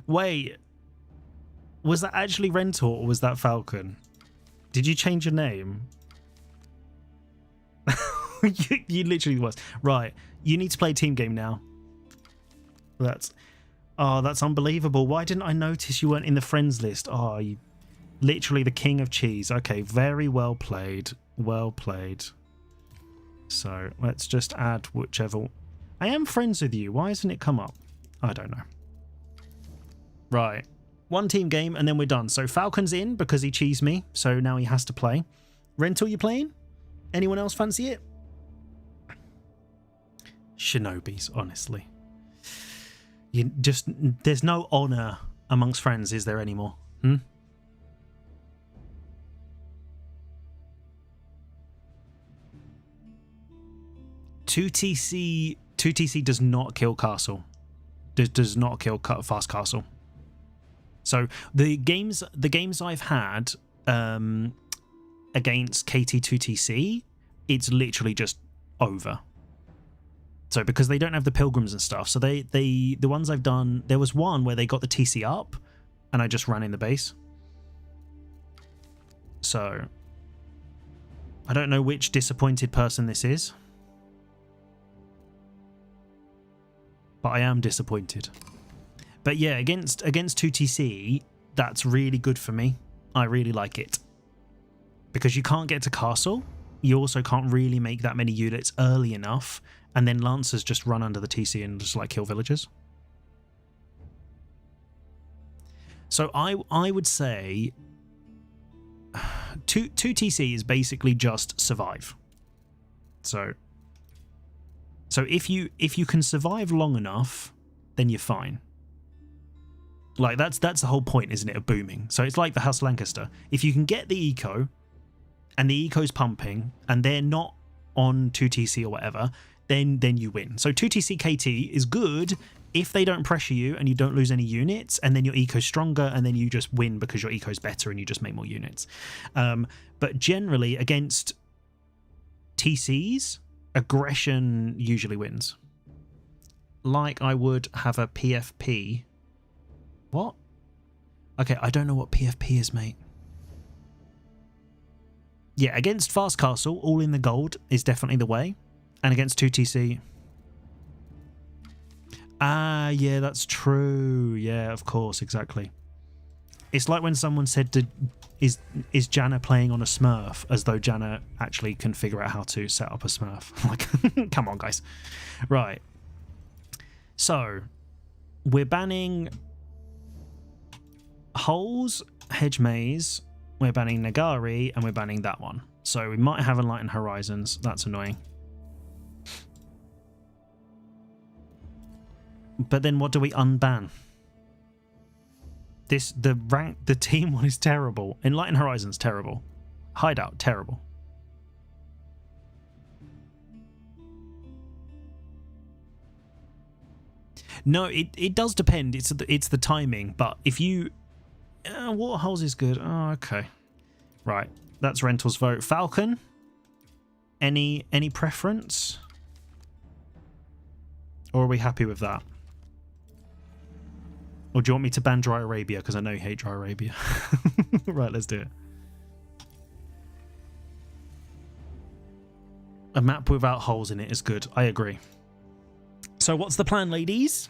Wait, was that actually Rentor or was that Falcon? Did you change your name? you literally was. Right, you need to play team game now. That's unbelievable. Why didn't I notice you weren't in the friends list? Oh, you literally the king of cheese. Okay, very well played. Well played. So let's just add whichever. I am friends with you. Why hasn't it come up? I don't know. Right. One team game and then we're done. So Falcon's in because he cheesed me. So now he has to play. Rental, you playing? Anyone else fancy it? Shinobis, honestly. You just, there's no honor amongst friends, is there anymore? 2TC does not kill castle. Does not kill fast castle. So the games I've had against KT2TC, it's literally just over. So because they don't have the pilgrims and stuff, so the ones I've done, there was one where they got the TC up, and I just ran in the base. So I don't know which disappointed person this is, but I am disappointed. But yeah, against 2TC, that's really good for me. I really like it. Because you can't get to castle, you also can't really make that many units early enough, and then Lancers just run under the TC and just like kill villagers. So I would say 2TC is basically just survive. So if you can survive long enough, then you're fine. Like that's the whole point, isn't it, of booming? So it's like the House Lancaster. If you can get the eco, and the eco's pumping, and they're not on 2TC or whatever, then you win. So 2TC KT is good if they don't pressure you and you don't lose any units, and then your eco's stronger, and then you just win because your eco's better and you just make more units. But generally against TCs, aggression usually wins. Like I would have a PFP. What? Okay, I don't know what PFP is, mate. Yeah, against Fast Castle, all in the gold is definitely the way. And against 2TC... Ah, yeah, that's true. Yeah, of course, exactly. It's like when someone said, is Janna playing on a Smurf? As though Janna actually can figure out how to set up a Smurf. Like, come on, guys. Right. So, we're banning... Holes, Hedge Maze, we're banning Nagari, and we're banning that one. So we might have Enlightened Horizons. That's annoying. But then what do we unban? The team one is terrible. Enlightened Horizons, terrible. Hideout, terrible. No, it does depend. It's the timing. But if you... Waterholes is good. Oh, okay. Right. That's Rental's vote. Falcon? Any preference? Or are we happy with that? Or do you want me to ban Dry Arabia? Because I know you hate Dry Arabia. Right, let's do it. A map without holes in it is good. I agree. So what's the plan, ladies?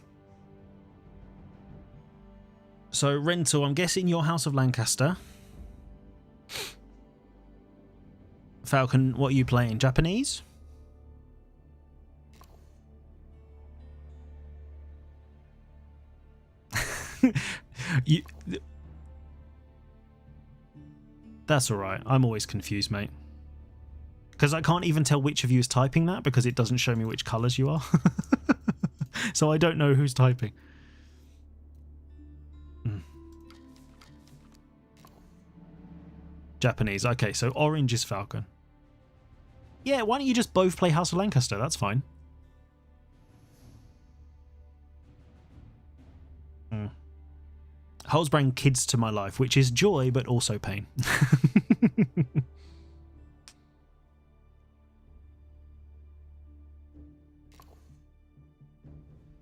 So, Rental, I'm guessing your House of Lancaster. Falcon, what are you playing? Japanese? you, that's all right. I'm always confused, mate. Because I can't even tell which of you is typing that because it doesn't show me which colours you are. So I don't know who's typing. Japanese. Okay, so orange is Falcon. Yeah, why don't you just both play House of Lancaster? That's fine. Hulls bring kids to my life, which is joy, but also pain.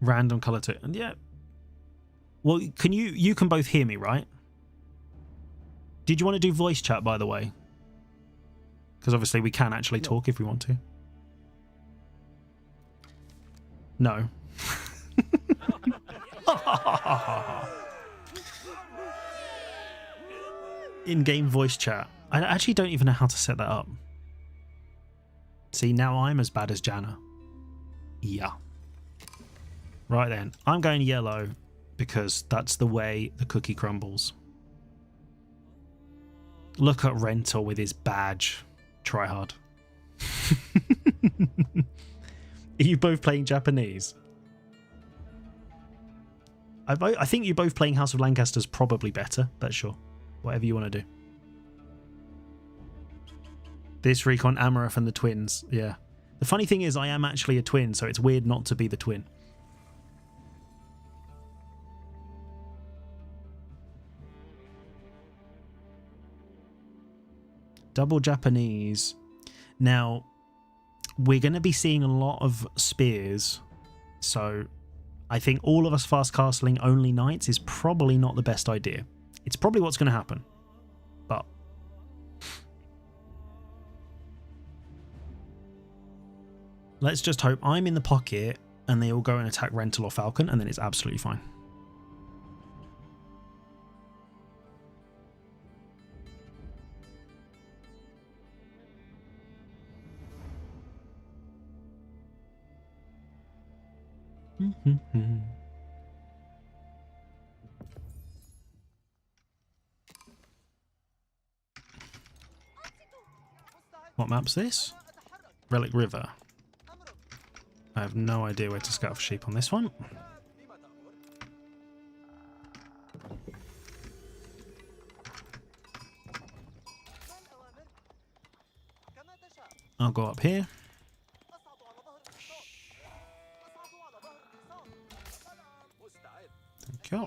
Random color too. And yeah. Well, you can both hear me, right? Did you want to do voice chat, by the way? Because obviously we can actually talk if we want to. No. In-game voice chat. I actually don't even know how to set that up. See, now I'm as bad as Jana. Yeah. Right then, I'm going yellow because that's the way the cookie crumbles. Look at Rental with his badge. Try hard. Are you both playing Japanese? I think you both playing House of Lancaster is probably better, but sure. Whatever you want to do. This recon Amaranth and the twins, yeah. The funny thing is I am actually a twin, so it's weird not to be the twin. Double Japanese. Now, we're going to be seeing a lot of spears, so I think all of us fast castling only knights is probably not the best idea. It's probably what's going to happen, but let's just hope I'm in the pocket and they all go and attack Rental or Falcon, and then it's absolutely fine. What map's this? Relic River. I have no idea where to scout for sheep on this one. I'll go up here. Thank you.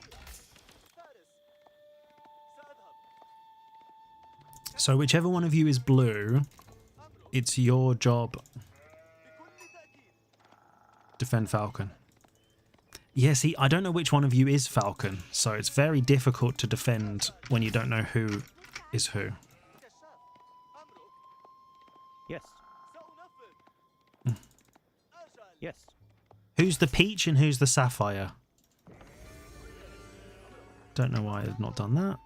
So whichever one of you is blue, it's your job. Defend Falcon. Yeah, see, I don't know which one of you is Falcon, so it's very difficult to defend when you don't know who is who. Yes. Yes. Who's the peach and who's the sapphire? Don't know why I've not done that.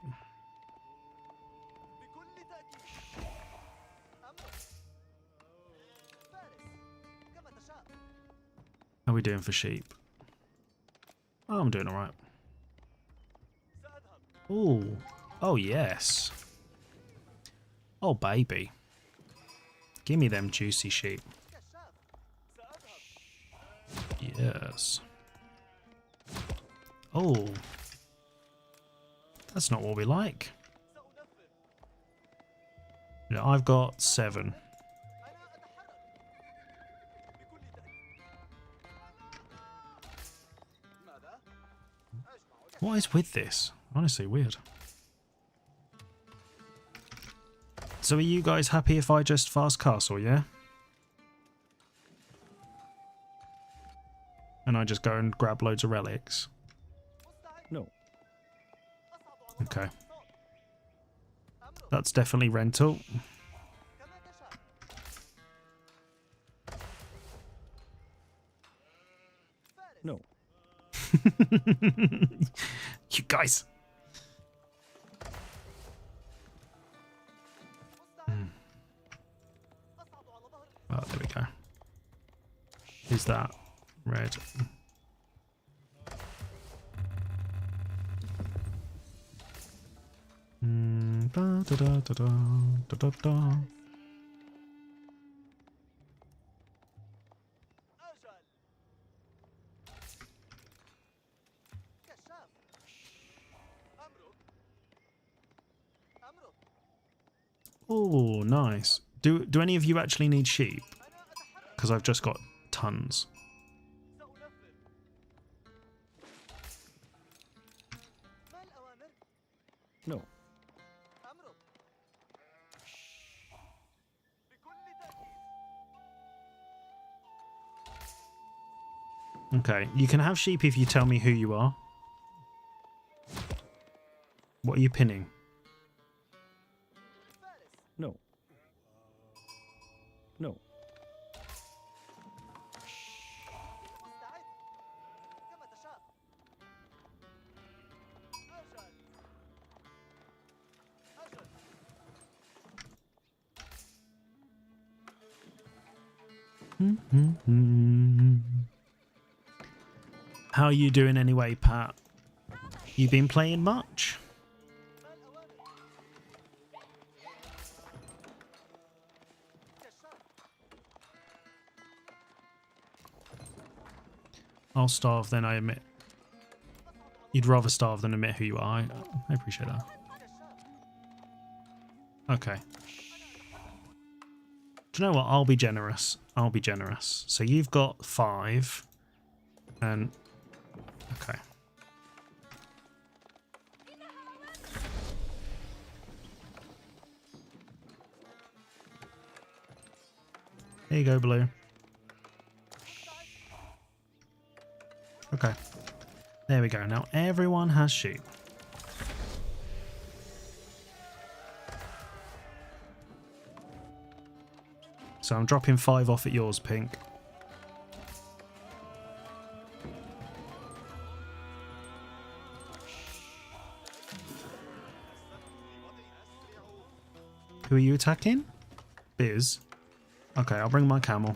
How are we doing for sheep? Oh, I'm doing alright. Oh, oh yes. Oh baby. Give me them juicy sheep. Yes. Oh. That's not what we like. Yeah, I've got 7. What is with this? Honestly, weird. So are you guys happy if I just fast castle, yeah? And I just go and grab loads of relics? No. Okay. That's definitely Rental. No. You guys. Oh, there we go. Who's that? Red. Da, da, da, da, da, da, da. Oh, nice. Do any of you actually need sheep? Because I've just got tons. No. Okay, you can have sheep if you tell me who you are. What are you pinning? No. No. How are you doing anyway, Pat? You been playing much? I'll starve then, I admit. You'd rather starve than admit who you are. I appreciate that. Okay. Do you know what? I'll be generous. I'll be generous. So you've got 5. And... Okay. There you go, Blue. Okay. There we go. Now everyone has sheep. So I'm dropping 5 off at yours, Pink. Who are you attacking? Biz. Okay, I'll bring my camel.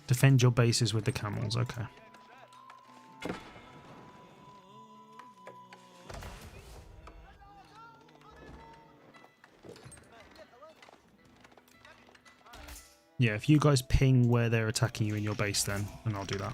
Defend your bases with the camels, okay. Yeah, if you guys ping where they're attacking you in your base then, and I'll do that.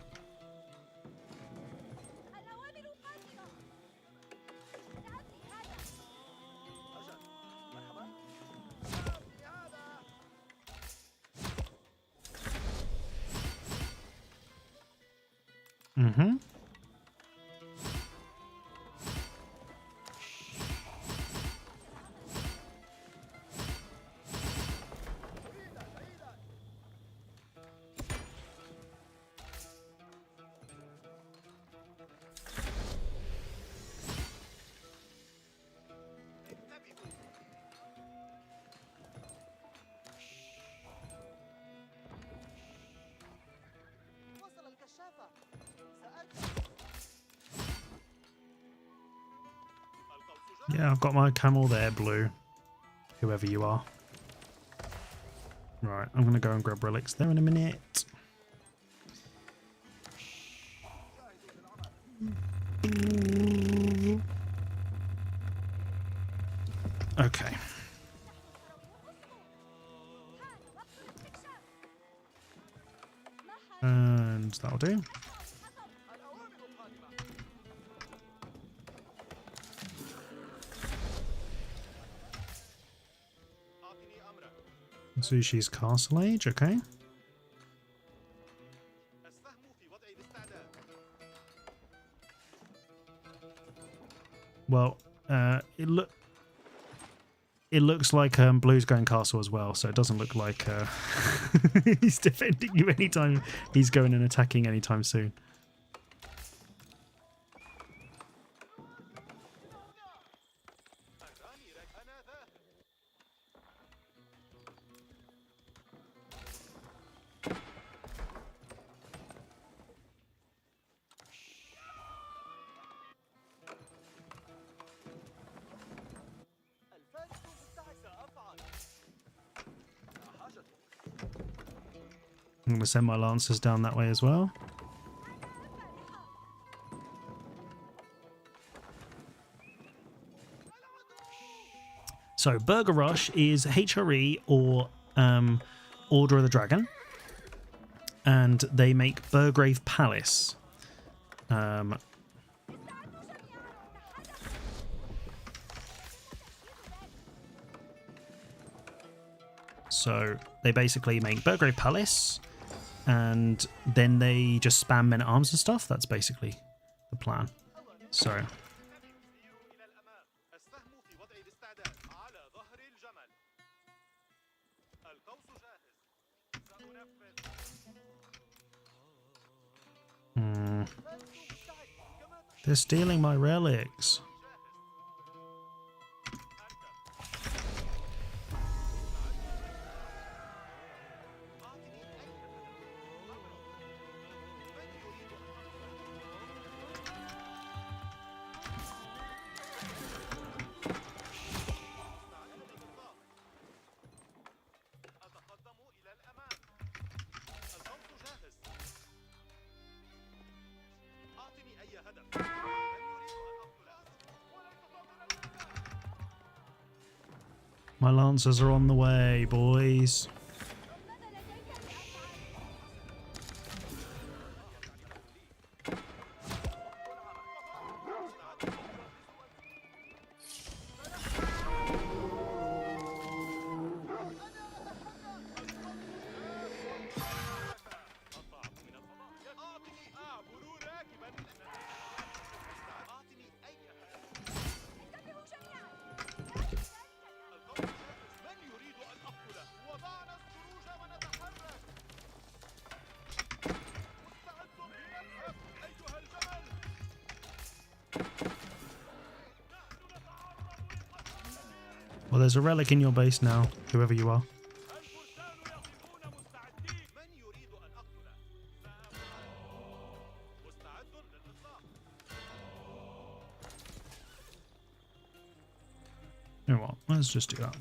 Mm-hmm. Yeah, I've got my camel there, Blue. Whoever you are. Right, I'm going to go and grab relics there in a minute. Okay. And that'll do. Sushi's Castle Age, okay. Well, it looks like Blue's going castle as well, so it doesn't look like he's defending you anytime he's going and attacking anytime soon. I'm going to send my lancers down that way as well. So Burger Rush is HRE or Order of the Dragon, and they make Burgrave Palace. So they basically make Burgrave Palace, and then they just spam men at arms and stuff. That's basically the plan. So. They're stealing my relics. My lancers are on the way, boys. Well, there's a relic in your base now, whoever you are. You know what? Let's just do that.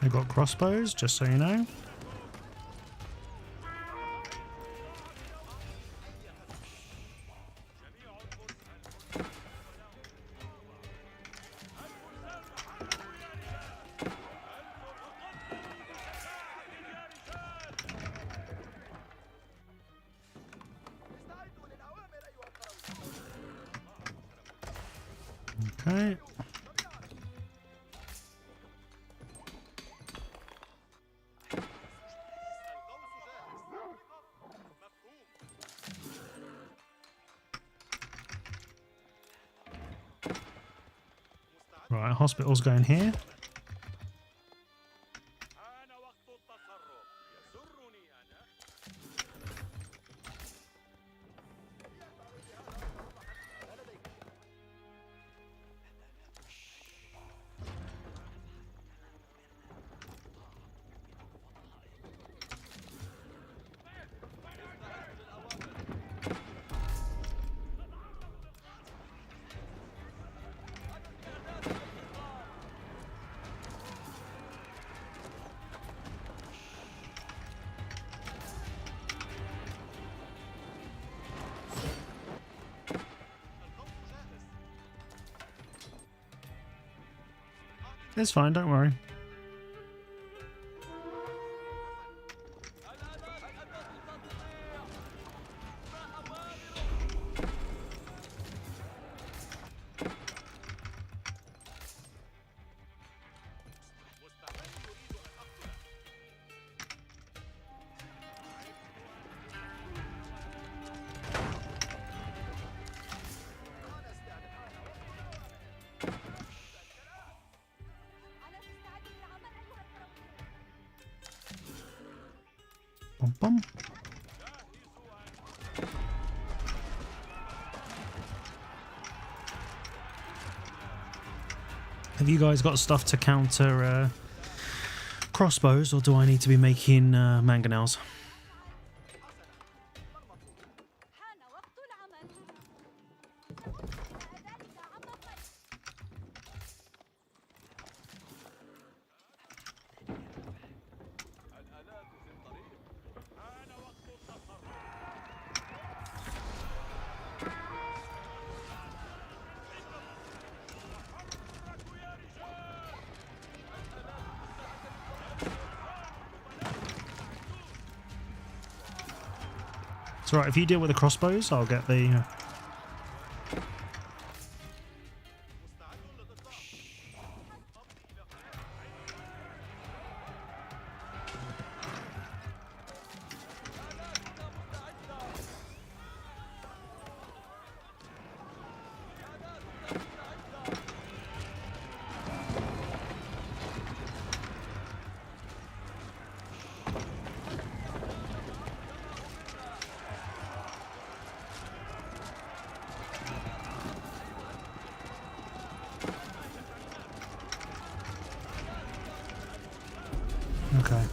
I got crossbows, just so you know. Okay. Right, hospital's going here. It's fine, don't worry. Bum, bum. Have you guys got stuff to counter crossbows, or do I need to be making mangonels? It's alright, if you deal with the crossbows, I'll get the... Okay.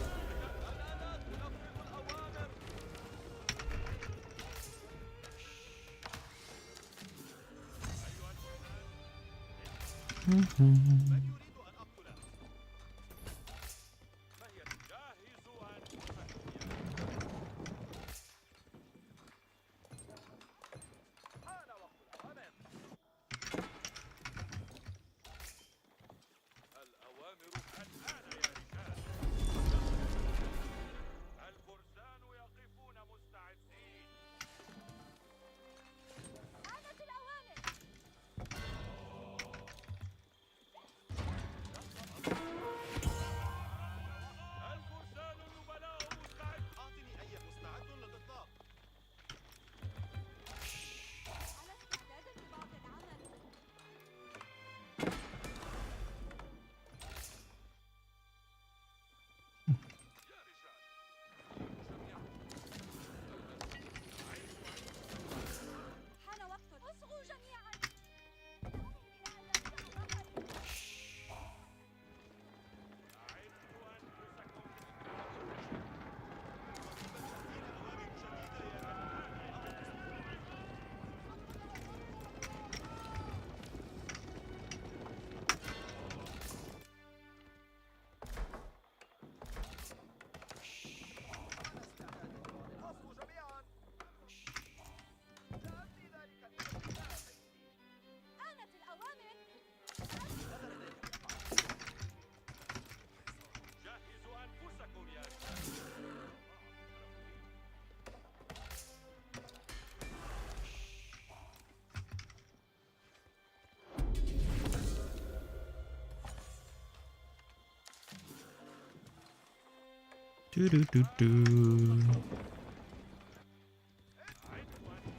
Do.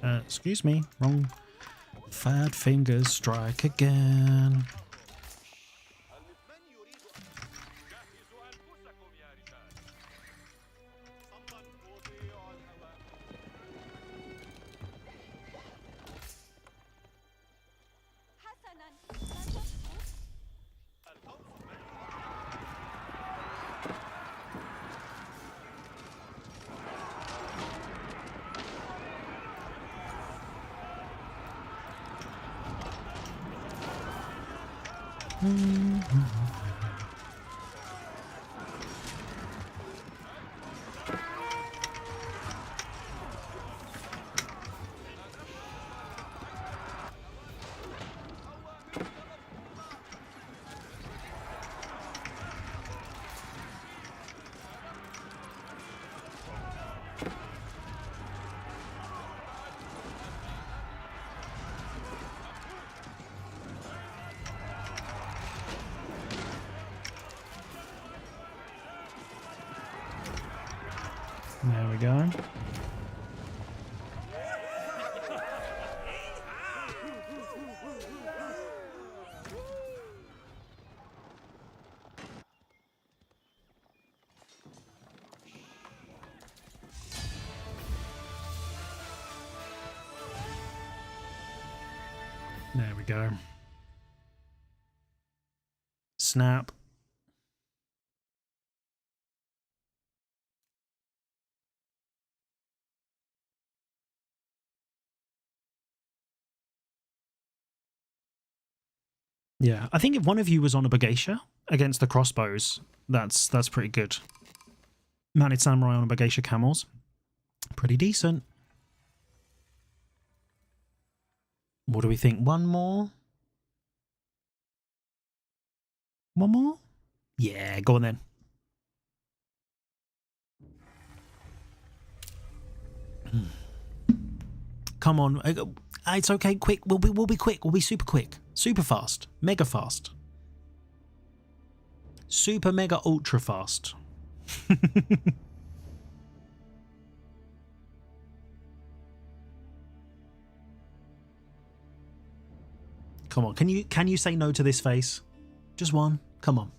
Excuse me, wrong. Fat fingers strike again. There we go. There we go. Snap. Yeah, I think if one of you was on a Bagatia against the crossbows, that's pretty good. Mounted samurai on a Bagatia camels. Pretty decent. What do we think? One more? One more? Yeah, go on then. Come on. It's okay. Quick. We'll be quick. We'll be super quick. Super fast. Mega fast. Super mega ultra fast. Come on. Can you say no to this face? Just one. Come on.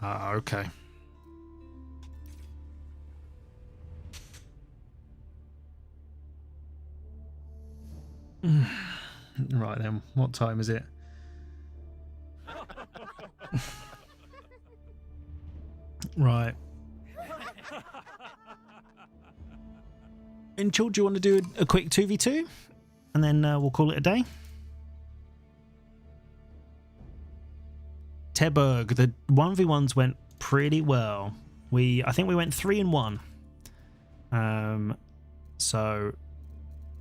Ah, okay. Right then, what time is it? Right. And Chill, do you want to do a quick 2v2? And then we'll call it a day? Teberg, the 1v1s went pretty well. I think we went 3-1. So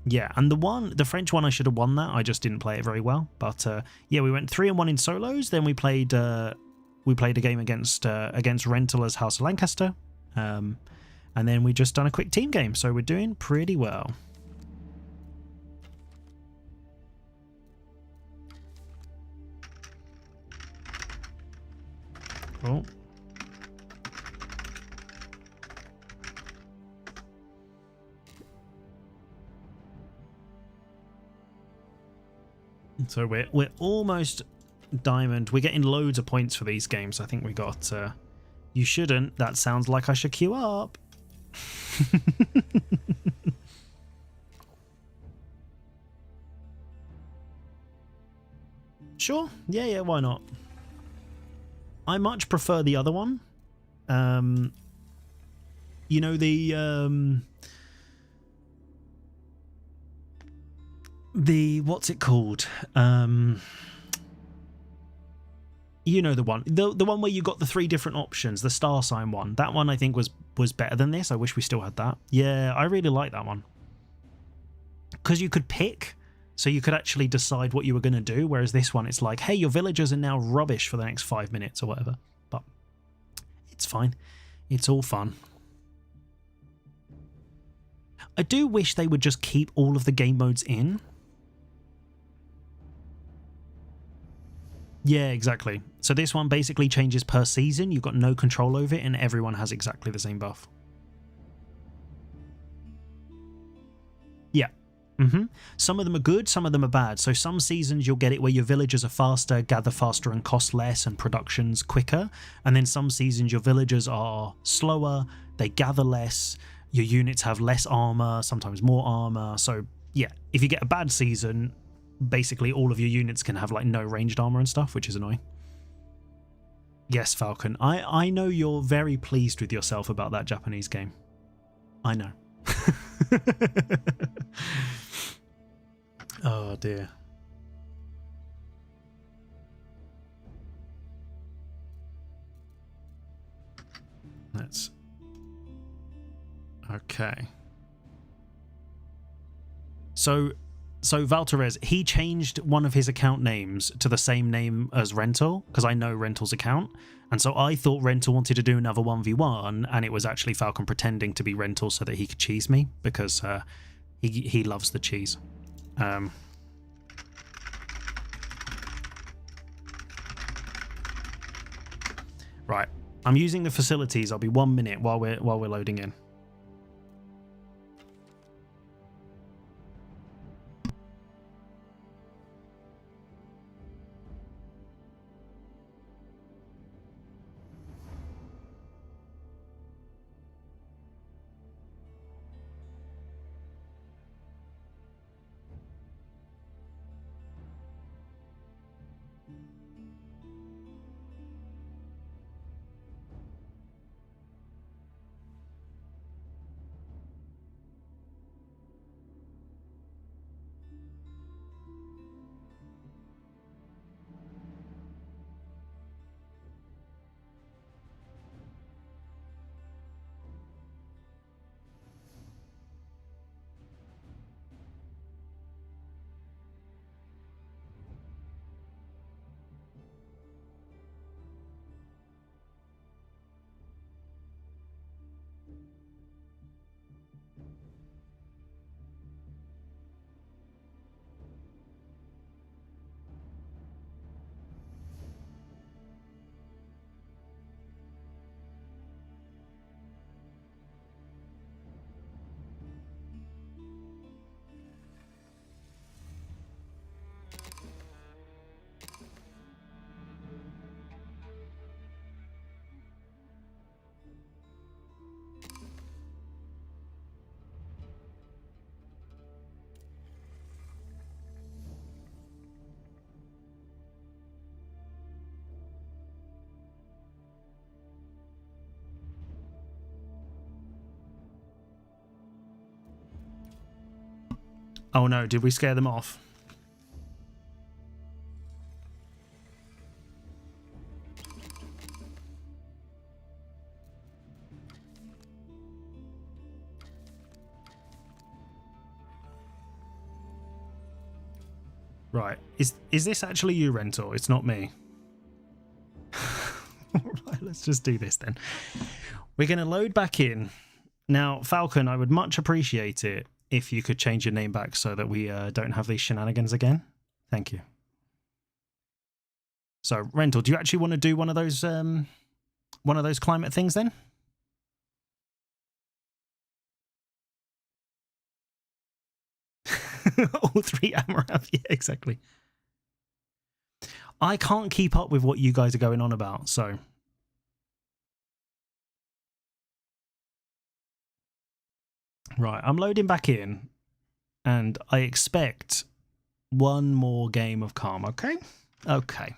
yeah, and the French one, I should have won that. I just didn't play it very well. But yeah, we went 3-1 in solos. Then we played a game against Rental as House of Lancaster. And then we just done a quick team game. So we're doing pretty well. Cool. So we're almost diamond. We're getting loads of points for these games. I think we got you shouldn't. That sounds like I should queue up. Sure. Yeah, why not? I much prefer the other one. You know, the what's it called? You know the one. The one where you got the 3 different options, the star sign one. That one I think was better than this. I wish we still had that. Yeah, I really like that one. Because you could pick, so you could actually decide what you were going to do, whereas this one, it's like, hey, your villagers are now rubbish for the next 5 minutes or whatever. But it's fine. It's all fun. I do wish they would just keep all of the game modes in. Yeah, exactly. So this one basically changes per season. You've got no control over it, and everyone has exactly the same buff. Yeah. Some of them are good, some of them are bad. So some seasons you'll get it where your villagers are faster, gather faster, and cost less, and production's quicker. And then some seasons your villagers are slower, they gather less, your units have less armor, sometimes more armor. So yeah, if you get a bad season, basically all of your units can have like no ranged armor and stuff, which is annoying. Yes, Falcon. I know you're very pleased with yourself about that Japanese game. I know. Oh dear. Let's... Okay. So Valterez, he changed one of his account names to the same name as Rental, because I know Rental's account. And so I thought Rental wanted to do another 1v1, and it was actually Falcon pretending to be Rental so that he could cheese me, because he loves the cheese. Right. I'm using the facilities. I'll be 1 minute while we're loading in. Oh no, did we scare them off? Right. Is this actually you, Rental? It's not me. Alright, let's just do this then. We're going to load back in. Now, Falcon, I would much appreciate it if you could change your name back so that we don't have these shenanigans again. Thank you. So, Rental, do you actually want to do one of those climate things then? All three Amarath, yeah, exactly. I can't keep up with what you guys are going on about, so. Right, I'm loading back in, and I expect one more game of calm, okay? Okay.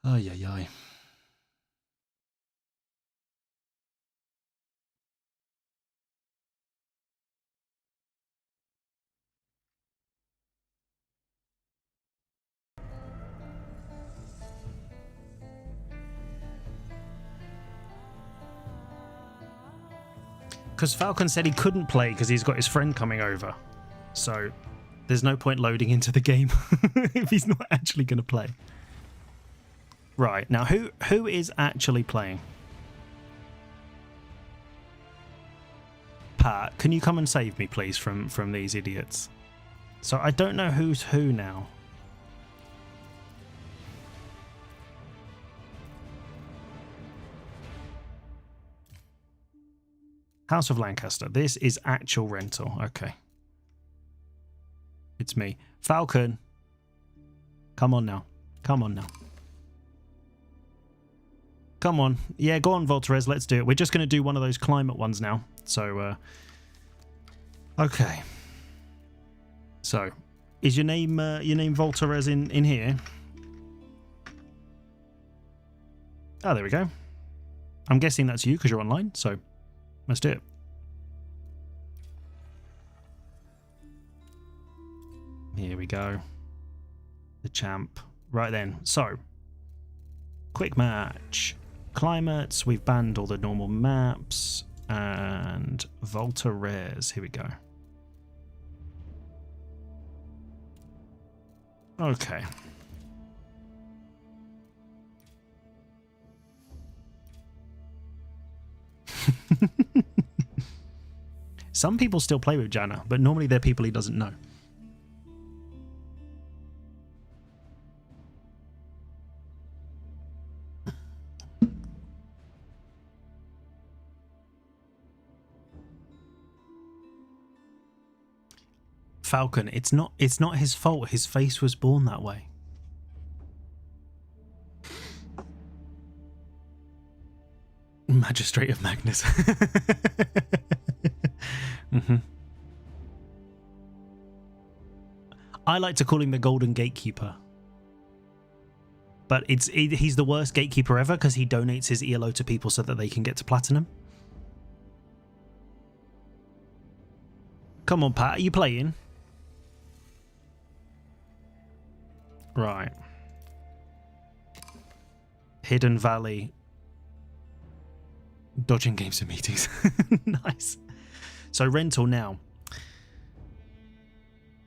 Ay, ay, ay. Because Falcon said he couldn't play because he's got his friend coming over. So there's no point loading into the game if he's not actually going to play. Right, now who is actually playing? Pat, can you come and save me, please, from these idiots? So I don't know who's who now. House of Lancaster. This is actual Rental. Okay. It's me. Falcon. Come on now. Come on now. Come on. Yeah, go on, Volterez. Let's do it. We're just going to do one of those climate ones now. So, okay. So, is your name Volterez in here? Oh, there we go. I'm guessing that's you because you're online, so let's do it. Here we go. The champ. Right then. So, quick match. Climates. We've banned all the normal maps. And Volta Rares. Here we go. Okay. Some people still play with Janna, but normally they're people he doesn't know. Falcon, it's not his fault. His face was born that way. Magistrate of Magnus. Mm-hmm. I like to call him the Golden Gatekeeper. But he's the worst gatekeeper ever because he donates his ELO to people so that they can get to Platinum. Come on, Pat, are you playing? Right. Hidden Valley. Dodging games and meetings. Nice. So Rental now.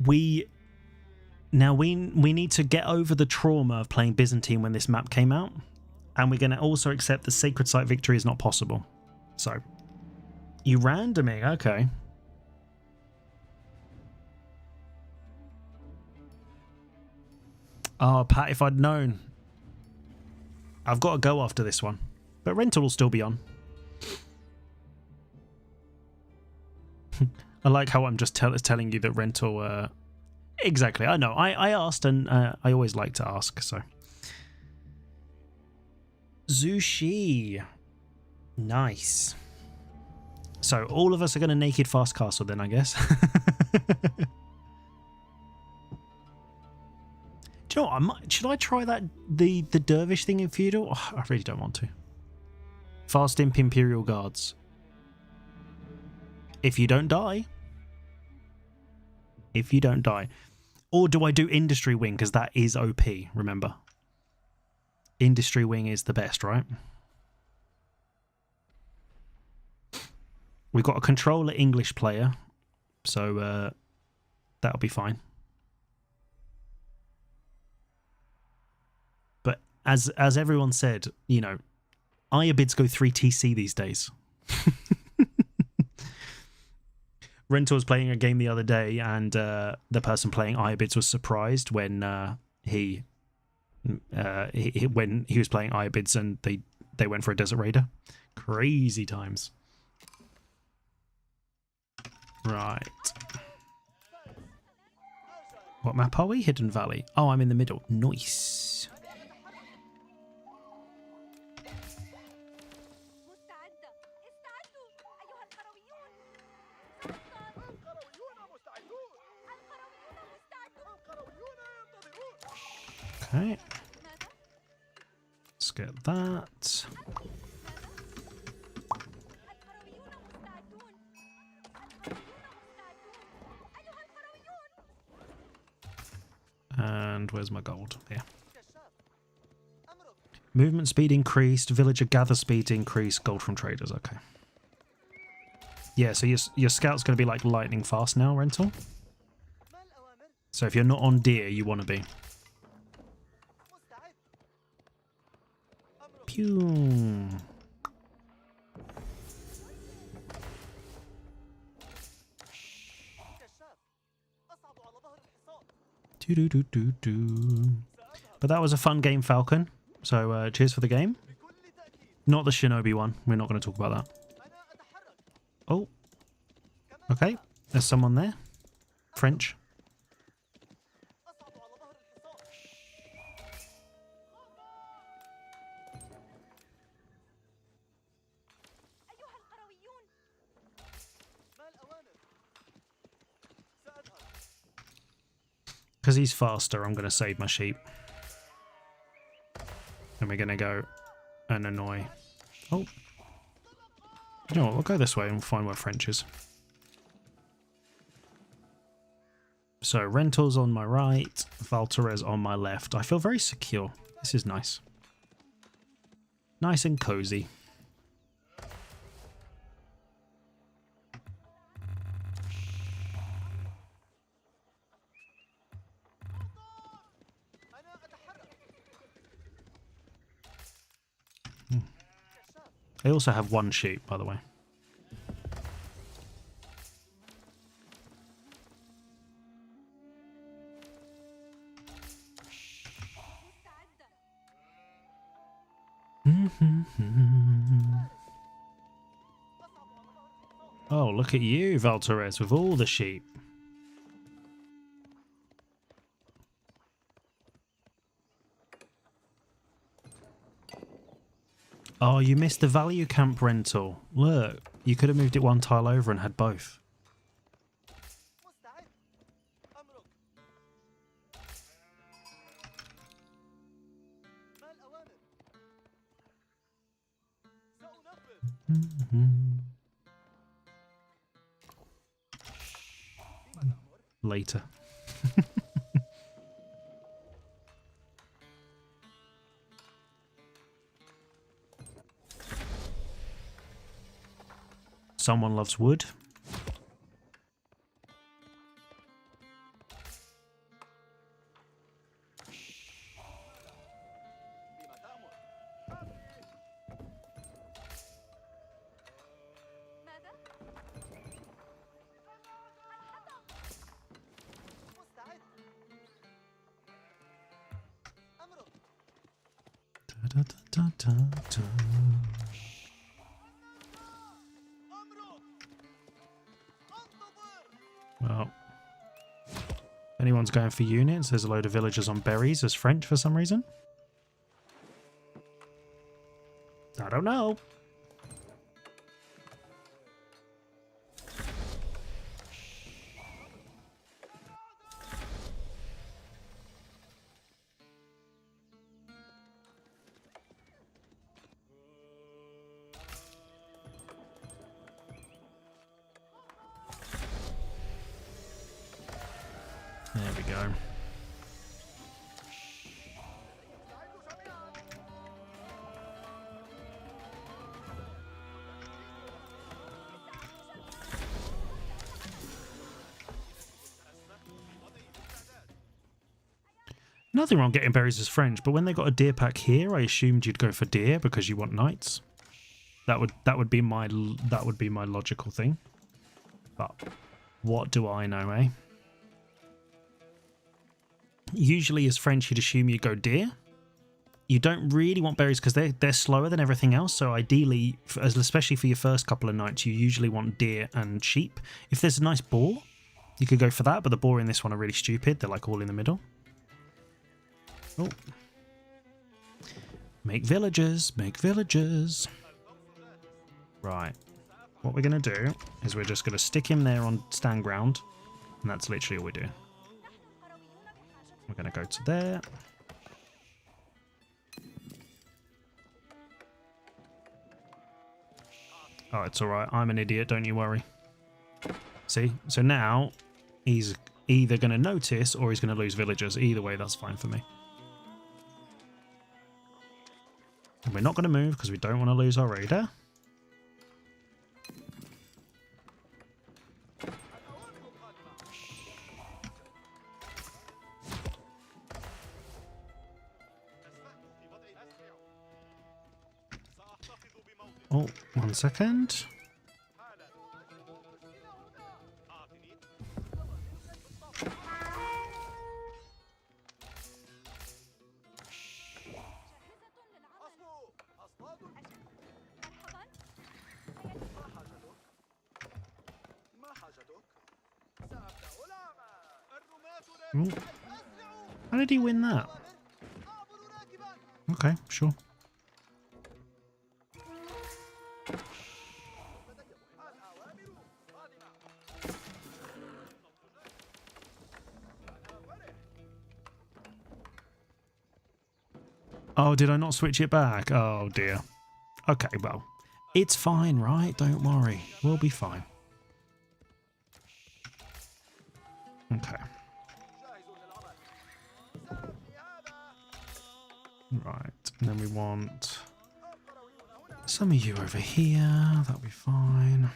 We need to get over the trauma of playing Byzantine when this map came out. And we're going to also accept the Sacred Site victory is not possible. So, you randoming, okay. Oh, Pat, if I'd known. I've got to go after this one. But Rental will still be on. I like how I'm just telling you that Rental... Exactly, I know. I asked, and I always like to ask, so... Zushi. Nice. So, all of us are going to naked fast castle then, I guess. Do you know what? Should I try that the dervish thing in feudal? Oh, I really don't want to. Fast imp Imperial Guards. If you don't die. If you don't die. Or do I do Industry Wing? Because that is OP, remember. Industry Wing is the best, right? We've got a controller English player, so that'll be fine. But as everyone said, you know, Aya bids go 3 TC these days. Rentor was playing a game the other day, and the person playing Aya bids was surprised when when he was playing Aya bids and they went for a Desert Raider. Crazy times. Right. What map are we? Hidden Valley. Oh, I'm in the middle. Nice. Okay. Let's get that. And where's my gold? Here. Movement speed increased, villager gather speed increased, gold from traders. Okay. Yeah, so your scout's going to be like lightning fast now, Rental. So if you're not on deer, you want to be. Pew. But that was a fun game, Falcon. So cheers for the game. Not the Shinobi one. We're not going to talk about that. Oh. Okay. There's someone there. French. Because he's faster, I'm going to save my sheep. And we're going to go and annoy. Oh. You know what? We'll go this way and we'll find where French is. So, Rental's on my right. Valterez on my left. I feel very secure. This is nice. Nice and cozy. They also have one sheep, by the way. Oh, look at you, Valterez, with all the sheep. Oh, you missed the value camp rental. Look, you could have moved it one tile over and had both. Later. Someone loves wood. Da, da, da, da, da. Well, if anyone's going for units, there's a load of villagers on berries as French for some reason. I don't know. There we go. Nothing wrong getting berries as French, but when they got a deer pack here, I assumed you'd go for deer because you want knights. That would be my logical thing. But what do I know, eh? Usually as French, you'd assume you go deer. You don't really want berries because they're slower than everything else. So ideally, especially for your first couple of nights, you usually want deer and sheep. If there's a nice boar, you could go for that. But the boar in this one are really stupid. They're like all in the middle. Oh. Make villagers. Make villagers. Right. What we're going to do is we're just going to stick him there on stand ground. And that's literally all we do. We're going to go to there. Oh, it's alright. I'm an idiot. Don't you worry. See? So now he's either going to notice or he's going to lose villagers. Either way, that's fine for me. And we're not going to move because we don't want to lose our raider. Oh, 1 second. Ooh. How did he win that? Okay, sure. Oh, did I not switch it back? Oh dear. Okay, well, it's fine, right? Don't worry. We'll be fine. Okay. Right, and then we want some of you over here. That'll be fine.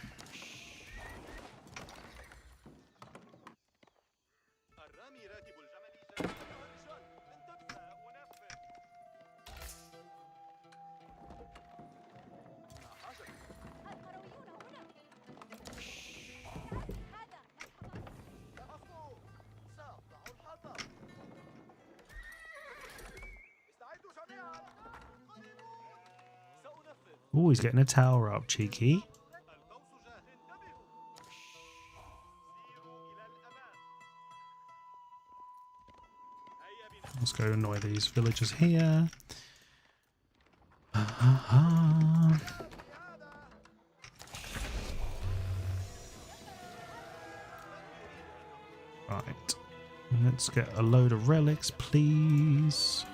Oh, he's getting a tower up, cheeky. Let's go annoy these villagers here. Right. Let's get a load of relics, please.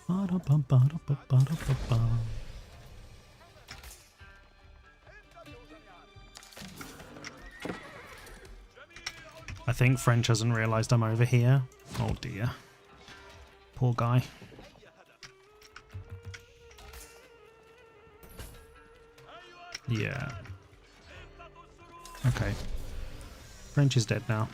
Ba-da-ba-ba-da-ba-ba-da-ba-ba. I think French hasn't realised I'm over here. Oh dear. Poor guy. Yeah. Okay. French is dead now.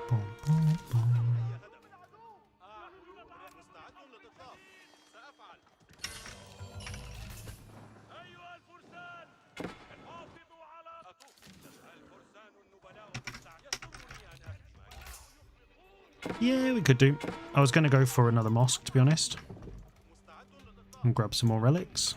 Boom, boom, boom. Yeah, we could do. I was going to go for another mosque, to be honest. And grab some more relics.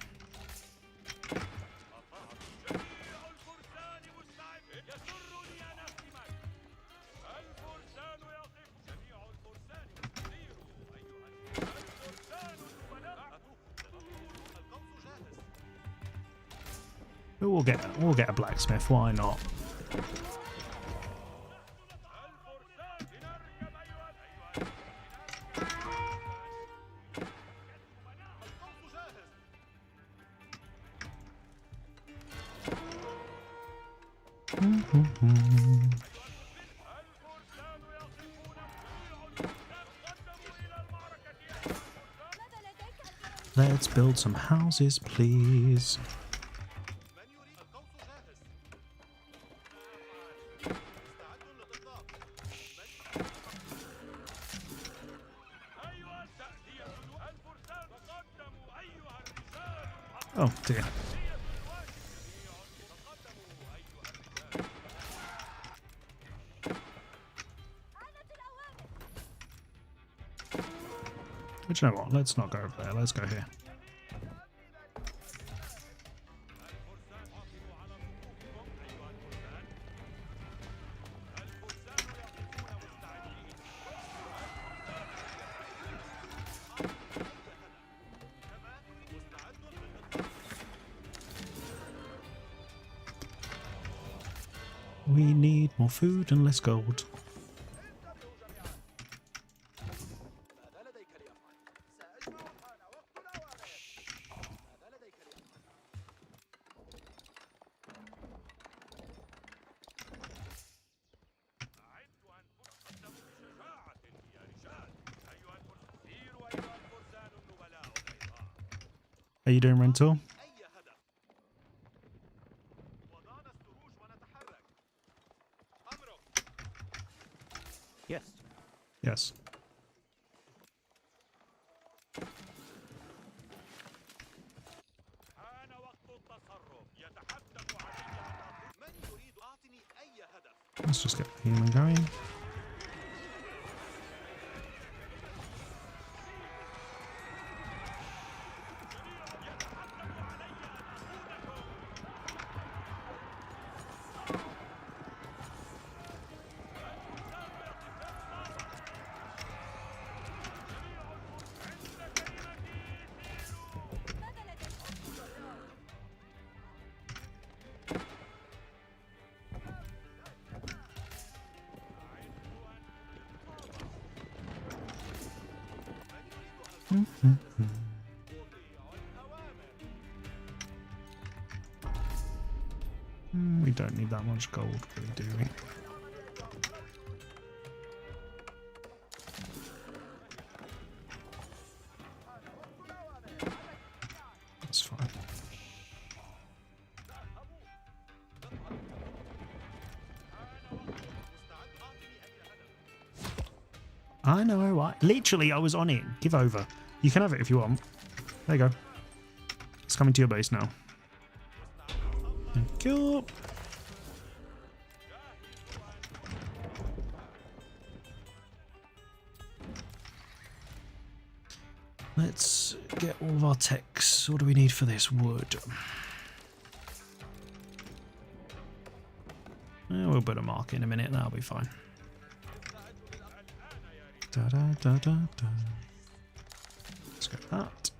But we'll get a blacksmith, why not? Let's build some houses, please. Oh dear. But you know what? Let's not go over there. Let's go here. We need more food and less gold. Are you doing rental? Yes. Yes. Let's just get the human going. We don't need that much gold, really, do we? That's fine. I know, literally, I was on it. Give over. You can have it if you want. There you go. It's coming to your base now. Thank you. Let's get all of our techs. What do we need for this? Wood. We'll put a mark in a minute. That'll be fine. Da, da, da, da, da. Let's go that.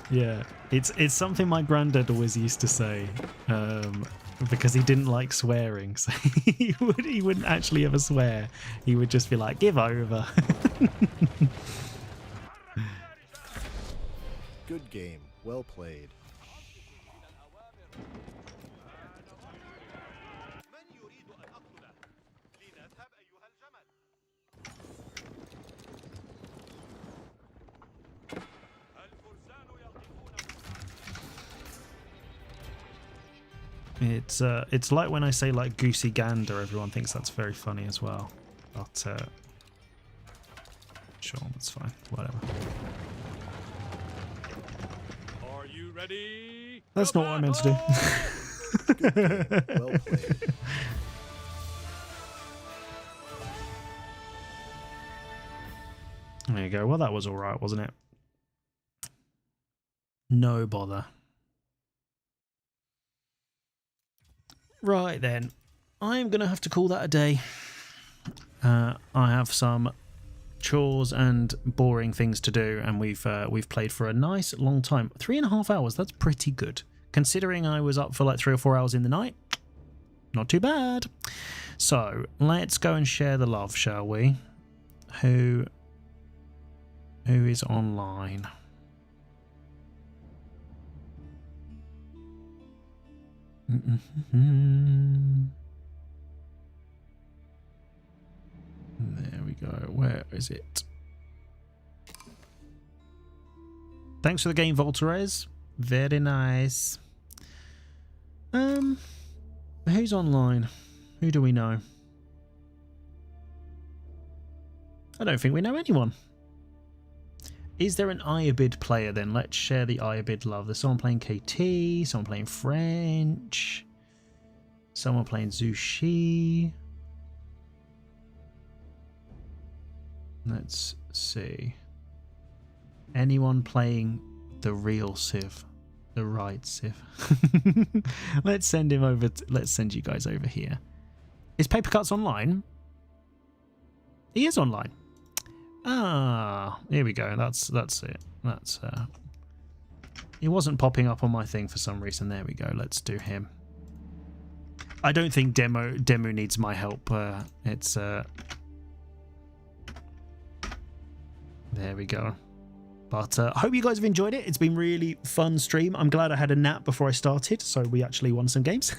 Yeah, it's something my granddad always used to say, because he didn't like swearing. So he wouldn't actually ever swear. He would just be like, "Give over." Good game. Well played. It's like when I say like goosey gander, everyone thinks that's very funny as well. But sure, that's fine. Whatever. Are you ready? That's not what I meant to do. Good game. Well played. There you go. Well, that was all right, wasn't it? No bother. Right then, I'm going to have to call that a day. I have some chores and boring things to do, and we've played for a nice long time. 3.5 hours, that's pretty good. Considering I was up for like 3 or 4 hours in the night, not too bad. So, let's go and share the love, shall we? Who is online? There we go. Where is it? Thanks for the game, Volterez. Very nice. Who's online? Who do we know? I don't think we know anyone. Is there an Iabid player then? Let's share the Iabid love. There's someone playing KT, someone playing French, someone playing Zushi. Let's see. Anyone playing the real Civ? The right Civ? Let's send him over. Let's send you guys over here. Is Papercut's online? He is online. Ah, here we go. That's it. That's he wasn't popping up on my thing for some reason. There we go. Let's do him. I don't think Demo needs my help. It's there we go. But I hope you guys have enjoyed it. It's been really fun stream. I'm glad I had a nap before I started, so we actually won some games.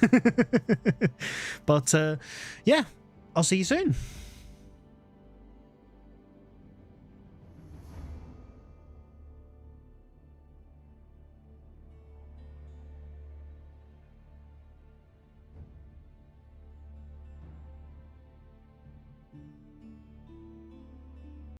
But yeah, I'll see you soon.